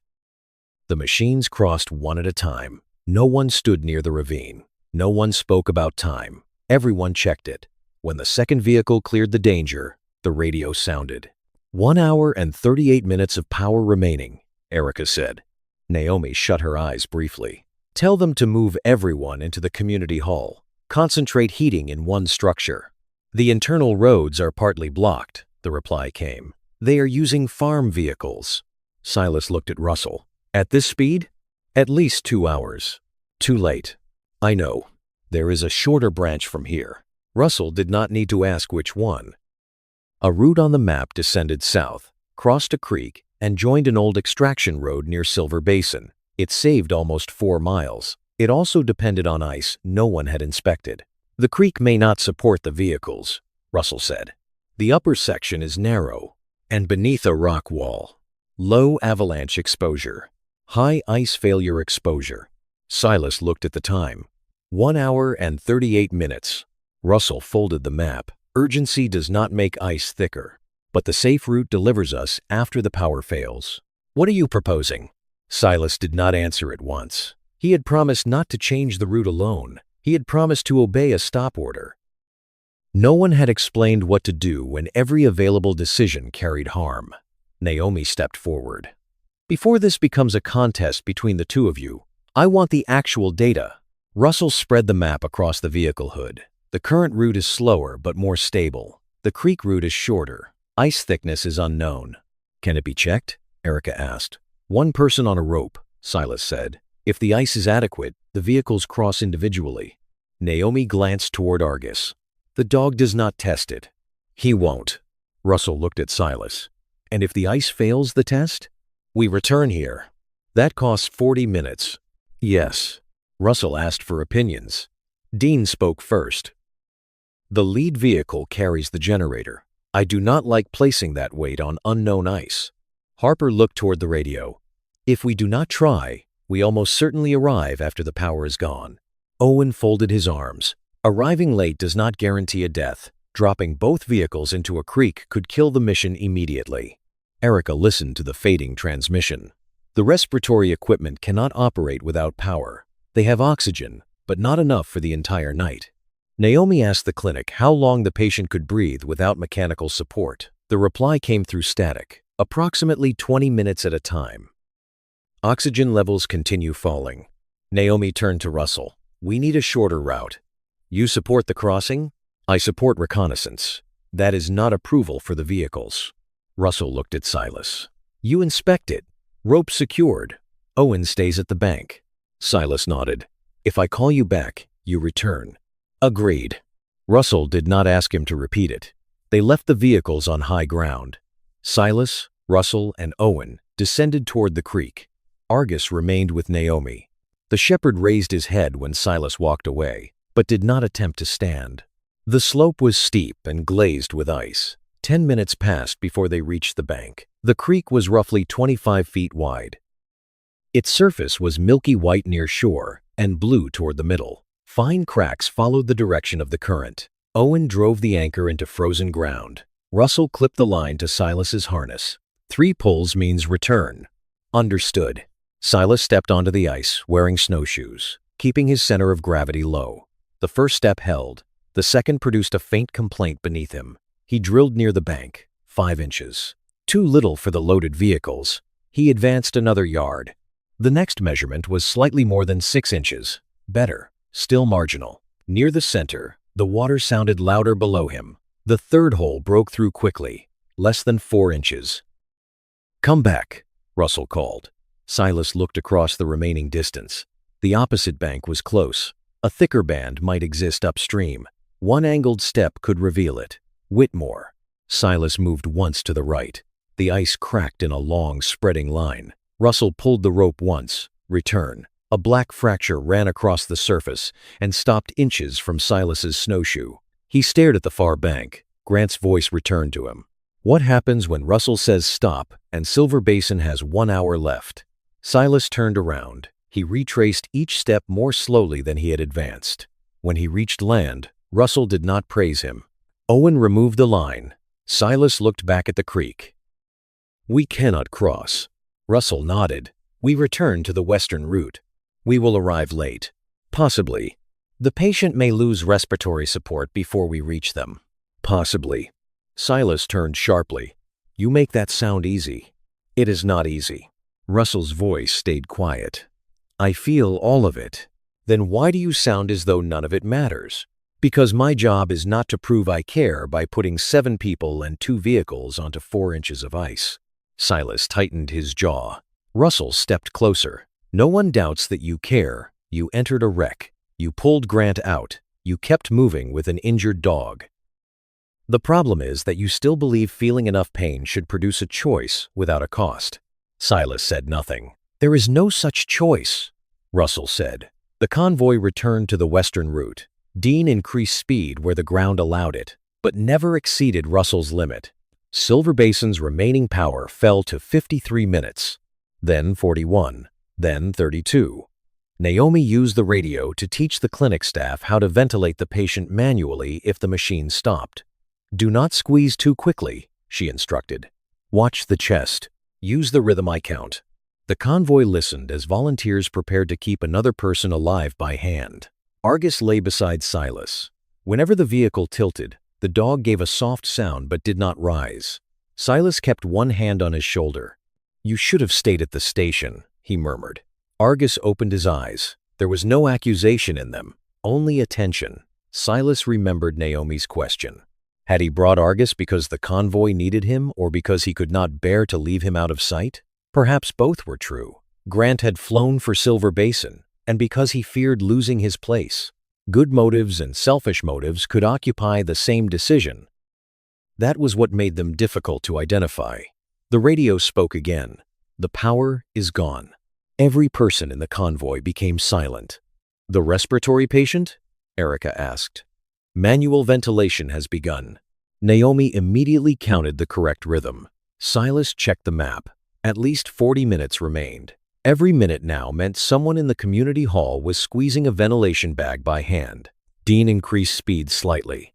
The machines crossed one at a time. No one stood near the ravine. No one spoke about time. Everyone checked it. When the second vehicle cleared the danger, the radio sounded. 1 hour and 38 minutes of power remaining, Erica said. Naomi shut her eyes briefly. Tell them to move everyone into the community hall. Concentrate heating in one structure. The internal roads are partly blocked, the reply came. They are using farm vehicles. Silas looked at Russell. At this speed? At least 2 hours. Too late. I know. There is a shorter branch from here. Russell did not need to ask which one. A route on the map descended south, crossed a creek, and joined an old extraction road near Silver Basin. It saved almost 4 miles. It also depended on ice no one had inspected. The creek may not support the vehicles, Russell said. The upper section is narrow and beneath a rock wall. Low avalanche exposure. High ice failure exposure. Silas looked at the time. 1 hour and 38 minutes. Russell folded the map. Urgency does not make ice thicker, but the safe route delivers us after the power fails. What are you proposing? Silas did not answer at once. He had promised not to change the route alone. He had promised to obey a stop order. No one had explained what to do when every available decision carried harm. Naomi stepped forward. Before this becomes a contest between the two of you, I want the actual data. Russell spread the map across the vehicle hood. The current route is slower but more stable. The creek route is shorter. Ice thickness is unknown. Can it be checked? Erica asked. One person on a rope, Silas said. If the ice is adequate, the vehicles cross individually. Naomi glanced toward Argus. The dog does not test it. He won't. Russell looked at Silas. And if the ice fails the test? We return here. That costs 40 minutes. Yes. Russell asked for opinions. Dean spoke first. The lead vehicle carries the generator. I do not like placing that weight on unknown ice. Harper looked toward the radio. If we do not try, we almost certainly arrive after the power is gone. Owen folded his arms. Arriving late does not guarantee a death. Dropping both vehicles into a creek could kill the mission immediately. Erica listened to the fading transmission. The respiratory equipment cannot operate without power. They have oxygen, but not enough for the entire night. Naomi asked the clinic how long the patient could breathe without mechanical support. The reply came through static, approximately 20 minutes at a time. Oxygen levels continue falling. Naomi turned to Russell. We need a shorter route. You support the crossing? I support reconnaissance. That is not approval for the vehicles. Russell looked at Silas. You inspect it. Rope secured. Owen stays at the bank. Silas nodded. If I call you back, you return. Agreed. Russell did not ask him to repeat it. They left the vehicles on high ground. Silas, Russell, and Owen descended toward the creek. Argus remained with Naomi. The shepherd raised his head when Silas walked away, but did not attempt to stand. The slope was steep and glazed with ice. 10 minutes passed before they reached the bank. The creek was roughly 25 feet wide. Its surface was milky white near shore and blue toward the middle. Fine cracks followed the direction of the current. Owen drove the anchor into frozen ground. Russell clipped the line to Silas's harness. 3 pulls means return. Understood. Silas stepped onto the ice, wearing snowshoes, keeping his center of gravity low. The first step held. The second produced a faint complaint beneath him. He drilled near the bank, 5 inches. Too little for the loaded vehicles. He advanced another yard. The next measurement was slightly more than 6 inches. Better, still marginal. Near the center, the water sounded louder below him. The third hole broke through quickly, less than 4 inches. "Come back," Russell called. Silas looked across the remaining distance. The opposite bank was close. A thicker band might exist upstream. One angled step could reveal it. Whitmore. Silas moved once to the right. The ice cracked in a long, spreading line. Russell pulled the rope once. Return. A black fracture ran across the surface and stopped inches from Silas's snowshoe. He stared at the far bank. Grant's voice returned to him. "What happens when Russell says stop and Silver Basin has 1 hour left?" Silas turned around. He retraced each step more slowly than he had advanced. When he reached land, Russell did not praise him. Owen removed the line. Silas looked back at the creek. "We cannot cross." Russell nodded. "We return to the western route. We will arrive late. Possibly. The patient may lose respiratory support before we reach them. Possibly." Silas turned sharply. "You make that sound easy." "It is not easy." Russell's voice stayed quiet. "I feel all of it." "Then why do you sound as though none of it matters?" "Because my job is not to prove I care by putting 7 people and 2 vehicles onto 4 inches of ice." Silas tightened his jaw. Russell stepped closer. "No one doubts that you care. You entered a wreck. You pulled Grant out. You kept moving with an injured dog. The problem is that you still believe feeling enough pain should produce a choice without a cost." Silas said nothing. "There is no such choice," Russell said. The convoy returned to the western route. Dean increased speed where the ground allowed it, but never exceeded Russell's limit. Silver Basin's remaining power fell to 53 minutes, then 41, then 32. Naomi used the radio to teach the clinic staff how to ventilate the patient manually if the machine stopped. "Do not squeeze too quickly," she instructed. "Watch the chest. Use the rhythm I count." The convoy listened as volunteers prepared to keep another person alive by hand. Argus lay beside Silas. Whenever the vehicle tilted, the dog gave a soft sound but did not rise. Silas kept one hand on his shoulder. "You should have stayed at the station," he murmured. Argus opened his eyes. There was no accusation in them, only attention. Silas remembered Naomi's question. Had he brought Argus because the convoy needed him or because he could not bear to leave him out of sight? Perhaps both were true. Grant had flown for Silver Basin, and because he feared losing his place. Good motives and selfish motives could occupy the same decision. That was what made them difficult to identify. The radio spoke again. "The power is gone." Every person in the convoy became silent. "The respiratory patient?" Erica asked. "Manual ventilation has begun." Naomi immediately counted the correct rhythm. Silas checked the map. At least 40 minutes remained. Every minute now meant someone in the community hall was squeezing a ventilation bag by hand. Dean increased speed slightly.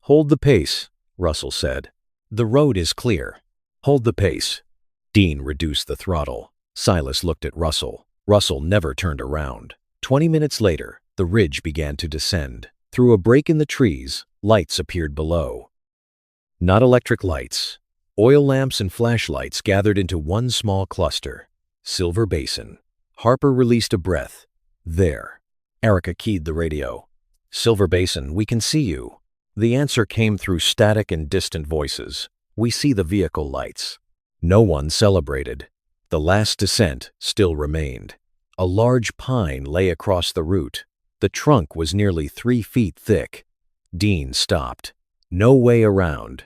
"Hold the pace," Russell said. "The road is clear." "Hold the pace." Dean reduced the throttle. Silas looked at Russell. Russell never turned around. 20 minutes later, the ridge began to descend. Through a break in the trees, lights appeared below. Not electric lights. Oil lamps and flashlights gathered into one small cluster. Silver Basin. Harper released a breath. "There." Erica keyed the radio. "Silver Basin, we can see you." The answer came through static and distant voices. "We see the vehicle lights." No one celebrated. The last descent still remained. A large pine lay across the route. The trunk was nearly 3 feet thick. Dean stopped. No way around.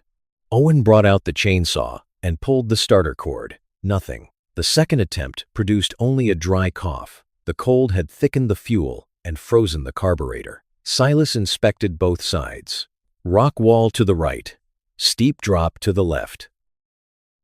Owen brought out the chainsaw and pulled the starter cord. Nothing. The second attempt produced only a dry cough. The cold had thickened the fuel and frozen the carburetor. Silas inspected both sides. Rock wall to the right. Steep drop to the left.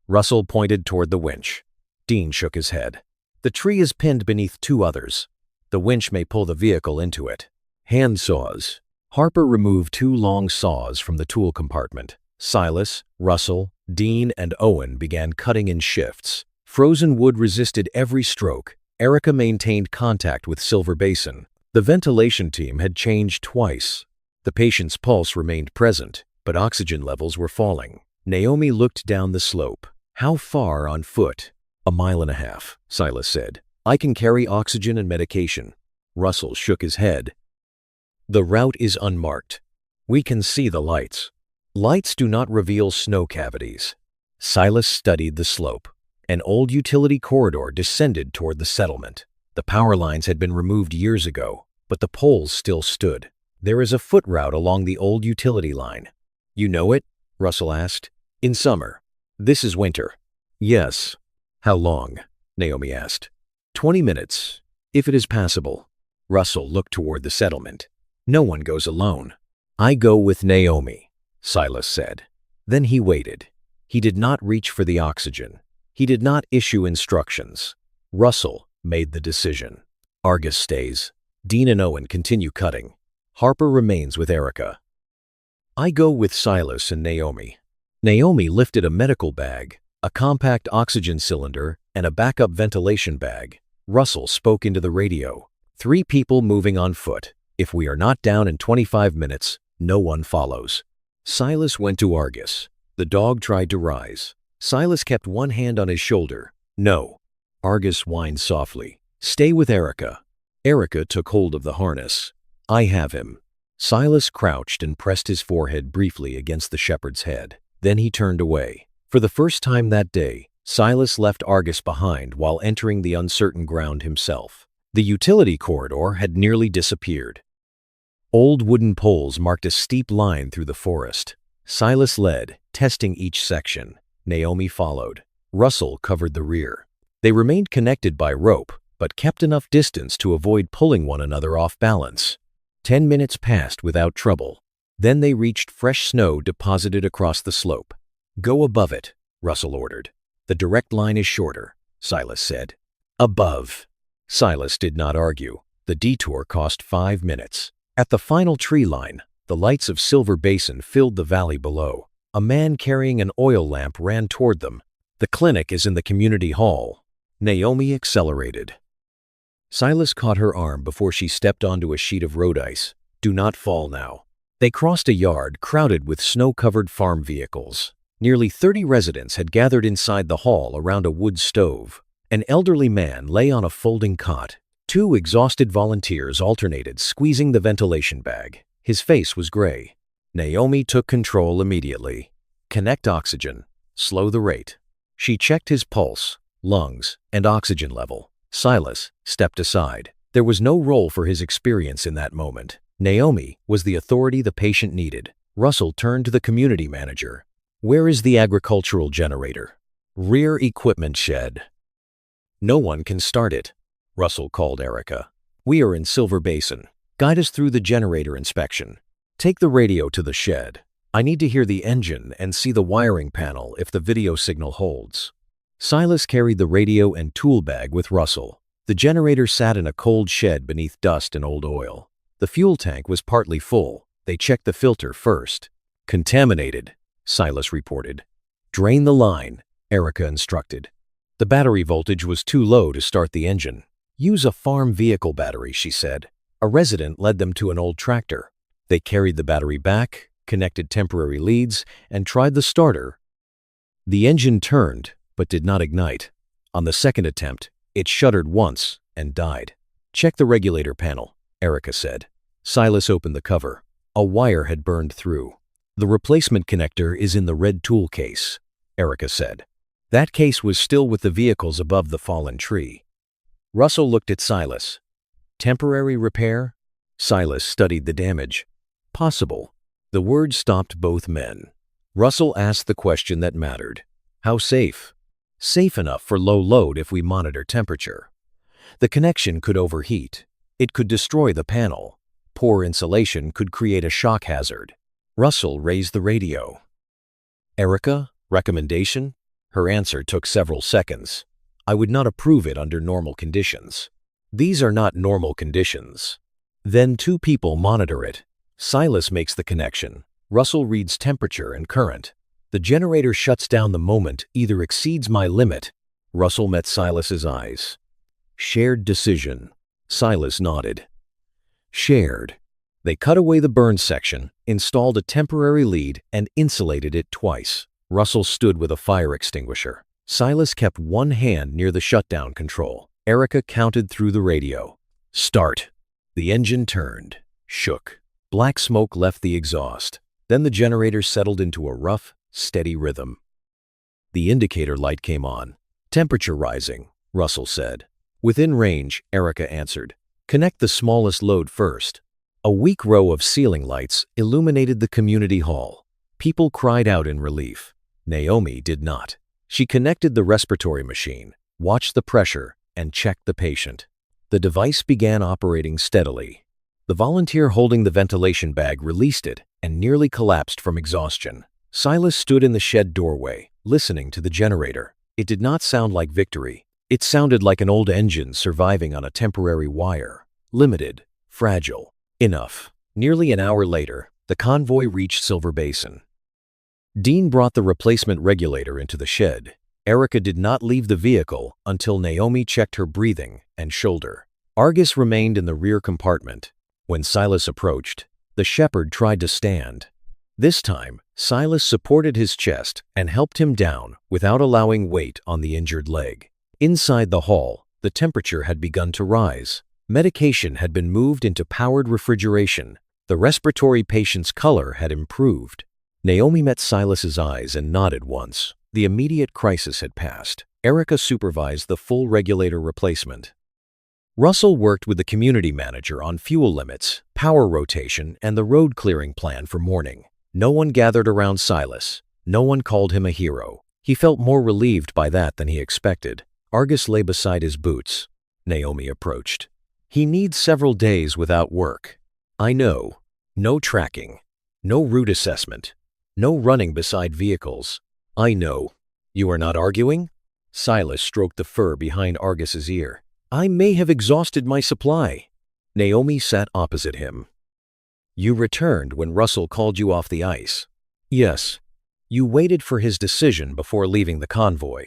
Russell pointed toward the winch. Dean shook his head. "The tree is pinned beneath 2 others. The winch may pull the vehicle into it." Hand saws. Harper removed 2 long saws from the tool compartment. Silas, Russell, Dean and Owen began cutting in shifts. Frozen wood resisted every stroke. Erica maintained contact with Silver Basin. The ventilation team had changed twice. The patient's pulse remained present, but oxygen levels were falling. Naomi looked down the slope. How far on foot? 1.5 miles, Silas said. I can carry oxygen and medication. Russell shook his head. The route is unmarked. We can see the lights. Lights do not reveal snow cavities. Silas studied the slope. An old utility corridor descended toward the settlement. The power lines had been removed years ago, but the poles still stood. There is a foot route along the old utility line. You know it? Russell asked. In summer. This is winter. Yes. How long? Naomi asked. 20 minutes, if it is passable. Russell looked toward the settlement. No one goes alone. I go with Naomi, Silas said. Then he waited. He did not reach for the oxygen. He did not issue instructions. Russell made the decision. Argus stays. Dean and Owen continue cutting. Harper remains with Erica. I go with Silas and Naomi. Naomi lifted a medical bag, a compact oxygen cylinder, and a backup ventilation bag. Russell spoke into the radio. 3 people moving on foot. If we are not down in 25 minutes, no one follows. Silas went to Argus. The dog tried to rise. Silas kept one hand on his shoulder. No. Argus whined softly. Stay with Erica. Erica took hold of the harness. I have him. Silas crouched and pressed his forehead briefly against the shepherd's head. Then he turned away. For the first time that day, Silas left Argus behind while entering the uncertain ground himself. The utility corridor had nearly disappeared. Old wooden poles marked a steep line through the forest. Silas led, testing each section. Naomi followed. Russell covered the rear. They remained connected by rope, but kept enough distance to avoid pulling one another off balance. 10 minutes passed without trouble. Then they reached fresh snow deposited across the slope. Go above it, Russell ordered. The direct line is shorter, Silas said. Above. Silas did not argue. The detour cost 5 minutes. At the final tree line, the lights of Silver Basin filled the valley below. A man carrying an oil lamp ran toward them. The clinic is in the community hall. Naomi accelerated. Silas caught her arm before she stepped onto a sheet of road ice. Do not fall now. They crossed a yard crowded with snow-covered farm vehicles. Nearly 30 residents had gathered inside the hall around a wood stove. An elderly man lay on a folding cot. 2 exhausted volunteers alternated, squeezing the ventilation bag. His face was gray. Naomi took control immediately. Connect oxygen. Slow the rate. She checked his pulse, lungs, and oxygen level. Silas stepped aside. There was no role for his experience in that moment. Naomi was the authority the patient needed. Russell turned to the community manager. Where is the agricultural generator? Rear equipment shed. No one can start it. Russell called Erica. We are in Silver Basin. Guide us through the generator inspection. Take the radio to the shed. I need to hear the engine and see the wiring panel if the video signal holds. Silas carried the radio and tool bag with Russell. The generator sat in a cold shed beneath dust and old oil. The fuel tank was partly full. They checked the filter first. Contaminated, Silas reported. Drain the line, Erica instructed. The battery voltage was too low to start the engine. Use a farm vehicle battery, she said. A resident led them to an old tractor. They carried the battery back, connected temporary leads, and tried the starter. The engine turned, but did not ignite. On the second attempt, it shuddered once and died. Check the regulator panel, Erica said. Silas opened the cover. A wire had burned through. The replacement connector is in the red tool case, Erica said. That case was still with the vehicles above the fallen tree. Russell looked at Silas. Temporary repair? Silas studied the damage. Possible. The word stopped both men. Russell asked the question that mattered. How safe? Safe enough for low load if we monitor temperature. The connection could overheat. It could destroy the panel. Poor insulation could create a shock hazard. Russell raised the radio. Erica, recommendation? Her answer took several seconds. I would not approve it under normal conditions. These are not normal conditions. Then 2 people monitor it. Silas makes the connection. Russell reads temperature and current. The generator shuts down the moment either exceeds my limit. Russell met Silas's eyes. Shared decision. Silas nodded. Shared. They cut away the burn section, installed a temporary lead, and insulated it twice. Russell stood with a fire extinguisher. Silas kept one hand near the shutdown control. Erica counted through the radio. Start. The engine turned, shook. Black smoke left the exhaust. Then the generator settled into a rough, steady rhythm. The indicator light came on. Temperature rising, Russell said. Within range, Erica answered. Connect the smallest load first. A weak row of ceiling lights illuminated the community hall. People cried out in relief. Naomi did not. She connected the respiratory machine, watched the pressure, and checked the patient. The device began operating steadily. The volunteer holding the ventilation bag released it and nearly collapsed from exhaustion. Silas stood in the shed doorway, listening to the generator. It did not sound like victory. It sounded like an old engine surviving on a temporary wire. Limited, fragile. Enough. Nearly an hour later, the convoy reached Silver Basin. Dean brought the replacement regulator into the shed. Erica did not leave the vehicle until Naomi checked her breathing and shoulder. Argus remained in the rear compartment. When Silas approached, the shepherd tried to stand. This time, Silas supported his chest and helped him down without allowing weight on the injured leg. Inside the hall, the temperature had begun to rise. Medication had been moved into powered refrigeration. The respiratory patient's color had improved. Naomi met Silas's eyes and nodded once. The immediate crisis had passed. Erica supervised the full regulator replacement. Russell worked with the community manager on fuel limits, power rotation, and the road clearing plan for morning. No one gathered around Silas. No one called him a hero. He felt more relieved by that than he expected. Argus lay beside his boots. Naomi approached. He needs several days without work. I know. No tracking. No route assessment. No running beside vehicles. I know. You are not arguing? Silas stroked the fur behind Argus's ear. I may have exhausted my supply. Naomi sat opposite him. You returned when Russell called you off the ice. Yes. You waited for his decision before leaving the convoy.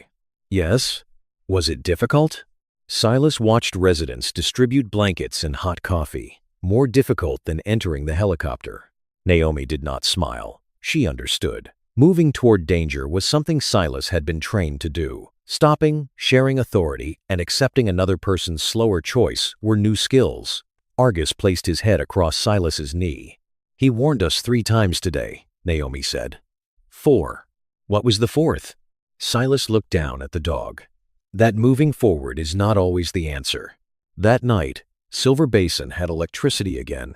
Yes. Was it difficult? Silas watched residents distribute blankets and hot coffee. More difficult than entering the helicopter. Naomi did not smile. She understood. Moving toward danger was something Silas had been trained to do. Stopping, sharing authority, and accepting another person's slower choice were new skills. Argus placed his head across Silas's knee. He warned us 3 times today, Naomi said. 4. What was the 4th? Silas looked down at the dog. That moving forward is not always the answer. That night, Silver Basin had electricity again.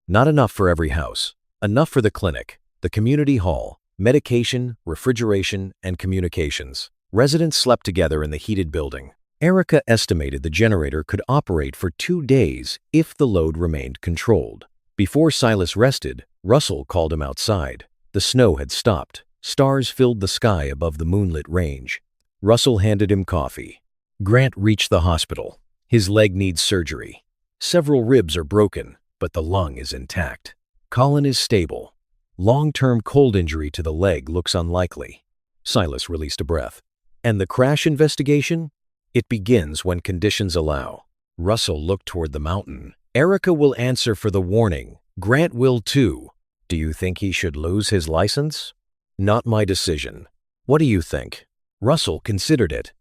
Not enough for every house. Enough for the clinic, the community hall, medication, refrigeration, and communications. Residents slept together in the heated building. Erica estimated the generator could operate for 2 days if the load remained controlled. Before Silas rested, Russell called him outside. The snow had stopped. Stars filled the sky above the moonlit range. Russell handed him coffee. Grant reached the hospital. His leg needs surgery. Several ribs are broken, but the lung is intact. Colin is stable. Long-term cold injury to the leg looks unlikely. Silas released a breath. And the crash investigation? It begins when conditions allow. Russell looked toward the mountain. Erica will answer for the warning. Grant will too. Do you think he should lose his license? Not my decision. What do you think? Russell considered it.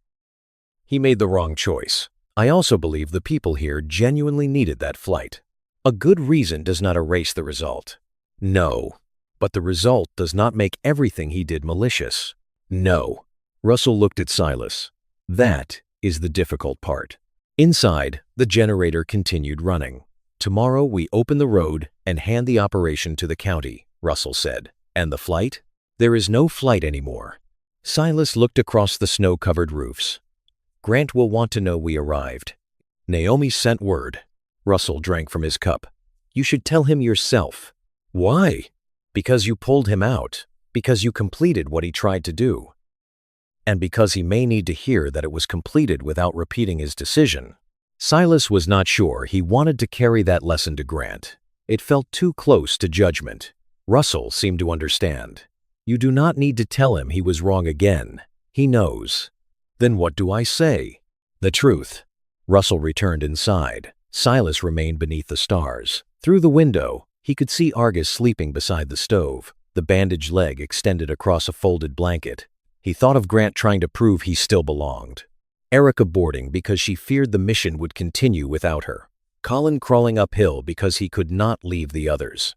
He made the wrong choice. I also believe the people here genuinely needed that flight. A good reason does not erase the result. No. But the result does not make everything he did malicious. No. Russell looked at Silas. That is the difficult part. Inside, the generator continued running. Tomorrow we open the road and hand the operation to the county, Russell said. And the flight? There is no flight anymore. Silas looked across the snow-covered roofs. Grant will want to know we arrived. Naomi sent word. Russell drank from his cup. You should tell him yourself. Why? Because you pulled him out. Because you completed what he tried to do. And because he may need to hear that it was completed without repeating his decision. Silas was not sure he wanted to carry that lesson to Grant. It felt too close to judgment. Russell seemed to understand. You do not need to tell him he was wrong again. He knows. Then what do I say? The truth. Russell returned inside. Silas remained beneath the stars. Through the window, he could see Argus sleeping beside the stove, the bandaged leg extended across a folded blanket. He thought of Grant trying to prove he still belonged. Erica boarding because she feared the mission would continue without her. Colin crawling uphill because he could not leave the others.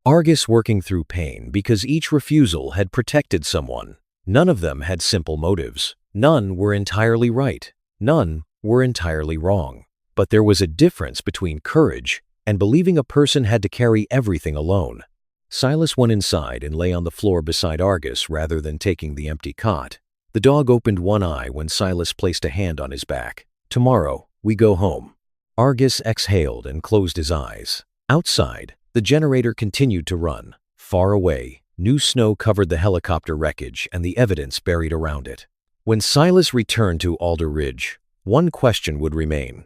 Argus working through pain because each refusal had protected someone. None of them had simple motives. None were entirely right. None were entirely wrong. But there was a difference between courage and believing a person had to carry everything alone. Silas went inside and lay on the floor beside Argus rather than taking the empty cot. The dog opened one eye when Silas placed a hand on his back. Tomorrow, we go home. Argus exhaled and closed his eyes. Outside, the generator continued to run. Far away, new snow covered the helicopter wreckage and the evidence buried around it. When Silas returned to Alder Ridge, one question would remain.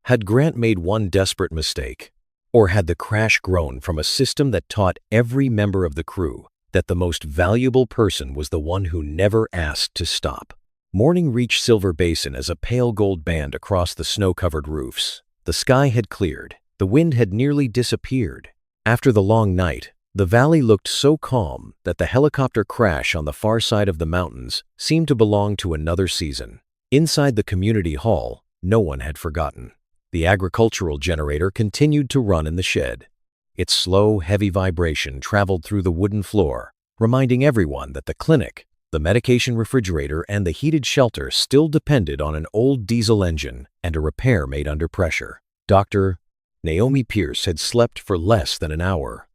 Had Grant made one desperate mistake? Or had the crash grown from a system that taught every member of the crew that the most valuable person was the one who never asked to stop? Morning reached Silver Basin as a pale gold band across the snow-covered roofs. The sky had cleared. The wind had nearly disappeared. After the long night, the valley looked so calm that the helicopter crash on the far side of the mountains seemed to belong to another season. Inside the community hall, no one had forgotten. The agricultural generator continued to run in the shed. Its slow, heavy vibration traveled through the wooden floor, reminding everyone that the clinic, the medication refrigerator, and the heated shelter still depended on an old diesel engine and a repair made under pressure. Dr. Naomi Pierce had slept for less than an hour.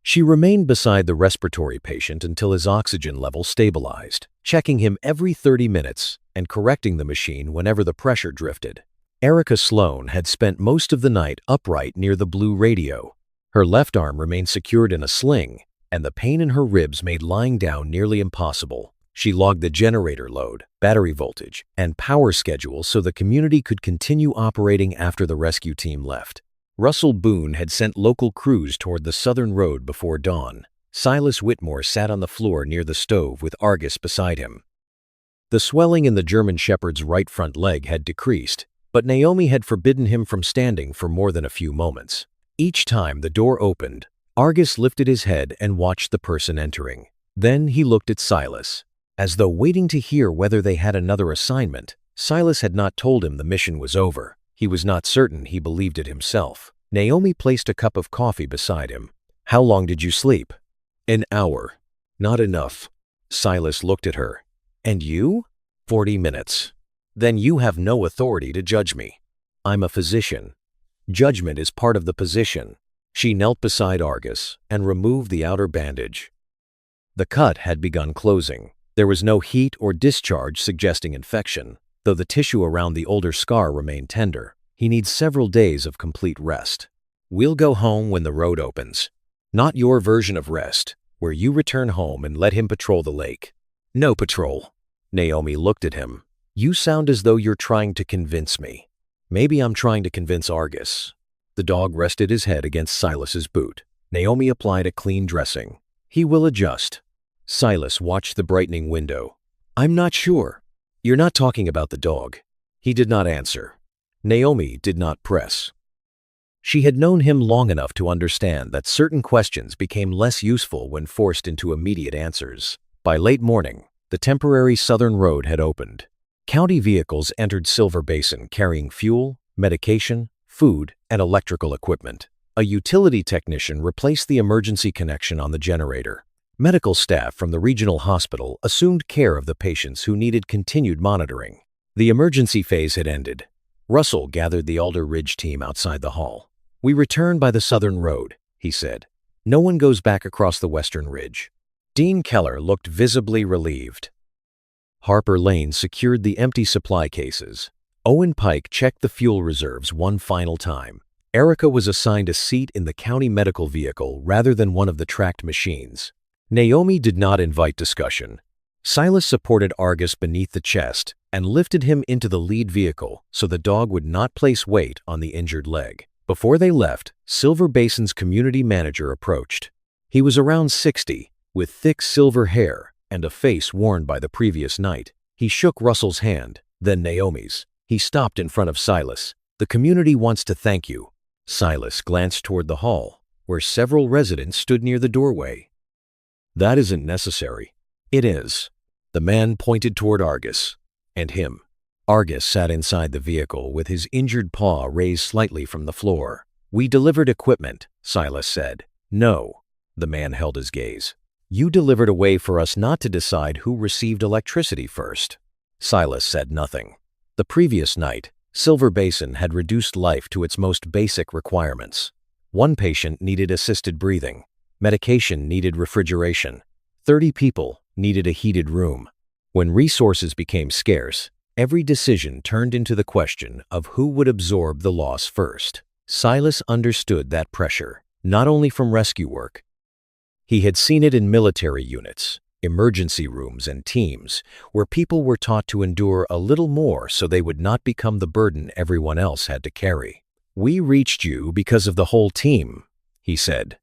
She remained beside the respiratory patient until his oxygen level stabilized, checking him every 30 minutes and correcting the machine whenever the pressure drifted. Erica Sloan had spent most of the night upright near the blue radio. Her left arm remained secured in a sling, and the pain in her ribs made lying down nearly impossible. She logged the generator load, battery voltage, and power schedule so the community could continue operating after the rescue team left. Russell Boone had sent local crews toward the southern road before dawn. Silas Whitmore sat on the floor near the stove with Argus beside him. The swelling in the German Shepherd's right front leg had decreased, but Naomi had forbidden him from standing for more than a few moments. Each time the door opened, Argus lifted his head and watched the person entering. Then he looked at Silas, as though waiting to hear whether they had another assignment. Silas had not told him the mission was over. He was not certain he believed it himself. Naomi placed a cup of coffee beside him. How long did you sleep? An hour. Not enough. Silas looked at her. And you? 40 minutes. Then you have no authority to judge me. I'm a physician. Judgment is part of the position. She knelt beside Argus and removed the outer bandage. The cut had begun closing. There was no heat or discharge suggesting infection, though the tissue around the older scar remained tender. He needs several days of complete rest. We'll go home when the road opens. Not your version of rest, where you return home and let him patrol the lake. No patrol. Naomi looked at him. You sound as though you're trying to convince me. Maybe I'm trying to convince Argus. The dog rested his head against Silas's boot. Naomi applied a clean dressing. He will adjust. Silas watched the brightening window. I'm not sure. You're not talking about the dog. He did not answer. Naomi did not press. She had known him long enough to understand that certain questions became less useful when forced into immediate answers. By late morning, the temporary southern road had opened. County vehicles entered Silver Basin carrying fuel, medication, food, and electrical equipment. A utility technician replaced the emergency connection on the generator. Medical staff from the regional hospital assumed care of the patients who needed continued monitoring. The emergency phase had ended. Russell gathered the Alder Ridge team outside the hall. We return by the southern road, he said. No one goes back across the western ridge. Dean Keller looked visibly relieved. Harper Lane secured the empty supply cases. Owen Pike checked the fuel reserves one final time. Erica was assigned a seat in the county medical vehicle rather than one of the tracked machines. Naomi did not invite discussion. Silas supported Argus beneath the chest and lifted him into the lead vehicle so the dog would not place weight on the injured leg. Before they left, Silver Basin's community manager approached. He was around 60, with thick silver hair and a face worn by the previous night. He shook Russell's hand, then Naomi's. He stopped in front of Silas. "The community wants to thank you." Silas glanced toward the hall, where several residents stood near the doorway. "That isn't necessary." "It is." The man pointed toward Argus. "And him." Argus sat inside the vehicle with his injured paw raised slightly from the floor. "We delivered equipment," Silas said. "No." The man held his gaze. "You delivered a way for us not to decide who received electricity first." Silas said nothing. The previous night, Silver Basin had reduced life to its most basic requirements. One patient needed assisted breathing. Medication needed refrigeration. 30 people needed a heated room. When resources became scarce, every decision turned into the question of who would absorb the loss first. Silas understood that pressure, not only from rescue work. He had seen it in military units, emergency rooms, and teams where people were taught to endure a little more so they would not become the burden everyone else had to carry. "We reached you because of the whole team," he said.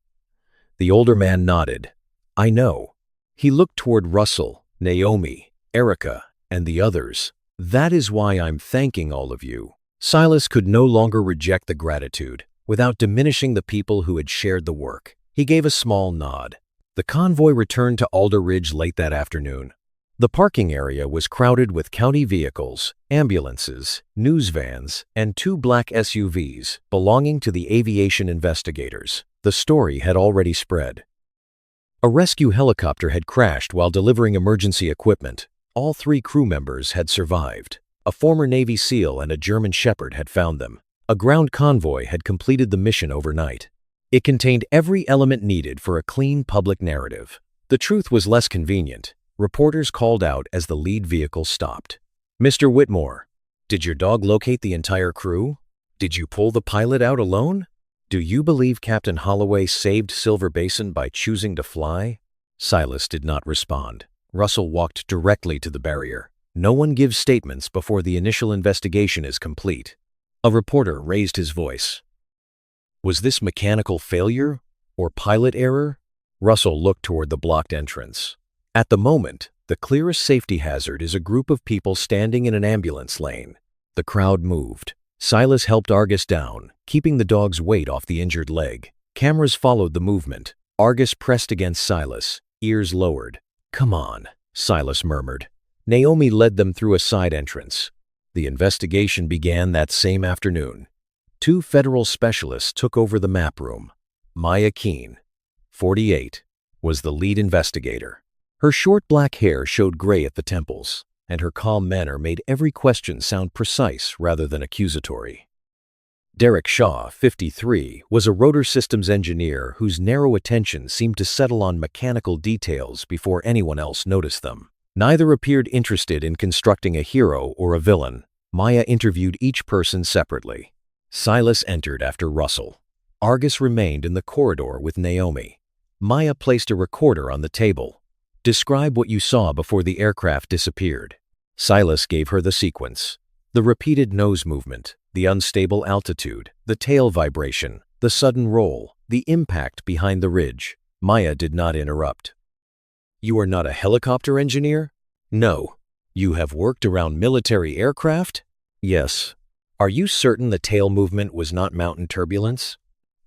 The older man nodded. "I know." He looked toward Russell, Naomi, Erica, and the others. "That is why I'm thanking all of you." Silas could no longer reject the gratitude without diminishing the people who had shared the work. He gave a small nod. The convoy returned to Alder Ridge late that afternoon. The parking area was crowded with county vehicles, ambulances, news vans, and 2 black SUVs belonging to the aviation investigators. The story had already spread. A rescue helicopter had crashed while delivering emergency equipment. All 3 crew members had survived. A former Navy SEAL and a German Shepherd had found them. A ground convoy had completed the mission overnight. It contained every element needed for a clean public narrative. The truth was less convenient. Reporters called out as the lead vehicle stopped. "Mr. Whitmore, did your dog locate the entire crew? Did you pull the pilot out alone? Do you believe Captain Holloway saved Silver Basin by choosing to fly?" Silas did not respond. Russell walked directly to the barrier. "No one gives statements before the initial investigation is complete." A reporter raised his voice. "Was this mechanical failure or pilot error?" Russell looked toward the blocked entrance. "At the moment, the clearest safety hazard is a group of people standing in an ambulance lane." The crowd moved. Silas helped Argus down, keeping the dog's weight off the injured leg. Cameras followed the movement. Argus pressed against Silas, ears lowered. "Come on," Silas murmured. Naomi led them through a side entrance. The investigation began that same afternoon. 2 federal specialists took over the map room. Maya Keene, 48, was the lead investigator. Her short black hair showed gray at the temples, and her calm manner made every question sound precise rather than accusatory. Derek Shaw, 53, was a rotor systems engineer whose narrow attention seemed to settle on mechanical details before anyone else noticed them. Neither appeared interested in constructing a hero or a villain. Maya interviewed each person separately. Silas entered after Russell. Argus remained in the corridor with Naomi. Maya placed a recorder on the table. "Describe what you saw before the aircraft disappeared." Silas gave her the sequence. The repeated nose movement, the unstable altitude, the tail vibration, the sudden roll, the impact behind the ridge. Maya did not interrupt. "You are not a helicopter engineer?" "No." "You have worked around military aircraft?" "Yes." "Are you certain the tail movement was not mountain turbulence?"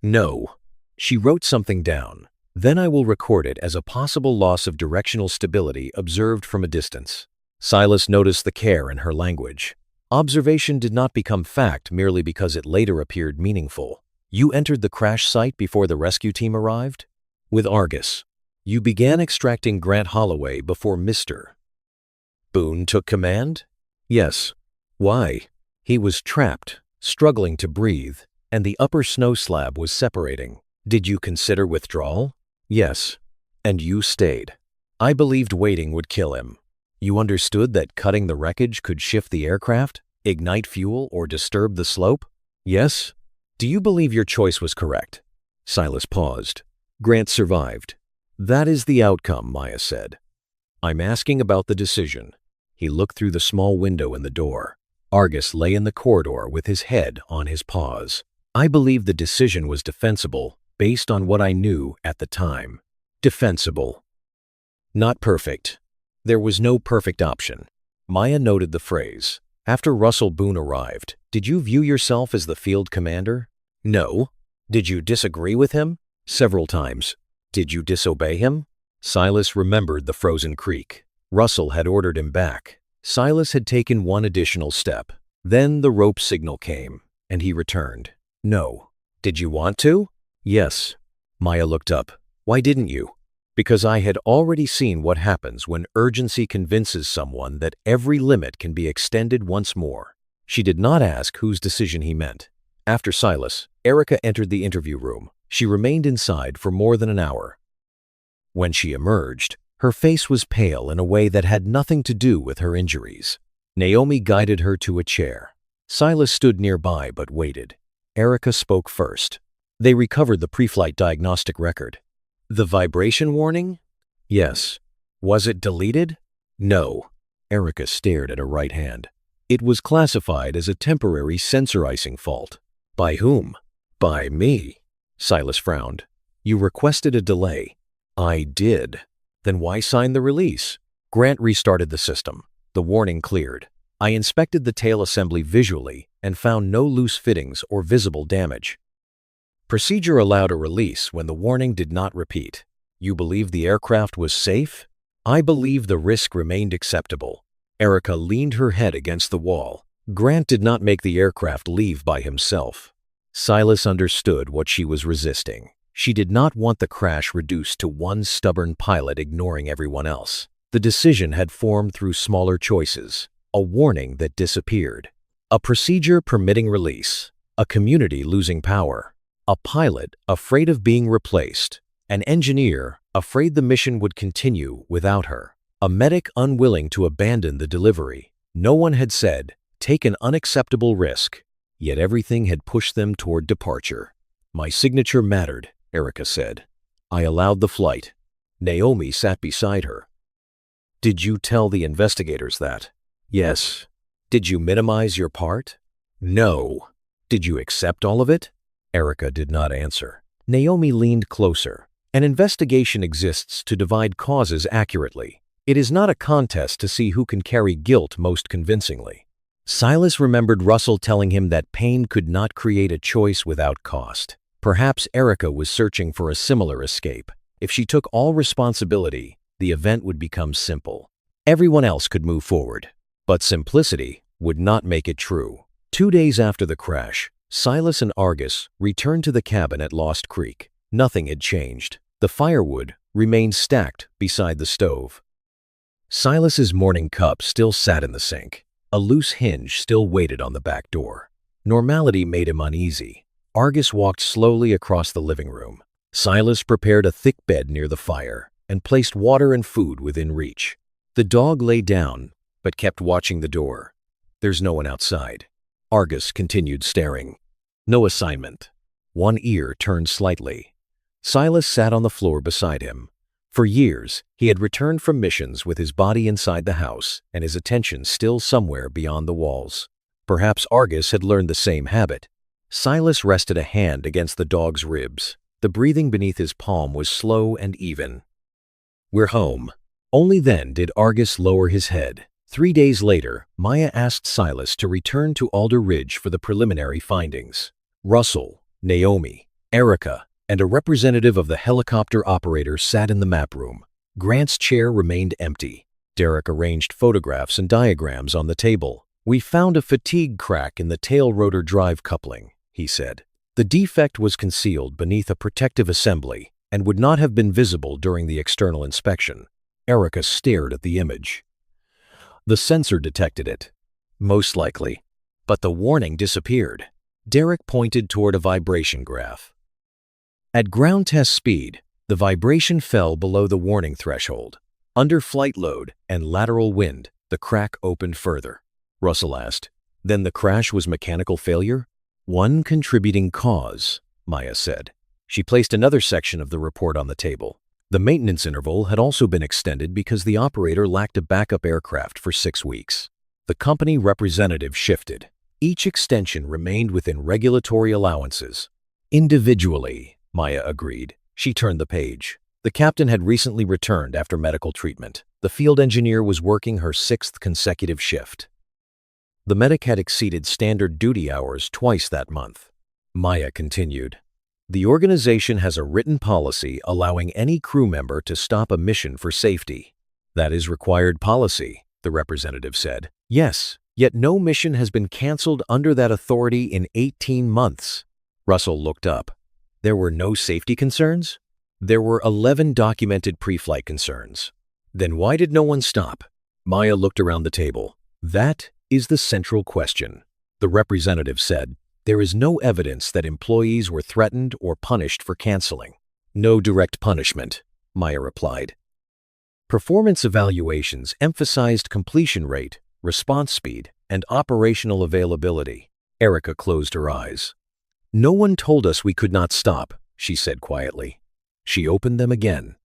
"No." She wrote something down. "Then I will record it as a possible loss of directional stability observed from a distance." Silas noticed the care in her language. Observation did not become fact merely because it later appeared meaningful. "You entered the crash site before the rescue team arrived?" "With Argus." "You began extracting Grant Holloway before Mr. Boone took command?" "Yes." "Why?" "He was trapped, struggling to breathe, and the upper snow slab was separating." "Did you consider withdrawal?" "Yes." "And you stayed?" "I believed waiting would kill him." "You understood that cutting the wreckage could shift the aircraft, ignite fuel, or disturb the slope?" "Yes." "Do you believe your choice was correct?" Silas paused. "Grant survived." "That is the outcome," Maya said. "I'm asking about the decision." He looked through the small window in the door. Argus lay in the corridor with his head on his paws. "I believe the decision was defensible based on what I knew at the time." "Defensible." Not perfect. There was no perfect option. Maya noted the phrase. After Russell Boone arrived, did you view yourself as the field commander? No. Did you disagree with him? Several times. Did you disobey him? Silas remembered the frozen creek. Russell had ordered him back. Silas had taken one additional step. Then the rope signal came, and he returned. No. Did you want to? Yes. Maya looked up. Why didn't you? Because I had already seen what happens when urgency convinces someone that every limit can be extended once more. She did not ask whose decision he meant. After Silas, Erica entered the interview room. She remained inside for more than an hour. When she emerged, her face was pale in a way that had nothing to do with her injuries. Naomi guided her to a chair. Silas stood nearby but waited. Erica spoke first. They recovered the pre-flight diagnostic record. The vibration warning? Yes. Was it deleted? No. Erica stared at her right hand. It was classified as a temporary sensor icing fault. By whom? By me. Silas frowned. You requested a delay. I did. Then why sign the release? Grant restarted the system. The warning cleared. I inspected the tail assembly visually and found no loose fittings or visible damage. Procedure allowed a release when the warning did not repeat. You believe the aircraft was safe? I believe the risk remained acceptable. Erica leaned her head against the wall. Grant did not make the aircraft leave by himself. Silas understood what she was resisting. She did not want the crash reduced to one stubborn pilot ignoring everyone else. The decision had formed through smaller choices. A warning that disappeared. A procedure permitting release. A community losing power. A pilot afraid of being replaced. An engineer afraid the mission would continue without her. A medic unwilling to abandon the delivery. No one had said, take an unacceptable risk. Yet everything had pushed them toward departure. My signature mattered, Erica said. I allowed the flight. Naomi sat beside her. Did you tell the investigators that? Yes. Did you minimize your part? No. Did you accept all of it? Erica did not answer. Naomi leaned closer. An investigation exists to divide causes accurately. It is not a contest to see who can carry guilt most convincingly. Silas remembered Russell telling him that pain could not create a choice without cost. Perhaps Erica was searching for a similar escape. If she took all responsibility, the event would become simple. Everyone else could move forward. But simplicity would not make it true. 2 days after the crash, Silas and Argus returned to the cabin at Lost Creek. Nothing had changed. The firewood remained stacked beside the stove. Silas's morning cup still sat in the sink. A loose hinge still waited on the back door. Normality made him uneasy. Argus walked slowly across the living room. Silas prepared a thick bed near the fire and placed water and food within reach. The dog lay down, but kept watching the door. There's no one outside. Argus continued staring. No assignment. One ear turned slightly. Silas sat on the floor beside him. For years, he had returned from missions with his body inside the house and his attention still somewhere beyond the walls. Perhaps Argus had learned the same habit. Silas rested a hand against the dog's ribs. The breathing beneath his palm was slow and even. We're home. Only then did Argus lower his head. 3 days later, Maya asked Silas to return to Alder Ridge for the preliminary findings. Russell, Naomi, Erica, and a representative of the helicopter operator sat in the map room. Grant's chair remained empty. Derek arranged photographs and diagrams on the table. We found a fatigue crack in the tail rotor drive coupling, he said. The defect was concealed beneath a protective assembly and would not have been visible during the external inspection. Erica stared at the image. The sensor detected it. Most likely. But the warning disappeared. Derek pointed toward a vibration graph. At ground test speed, the vibration fell below the warning threshold. Under flight load and lateral wind, the crack opened further. Russell asked, then the crash was mechanical failure? One contributing cause, Maya said. She placed another section of the report on the table. The maintenance interval had also been extended because the operator lacked a backup aircraft for 6 weeks. The company representative shifted. Each extension remained within regulatory allowances. Individually, Maya agreed. She turned the page. The captain had recently returned after medical treatment. The field engineer was working her 6th consecutive shift. The medic had exceeded standard duty hours twice that month. Maya continued. The organization has a written policy allowing any crew member to stop a mission for safety. That is required policy, the representative said. Yes, yet no mission has been canceled under that authority in 18 months. Russell looked up. There were no safety concerns? There were 11 documented pre-flight concerns. Then why did no one stop? Maya looked around the table. That is the central question. The representative said, there is no evidence that employees were threatened or punished for canceling. No direct punishment, Maya replied. Performance evaluations emphasized completion rate, response speed, and operational availability. Erica closed her eyes. No one told us we could not stop, she said quietly. She opened them again,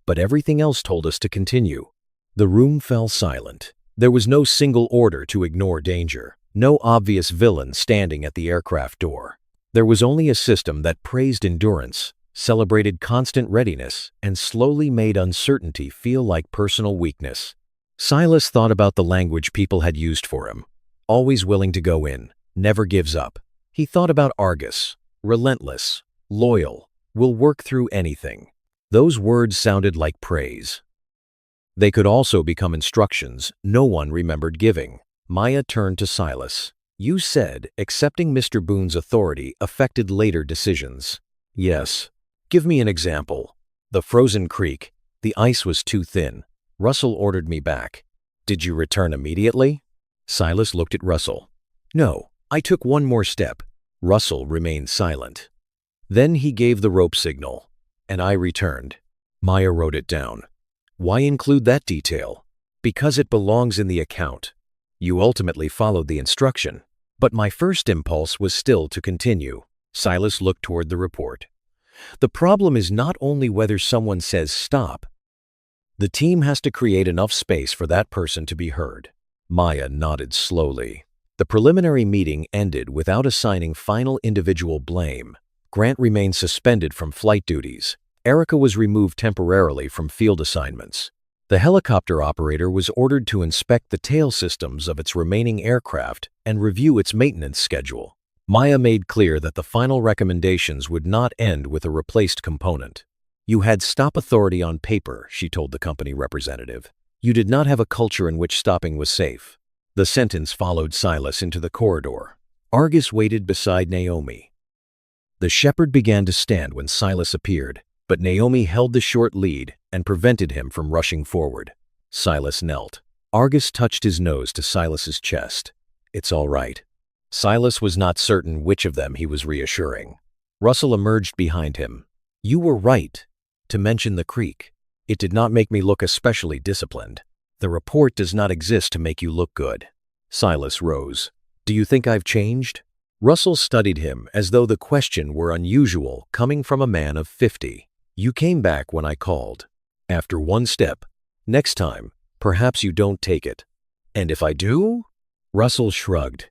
but everything else told us to continue. The room fell silent. There was no single order to ignore danger, no obvious villain standing at the aircraft door. There was only a system that praised endurance, celebrated constant readiness, and slowly made uncertainty feel like personal weakness. Silas thought about the language people had used for him. Always willing to go in, never gives up. He thought about Argus, relentless, loyal, will work through anything. Those words sounded like praise. They could also become instructions no one remembered giving. Maya turned to Silas. You said accepting Mr. Boone's authority affected later decisions. Yes. Give me an example. The frozen creek. The ice was too thin. Russell ordered me back. Did you return immediately? Silas looked at Russell. No, I took one more step. Russell remained silent. Then he gave the rope signal, and I returned. Maya wrote it down. Why include that detail? Because it belongs in the account. You ultimately followed the instruction, but my first impulse was still to continue. Silas looked toward the report. The problem is not only whether someone says stop. The team has to create enough space for that person to be heard. Maya nodded slowly. The preliminary meeting ended without assigning final individual blame. Grant remained suspended from flight duties. Erica was removed temporarily from field assignments. The helicopter operator was ordered to inspect the tail systems of its remaining aircraft and review its maintenance schedule. Maya made clear that the final recommendations would not end with a replaced component. You had stop authority on paper, she told the company representative. You did not have a culture in which stopping was safe. The sentence followed Silas into the corridor. Argus waited beside Naomi. The shepherd began to stand when Silas appeared, but Naomi held the short lead and prevented him from rushing forward. Silas knelt. Argus touched his nose to Silas's chest. It's all right. Silas was not certain which of them he was reassuring. Russell emerged behind him. You were right to mention the creek. It did not make me look especially disciplined. The report does not exist to make you look good. Silas rose. Do you think I've changed? Russell studied him as though the question were unusual coming from a man of 50. You came back when I called. After one step. Next time, perhaps you don't take it. And if I do? Russell shrugged.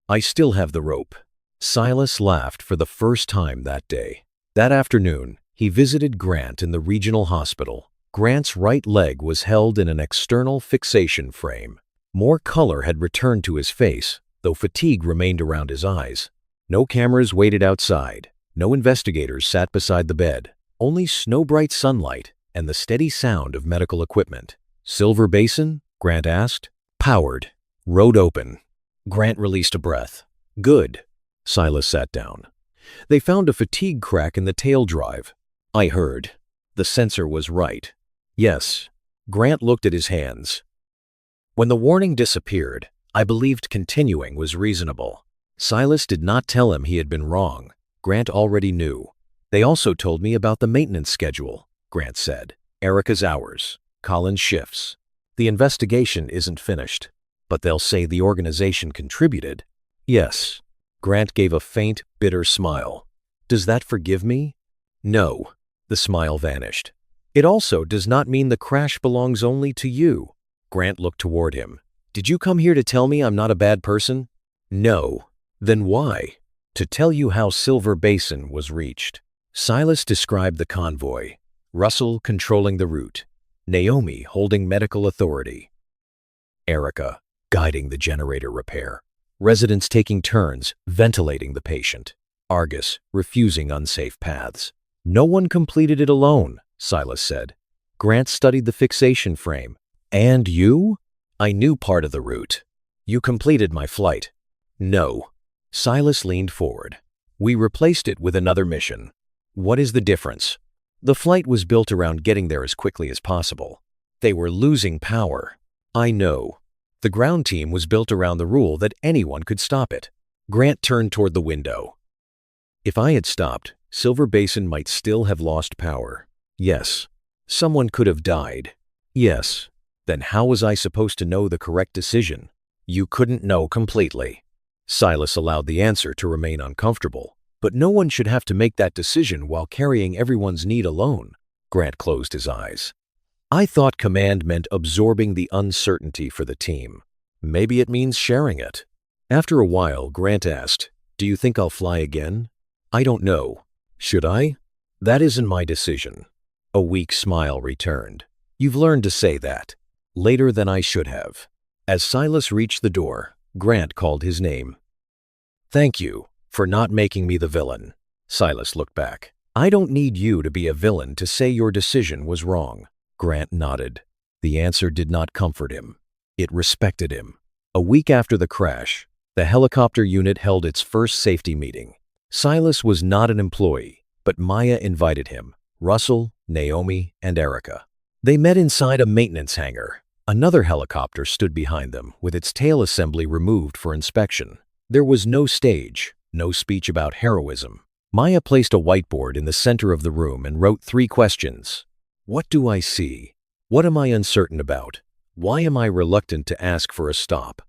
I still have the rope. Silas laughed for the first time that day. That afternoon, he visited Grant in the regional hospital. Grant's right leg was held in an external fixation frame. More color had returned to his face, though fatigue remained around his eyes. No cameras waited outside. No investigators sat beside the bed. Only snow-bright sunlight and the steady sound of medical equipment. Silver Basin? Grant asked. Powered. Road open. Grant released a breath. Good. Silas sat down. They found a fatigue crack in the tail drive. I heard. The sensor was right. Yes. Grant looked at his hands. When the warning disappeared, I believed continuing was reasonable. Silas did not tell him he had been wrong. Grant already knew. They also told me about the maintenance schedule, Grant said. Erica's hours, Colin's shifts. The investigation isn't finished, but they'll say the organization contributed. Yes. Grant gave a faint, bitter smile. Does that forgive me? No. The smile vanished. It also does not mean the crash belongs only to you. Grant looked toward him. Did you come here to tell me I'm not a bad person? No. Then why? To tell you how Silver Basin was reached. Silas described the convoy. Russell controlling the route, Naomi holding medical authority, Erica guiding the generator repair, residents taking turns ventilating the patient, Argus refusing unsafe paths. No one completed it alone, Silas said. Grant studied the fixation frame. And you? I knew part of the route. You completed my flight. No. Silas leaned forward. We replaced it with another mission. What is the difference? The flight was built around getting there as quickly as possible. They were losing power. I know. The ground team was built around the rule that anyone could stop it. Grant turned toward the window. If I had stopped, Silver Basin might still have lost power. Yes. Someone could have died. Yes. Then how was I supposed to know the correct decision? You couldn't know completely. Silas allowed the answer to remain uncomfortable. But no one should have to make that decision while carrying everyone's need alone. Grant closed his eyes. I thought command meant absorbing the uncertainty for the team. Maybe it means sharing it. After a while, Grant asked, Do you think I'll fly again? I don't know. Should I? That isn't my decision. A weak smile returned. You've learned to say that. Later than I should have. As Silas reached the door, Grant called his name. Thank you for not making me the villain. Silas looked back. I don't need you to be a villain to say your decision was wrong. Grant nodded. The answer did not comfort him. It respected him. A week after the crash, the helicopter unit held its first safety meeting. Silas was not an employee, but Maya invited him, Russell, Naomi, and Erica. They met inside a maintenance hangar. Another helicopter stood behind them, with its tail assembly removed for inspection. There was no stage, no speech about heroism. Maya placed a whiteboard in the center of the room and wrote 3 questions. What do I see? What am I uncertain about? Why am I reluctant to ask for a stop?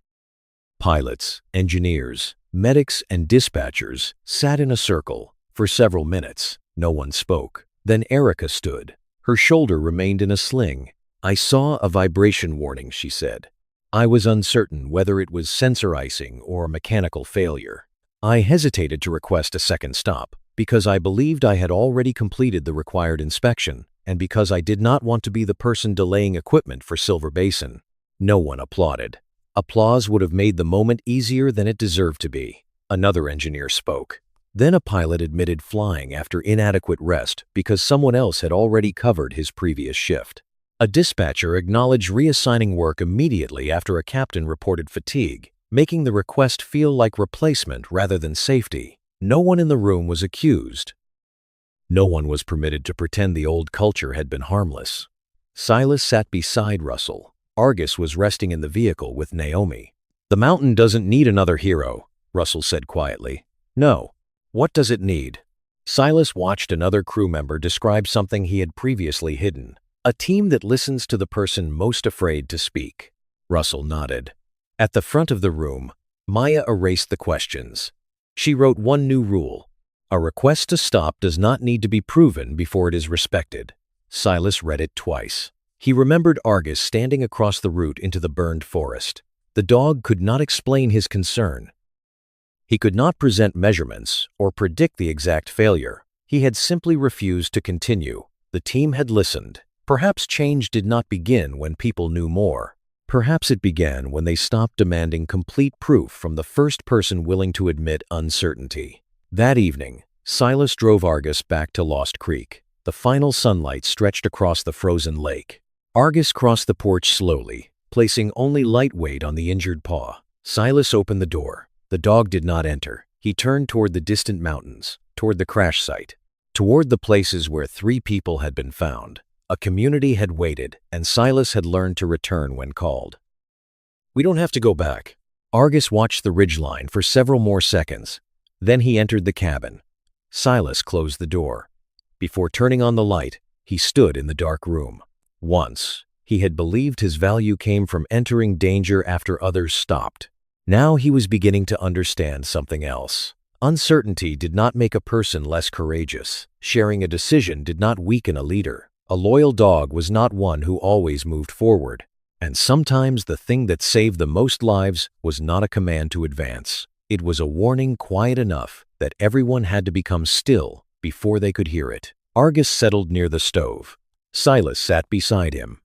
Pilots, engineers, medics, and dispatchers sat in a circle. For several minutes, no one spoke. Then Erica stood. Her shoulder remained in a sling. I saw a vibration warning, she said. I was uncertain whether it was sensor icing or mechanical failure. I hesitated to request a second stop because I believed I had already completed the required inspection and because I did not want to be the person delaying equipment for Silver Basin. No one applauded. Applause would have made the moment easier than it deserved to be. Another engineer spoke. Then a pilot admitted flying after inadequate rest because someone else had already covered his previous shift. A dispatcher acknowledged reassigning work immediately after a captain reported fatigue, making the request feel like replacement rather than safety. No one in the room was accused. No one was permitted to pretend the old culture had been harmless. Silas sat beside Russell. Argus was resting in the vehicle with Naomi. The mountain doesn't need another hero, Russell said quietly. No. What does it need? Silas watched another crew member describe something he had previously hidden. A team that listens to the person most afraid to speak. Russell nodded. At the front of the room, Maya erased the questions. She wrote one new rule. A request to stop does not need to be proven before it is respected. Silas read it twice. He remembered Argus standing across the route into the burned forest. The dog could not explain his concern. He could not present measurements or predict the exact failure. He had simply refused to continue. The team had listened. Perhaps change did not begin when people knew more. Perhaps it began when they stopped demanding complete proof from the first person willing to admit uncertainty. That evening, Silas drove Argus back to Lost Creek. The final sunlight stretched across the frozen lake. Argus crossed the porch slowly, placing only light weight on the injured paw. Silas opened the door. The dog did not enter. He turned toward the distant mountains, toward the crash site, toward the places where 3 people had been found. A community had waited, and Silas had learned to return when called. We don't have to go back. Argus watched the ridgeline for several more seconds. Then he entered the cabin. Silas closed the door. Before turning on the light, he stood in the dark room. Once, he had believed his value came from entering danger after others stopped. Now he was beginning to understand something else. Uncertainty did not make a person less courageous. Sharing a decision did not weaken a leader. A loyal dog was not one who always moved forward. And sometimes the thing that saved the most lives was not a command to advance. It was a warning quiet enough that everyone had to become still before they could hear it. Argus settled near the stove. Silas sat beside him.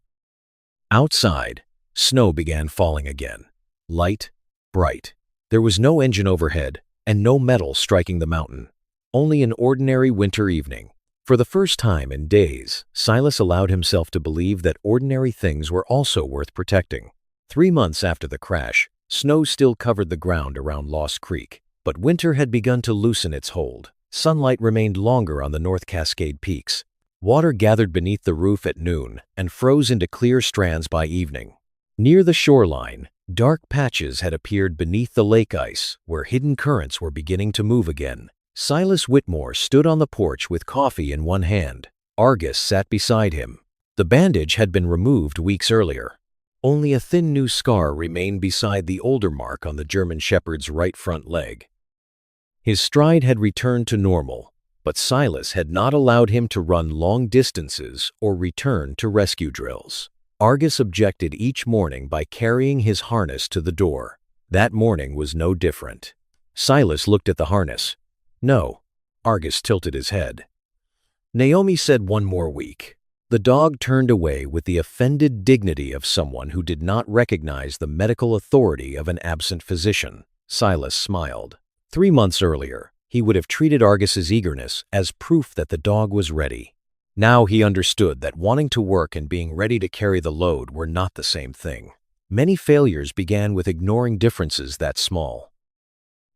Outside, snow began falling again. Light, bright. There was no engine overhead, and no metal striking the mountain. Only an ordinary winter evening. For the first time in days, Silas allowed himself to believe that ordinary things were also worth protecting. 3 months after the crash, snow still covered the ground around Lost Creek, but winter had begun to loosen its hold. Sunlight remained longer on the North Cascade peaks. Water gathered beneath the roof at noon and froze into clear strands by evening. Near the shoreline, dark patches had appeared beneath the lake ice, where hidden currents were beginning to move again. Silas Whitmore stood on the porch with coffee in one hand. Argus sat beside him. The bandage had been removed weeks earlier. Only a thin new scar remained beside the older mark on the German Shepherd's right front leg. His stride had returned to normal, but Silas had not allowed him to run long distances or return to rescue drills. Argus objected each morning by carrying his harness to the door. That morning was no different. Silas looked at the harness. No. Argus tilted his head. Naomi said 1 more week. The dog turned away with the offended dignity of someone who did not recognize the medical authority of an absent physician. Silas smiled. 3 months earlier, he would have treated Argus's eagerness as proof that the dog was ready. Now he understood that wanting to work and being ready to carry the load were not the same thing. Many failures began with ignoring differences that small.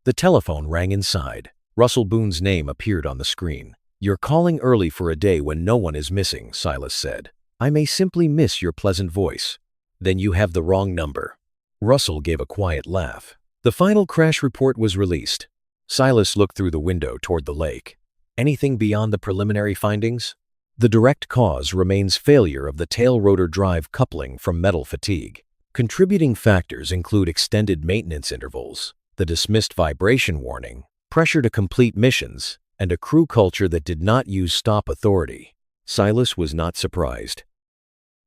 The telephone rang inside. Russell Boone's name appeared on the screen. "You're calling early for a day when no one is missing," Silas said. "I may simply miss your pleasant voice." "Then you have the wrong number." Russell gave a quiet laugh. The final crash report was released. Silas looked through the window toward the lake. "Anything beyond the preliminary findings?" "The direct cause remains failure of the tail rotor drive coupling from metal fatigue. Contributing factors include extended maintenance intervals, the dismissed vibration warning, pressure to complete missions, and a crew culture that did not use stop authority." Silas was not surprised.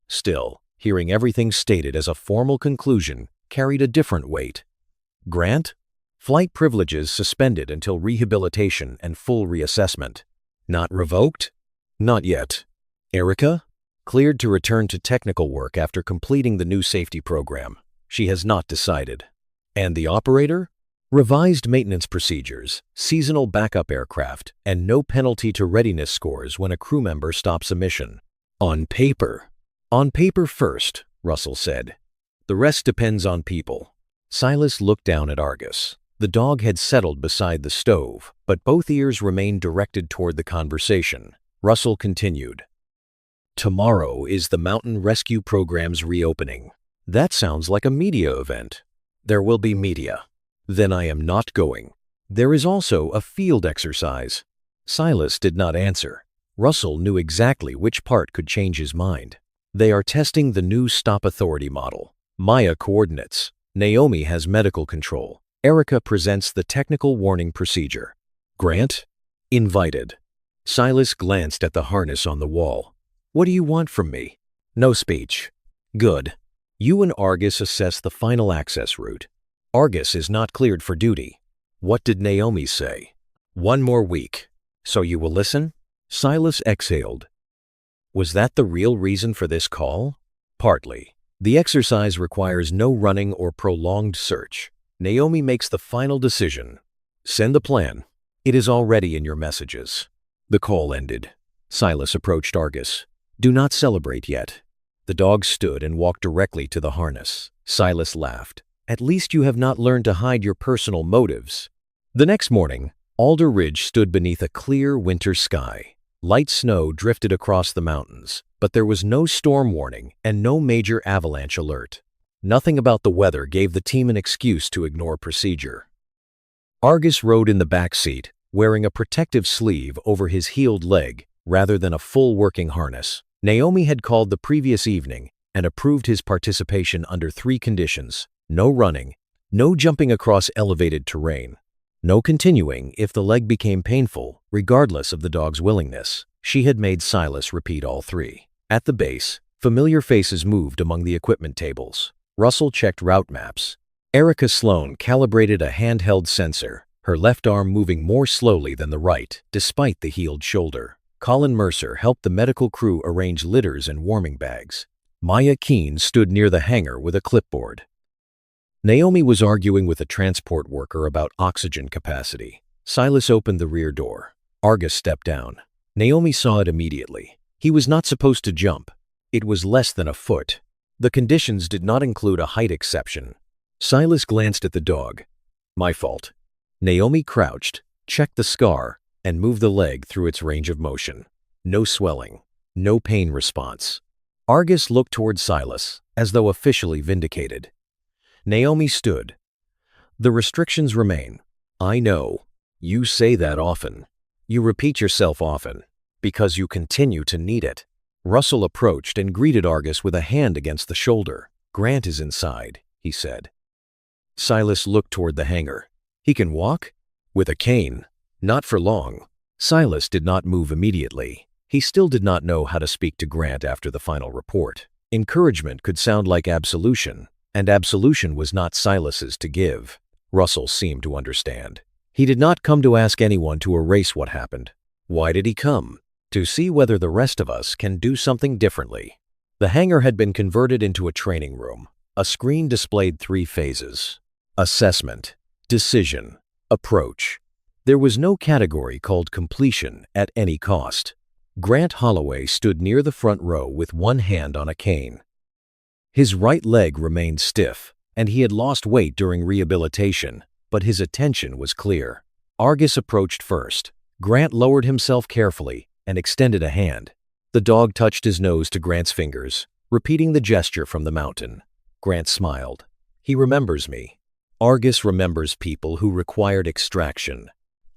Still, hearing everything stated as a formal conclusion carried a different weight. Grant? Flight privileges suspended until rehabilitation and full reassessment. Not revoked? Not yet. Erica? Cleared to return to technical work after completing the new safety program. She has not decided. And the operator? Revised maintenance procedures, seasonal backup aircraft, and no penalty to readiness scores when a crew member stops a mission. On paper. On paper first, Russell said. The rest depends on people. Silas looked down at Argus. The dog had settled beside the stove, but both ears remained directed toward the conversation. Russell continued. Tomorrow is the Mountain Rescue Program's reopening. That sounds like a media event. There will be media. Then I am not going. There is also a field exercise. Silas did not answer. Russell knew exactly which part could change his mind. They are testing the new stop authority model. Maya coordinates. Naomi has medical control. Erica presents the technical warning procedure. Grant? Invited. Silas glanced at the harness on the wall. What do you want from me? No speech. Good. You and Argus assess the final access route. Argus is not cleared for duty. What did Naomi say? 1 more week. So you will listen? Silas exhaled. Was that the real reason for this call? Partly. The exercise requires no running or prolonged search. Naomi makes the final decision. Send the plan. It is already in your messages. The call ended. Silas approached Argus. Do not celebrate yet. The dog stood and walked directly to the harness. Silas laughed. At least you have not learned to hide your personal motives. The next morning, Alder Ridge stood beneath a clear winter sky. Light snow drifted across the mountains, but there was no storm warning and no major avalanche alert. Nothing about the weather gave the team an excuse to ignore procedure. Argus rode in the back seat, wearing a protective sleeve over his healed leg rather than a full working harness. Naomi had called the previous evening and approved his participation under 3 conditions: no running, no jumping across elevated terrain, no continuing if the leg became painful, regardless of the dog's willingness. She had made Silas repeat all 3. At the base, familiar faces moved among the equipment tables. Russell checked route maps. Erica Sloan calibrated a handheld sensor, her left arm moving more slowly than the right, despite the healed shoulder. Colin Mercer helped the medical crew arrange litters and warming bags. Maya Keene stood near the hangar with a clipboard. Naomi was arguing with a transport worker about oxygen capacity. Silas opened the rear door. Argus stepped down. Naomi saw it immediately. He was not supposed to jump. It was less than a foot. The conditions did not include a height exception. Silas glanced at the dog. My fault. Naomi crouched, checked the scar, and moved the leg through its range of motion. No swelling. No pain response. Argus looked toward Silas, as though officially vindicated. Naomi stood. The restrictions remain. I know. You say that often. You repeat yourself often, because you continue to need it. Russell approached and greeted Argus with a hand against the shoulder. Grant is inside, he said. Silas looked toward the hangar. He can walk? With a cane. Not for long. Silas did not move immediately. He still did not know how to speak to Grant after the final report. Encouragement could sound like absolution, and absolution was not Silas's to give. Russell seemed to understand. He did not come to ask anyone to erase what happened. Why did he come? To see whether the rest of us can do something differently. The hangar had been converted into a training room. A screen displayed 3 phases: assessment, decision, approach. There was no category called completion at any cost. Grant Holloway stood near the front row with one hand on a cane. His right leg remained stiff, and he had lost weight during rehabilitation, but his attention was clear. Argus approached first. Grant lowered himself carefully and extended a hand. The dog touched his nose to Grant's fingers, repeating the gesture from the mountain. Grant smiled. He remembers me. Argus remembers people who required extraction.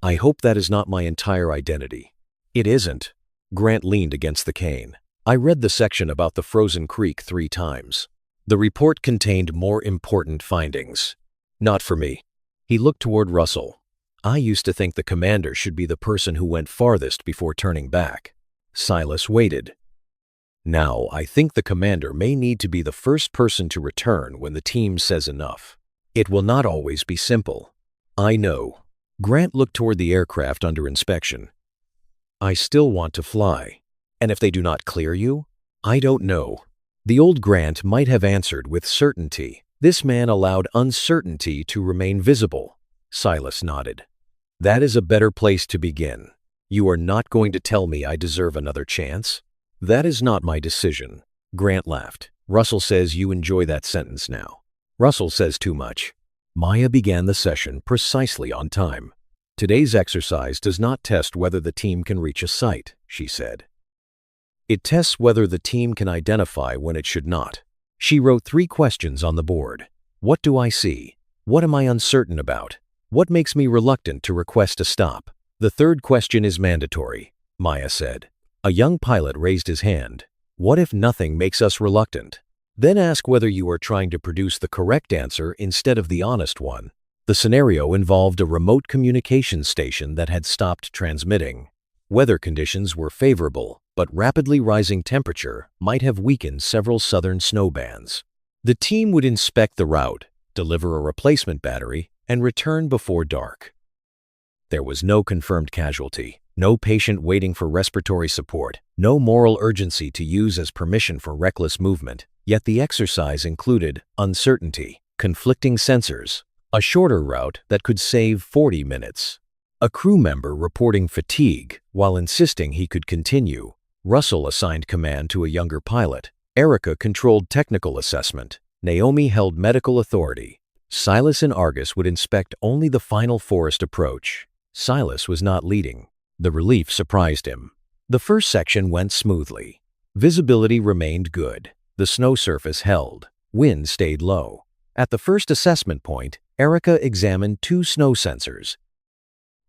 I hope that is not my entire identity. It isn't. Grant leaned against the cane. I read the section about the frozen creek 3 times. The report contained more important findings. Not for me. He looked toward Russell. I used to think the commander should be the person who went farthest before turning back. Silas waited. Now, I think the commander may need to be the first person to return when the team says enough. It will not always be simple. I know. Grant looked toward the aircraft under inspection. I still want to fly. And if they do not clear you? I don't know. The old Grant might have answered with certainty. This man allowed uncertainty to remain visible. Silas nodded. That is a better place to begin. You are not going to tell me I deserve another chance? That is not my decision. Grant laughed. Russell says you enjoy that sentence now. Russell says too much. Maya began the session precisely on time. Today's exercise does not test whether the team can reach a site, she said. It tests whether the team can identify when it should not. She wrote 3 questions on the board. What do I see? What am I uncertain about? What makes me reluctant to request a stop? The 3rd question is mandatory, Maya said. A young pilot raised his hand. What if nothing makes us reluctant? Then ask whether you are trying to produce the correct answer instead of the honest one. The scenario involved a remote communications station that had stopped transmitting. Weather conditions were favorable, but rapidly rising temperature might have weakened several southern snow bands. The team would inspect the route, deliver a replacement battery, and return before dark. There was no confirmed casualty, no patient waiting for respiratory support, no moral urgency to use as permission for reckless movement. Yet the exercise included uncertainty, conflicting sensors, a shorter route that could save 40 minutes, a crew member reporting fatigue while insisting he could continue. Russell assigned command to a younger pilot. Erica controlled technical assessment. Naomi held medical authority. Silas and Argus would inspect only the final forest approach. Silas was not leading. The relief surprised him. The first section went smoothly. Visibility remained good. The snow surface held. Wind stayed low. At the first assessment point, Erica examined 2 snow sensors.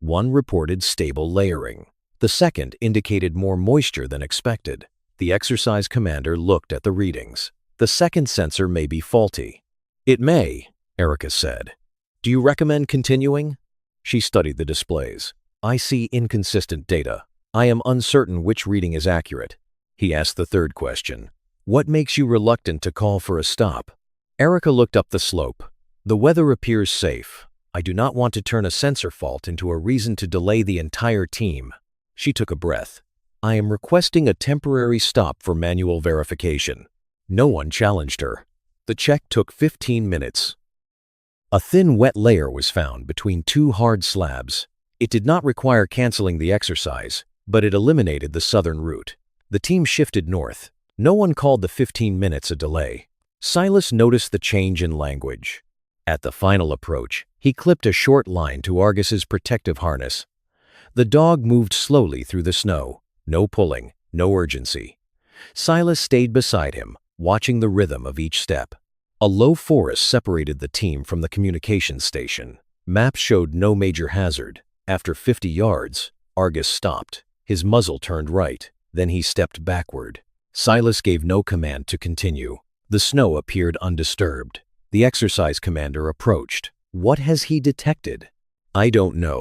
One reported stable layering. The second indicated more moisture than expected. The exercise commander looked at the readings. The second sensor may be faulty. It may, Erica said. Do you recommend continuing? She studied the displays. I see inconsistent data. I am uncertain which reading is accurate. He asked the 3rd question. What makes you reluctant to call for a stop? Erica looked up the slope. The weather appears safe. I do not want to turn a sensor fault into a reason to delay the entire team. She took a breath. "I am requesting a temporary stop for manual verification." No one challenged her. The check took 15 minutes. A thin, wet layer was found between two hard slabs. It did not require canceling the exercise, but it eliminated the southern route. The team shifted north. No one called the 15 minutes a delay. Silas noticed the change in language. At the final approach, he clipped a short line to Argus's protective harness. The dog moved slowly through the snow. No pulling, no urgency. Silas stayed beside him, watching the rhythm of each step. A low forest separated the team from the communications station. Maps showed no major hazard. After 50 yards, Argus stopped. His muzzle turned right. Then he stepped backward. Silas gave no command to continue. The snow appeared undisturbed. The exercise commander approached. "What has he detected?" "I don't know."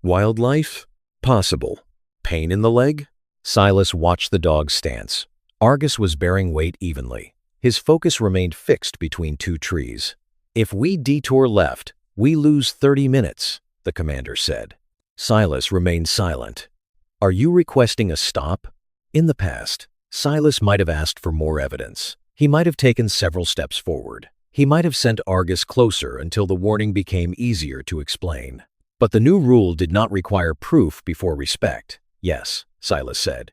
"Wildlife? Possible. Pain in the leg?" Silas watched the dog's stance. Argus was bearing weight evenly. His focus remained fixed between two trees. "If we detour left, we lose 30 minutes, the commander said. Silas remained silent. "Are you requesting a stop?" In the past, Silas might have asked for more evidence. He might have taken several steps forward. He might have sent Argus closer until the warning became easier to explain. But the new rule did not require proof before respect. "Yes," Silas said.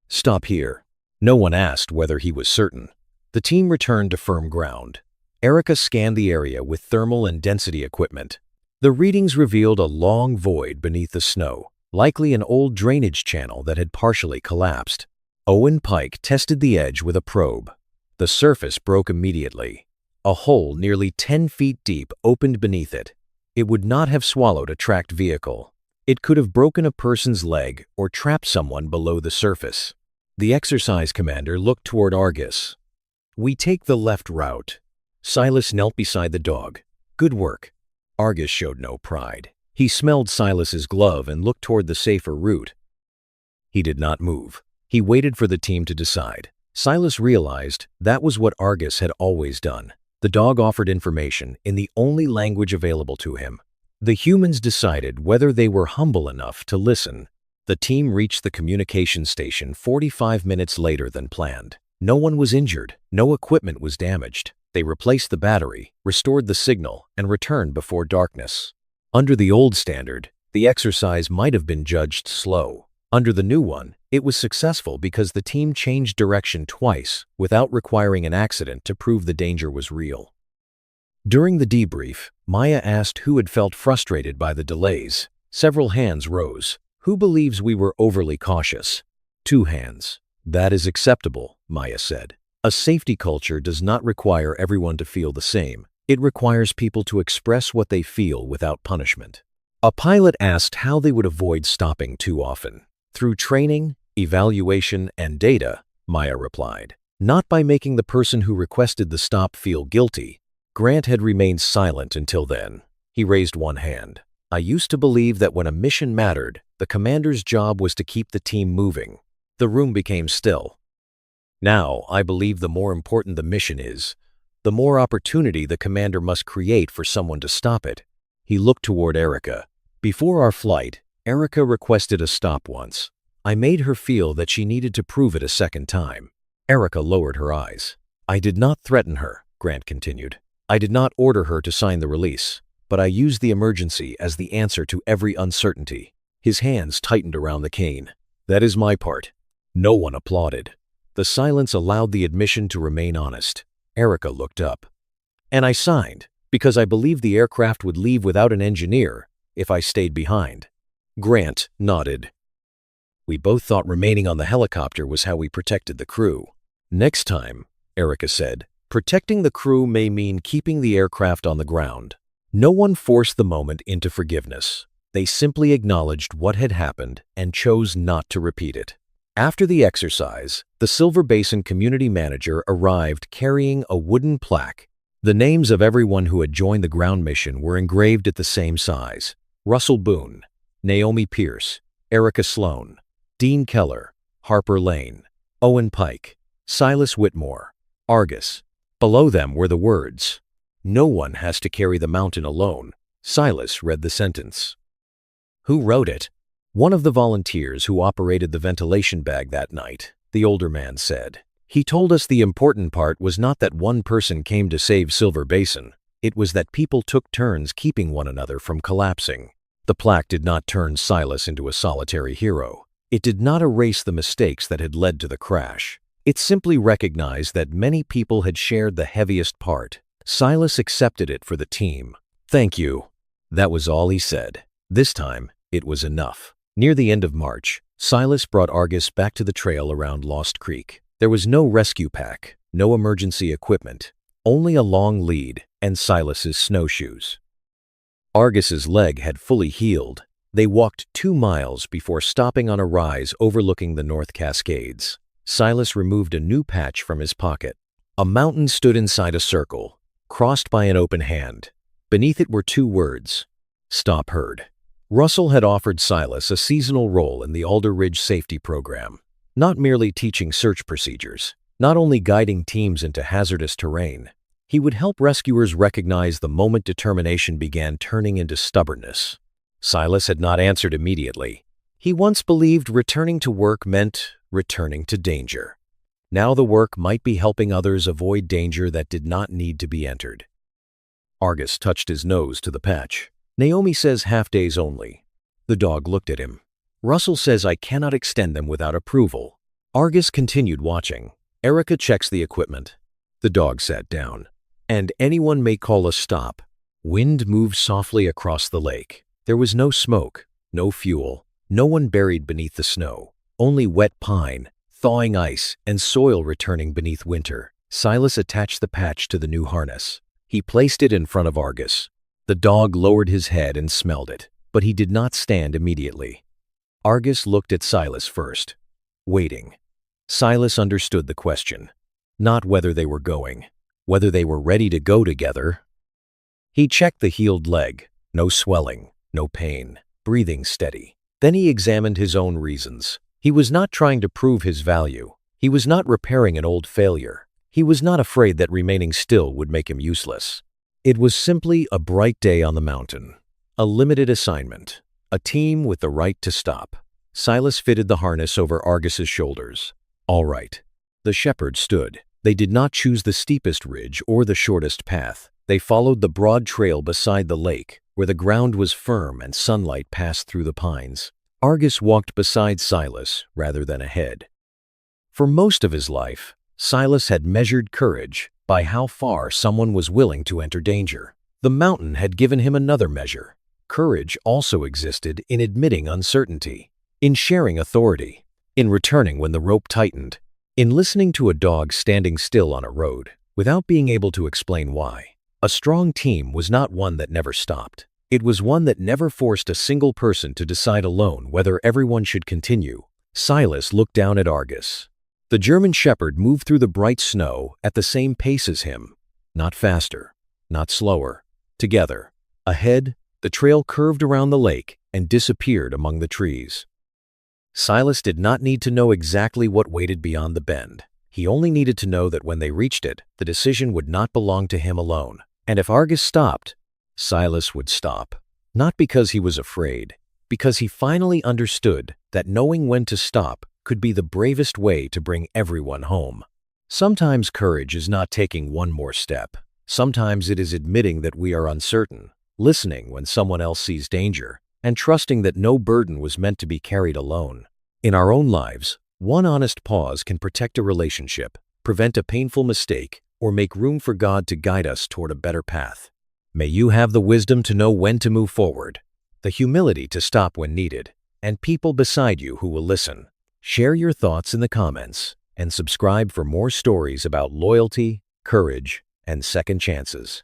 "Stop here." No one asked whether he was certain. The team returned to firm ground. Erica scanned the area with thermal and density equipment. The readings revealed a long void beneath the snow, likely an old drainage channel that had partially collapsed. Owen Pike tested the edge with a probe. The surface broke immediately. A hole nearly 10 feet deep opened beneath it. It would not have swallowed a tracked vehicle. It could have broken a person's leg or trapped someone below the surface. The exercise commander looked toward Argus. "We take the left route." Silas knelt beside the dog. "Good work." Argus showed no pride. He smelled Silas's glove and looked toward the safer route. He did not move. He waited for the team to decide. Silas realized that was what Argus had always done. The dog offered information in the only language available to him. The humans decided whether they were humble enough to listen. The team reached the communication station 45 minutes later than planned. No one was injured. No equipment was damaged. They replaced the battery, restored the signal, and returned before darkness. Under the old standard, the exercise might have been judged slow. Under the new one, it was successful because the team changed direction twice without requiring an accident to prove the danger was real. During the debrief, Maya asked who had felt frustrated by the delays. Several hands rose. "Who believes we were overly cautious?" 2 hands. "That is acceptable," Maya said. "A safety culture does not require everyone to feel the same. It requires people to express what they feel without punishment." A pilot asked how they would avoid stopping too often. "Through training, evaluation, and data," Maya replied. "Not by making the person who requested the stop feel guilty." Grant had remained silent until then. He raised one hand. "I used to believe that when a mission mattered, the commander's job was to keep the team moving." The room became still. "Now, I believe the more important the mission is, the more opportunity the commander must create for someone to stop it." He looked toward Erica. "Before our flight, Erica requested a stop once. I made her feel that she needed to prove it a second time." Erica lowered her eyes. "I did not threaten her," Grant continued. "I did not order her to sign the release, but I used the emergency as the answer to every uncertainty." His hands tightened around the cane. "That is my part." No one applauded. The silence allowed the admission to remain honest. Erica looked up. "And I signed, because I believed the aircraft would leave without an engineer if I stayed behind." Grant nodded. "We both thought remaining on the helicopter was how we protected the crew." "Next time," Erica said, "protecting the crew may mean keeping the aircraft on the ground." No one forced the moment into forgiveness. They simply acknowledged what had happened and chose not to repeat it. After the exercise, the Silver Basin community manager arrived carrying a wooden plaque. The names of everyone who had joined the ground mission were engraved at the same size. Russell Boone, Naomi Pierce, Erica Sloan, Dean Keller, Harper Lane, Owen Pike, Silas Whitmore, Argus. Below them were the words, "No one has to carry the mountain alone." Silas read the sentence. "Who wrote it?" One of the volunteers who operated the ventilation bag that night, the older man said. He told us the important part was not that one person came to save Silver Basin. It was that people took turns keeping one another from collapsing. The plaque did not turn Silas into a solitary hero. It did not erase the mistakes that had led to the crash. It simply recognized that many people had shared the heaviest part. Silas accepted it for the team. "Thank you." That was all he said. This time, it was enough. Near the end of March, Silas brought Argus back to the trail around Lost Creek. There was no rescue pack, no emergency equipment, only a long lead and Silas's snowshoes. Argus's leg had fully healed. They walked 2 miles before stopping on a rise overlooking the North Cascades. Silas removed a new patch from his pocket. A mountain stood inside a circle, crossed by an open hand. Beneath it were 2 words: "Stop herd." Russell had offered Silas a seasonal role in the Alder Ridge Safety Program, not merely teaching search procedures, not only guiding teams into hazardous terrain. He would help rescuers recognize the moment determination began turning into stubbornness. Silas had not answered immediately. He once believed returning to work meant returning to danger. Now the work might be helping others avoid danger that did not need to be entered. Argus touched his nose to the patch. "Naomi says half days only." The dog looked at him. "Russell says I cannot extend them without approval." Argus continued watching. "Erica checks the equipment." The dog sat down. "And anyone may call a stop." Wind moved softly across the lake. There was no smoke, no fuel, no one buried beneath the snow, only wet pine, thawing ice, and soil returning beneath winter. Silas attached the patch to the new harness. He placed it in front of Argus. The dog lowered his head and smelled it, but he did not stand immediately. Argus looked at Silas first, waiting. Silas understood the question, not whether they were going, whether they were ready to go together. He checked the healed leg. No swelling, no pain, breathing steady. Then he examined his own reasons. He was not trying to prove his value. He was not repairing an old failure. He was not afraid that remaining still would make him useless. It was simply a bright day on the mountain, a limited assignment, a team with the right to stop. Silas fitted the harness over Argus's shoulders. All right. The shepherds stood. They did not choose the steepest ridge or the shortest path. They followed the broad trail beside the lake, where the ground was firm and sunlight passed through the pines. Argus walked beside Silas rather than ahead. For most of his life, Silas had measured courage by how far someone was willing to enter danger. The mountain had given him another measure. Courage also existed in admitting uncertainty, in sharing authority, in returning when the rope tightened, in listening to a dog standing still on a road without being able to explain why. A strong team was not one that never stopped. It was one that never forced a single person to decide alone whether everyone should continue. Silas looked down at Argus. The German shepherd moved through the bright snow at the same pace as him. Not faster, not slower. Together. Ahead, the trail curved around the lake and disappeared among the trees. Silas did not need to know exactly what waited beyond the bend. He only needed to know that when they reached it, the decision would not belong to him alone. And if Argus stopped, Silas would stop. Not because he was afraid, because he finally understood that knowing when to stop could be the bravest way to bring everyone home. Sometimes courage is not taking one more step. Sometimes it is admitting that we are uncertain, listening when someone else sees danger, and trusting that no burden was meant to be carried alone. In our own lives, one honest pause can protect a relationship, prevent a painful mistake, or make room for God to guide us toward a better path. May you have the wisdom to know when to move forward, the humility to stop when needed, and people beside you who will listen. Share your thoughts in the comments and subscribe for more stories about loyalty, courage, and second chances.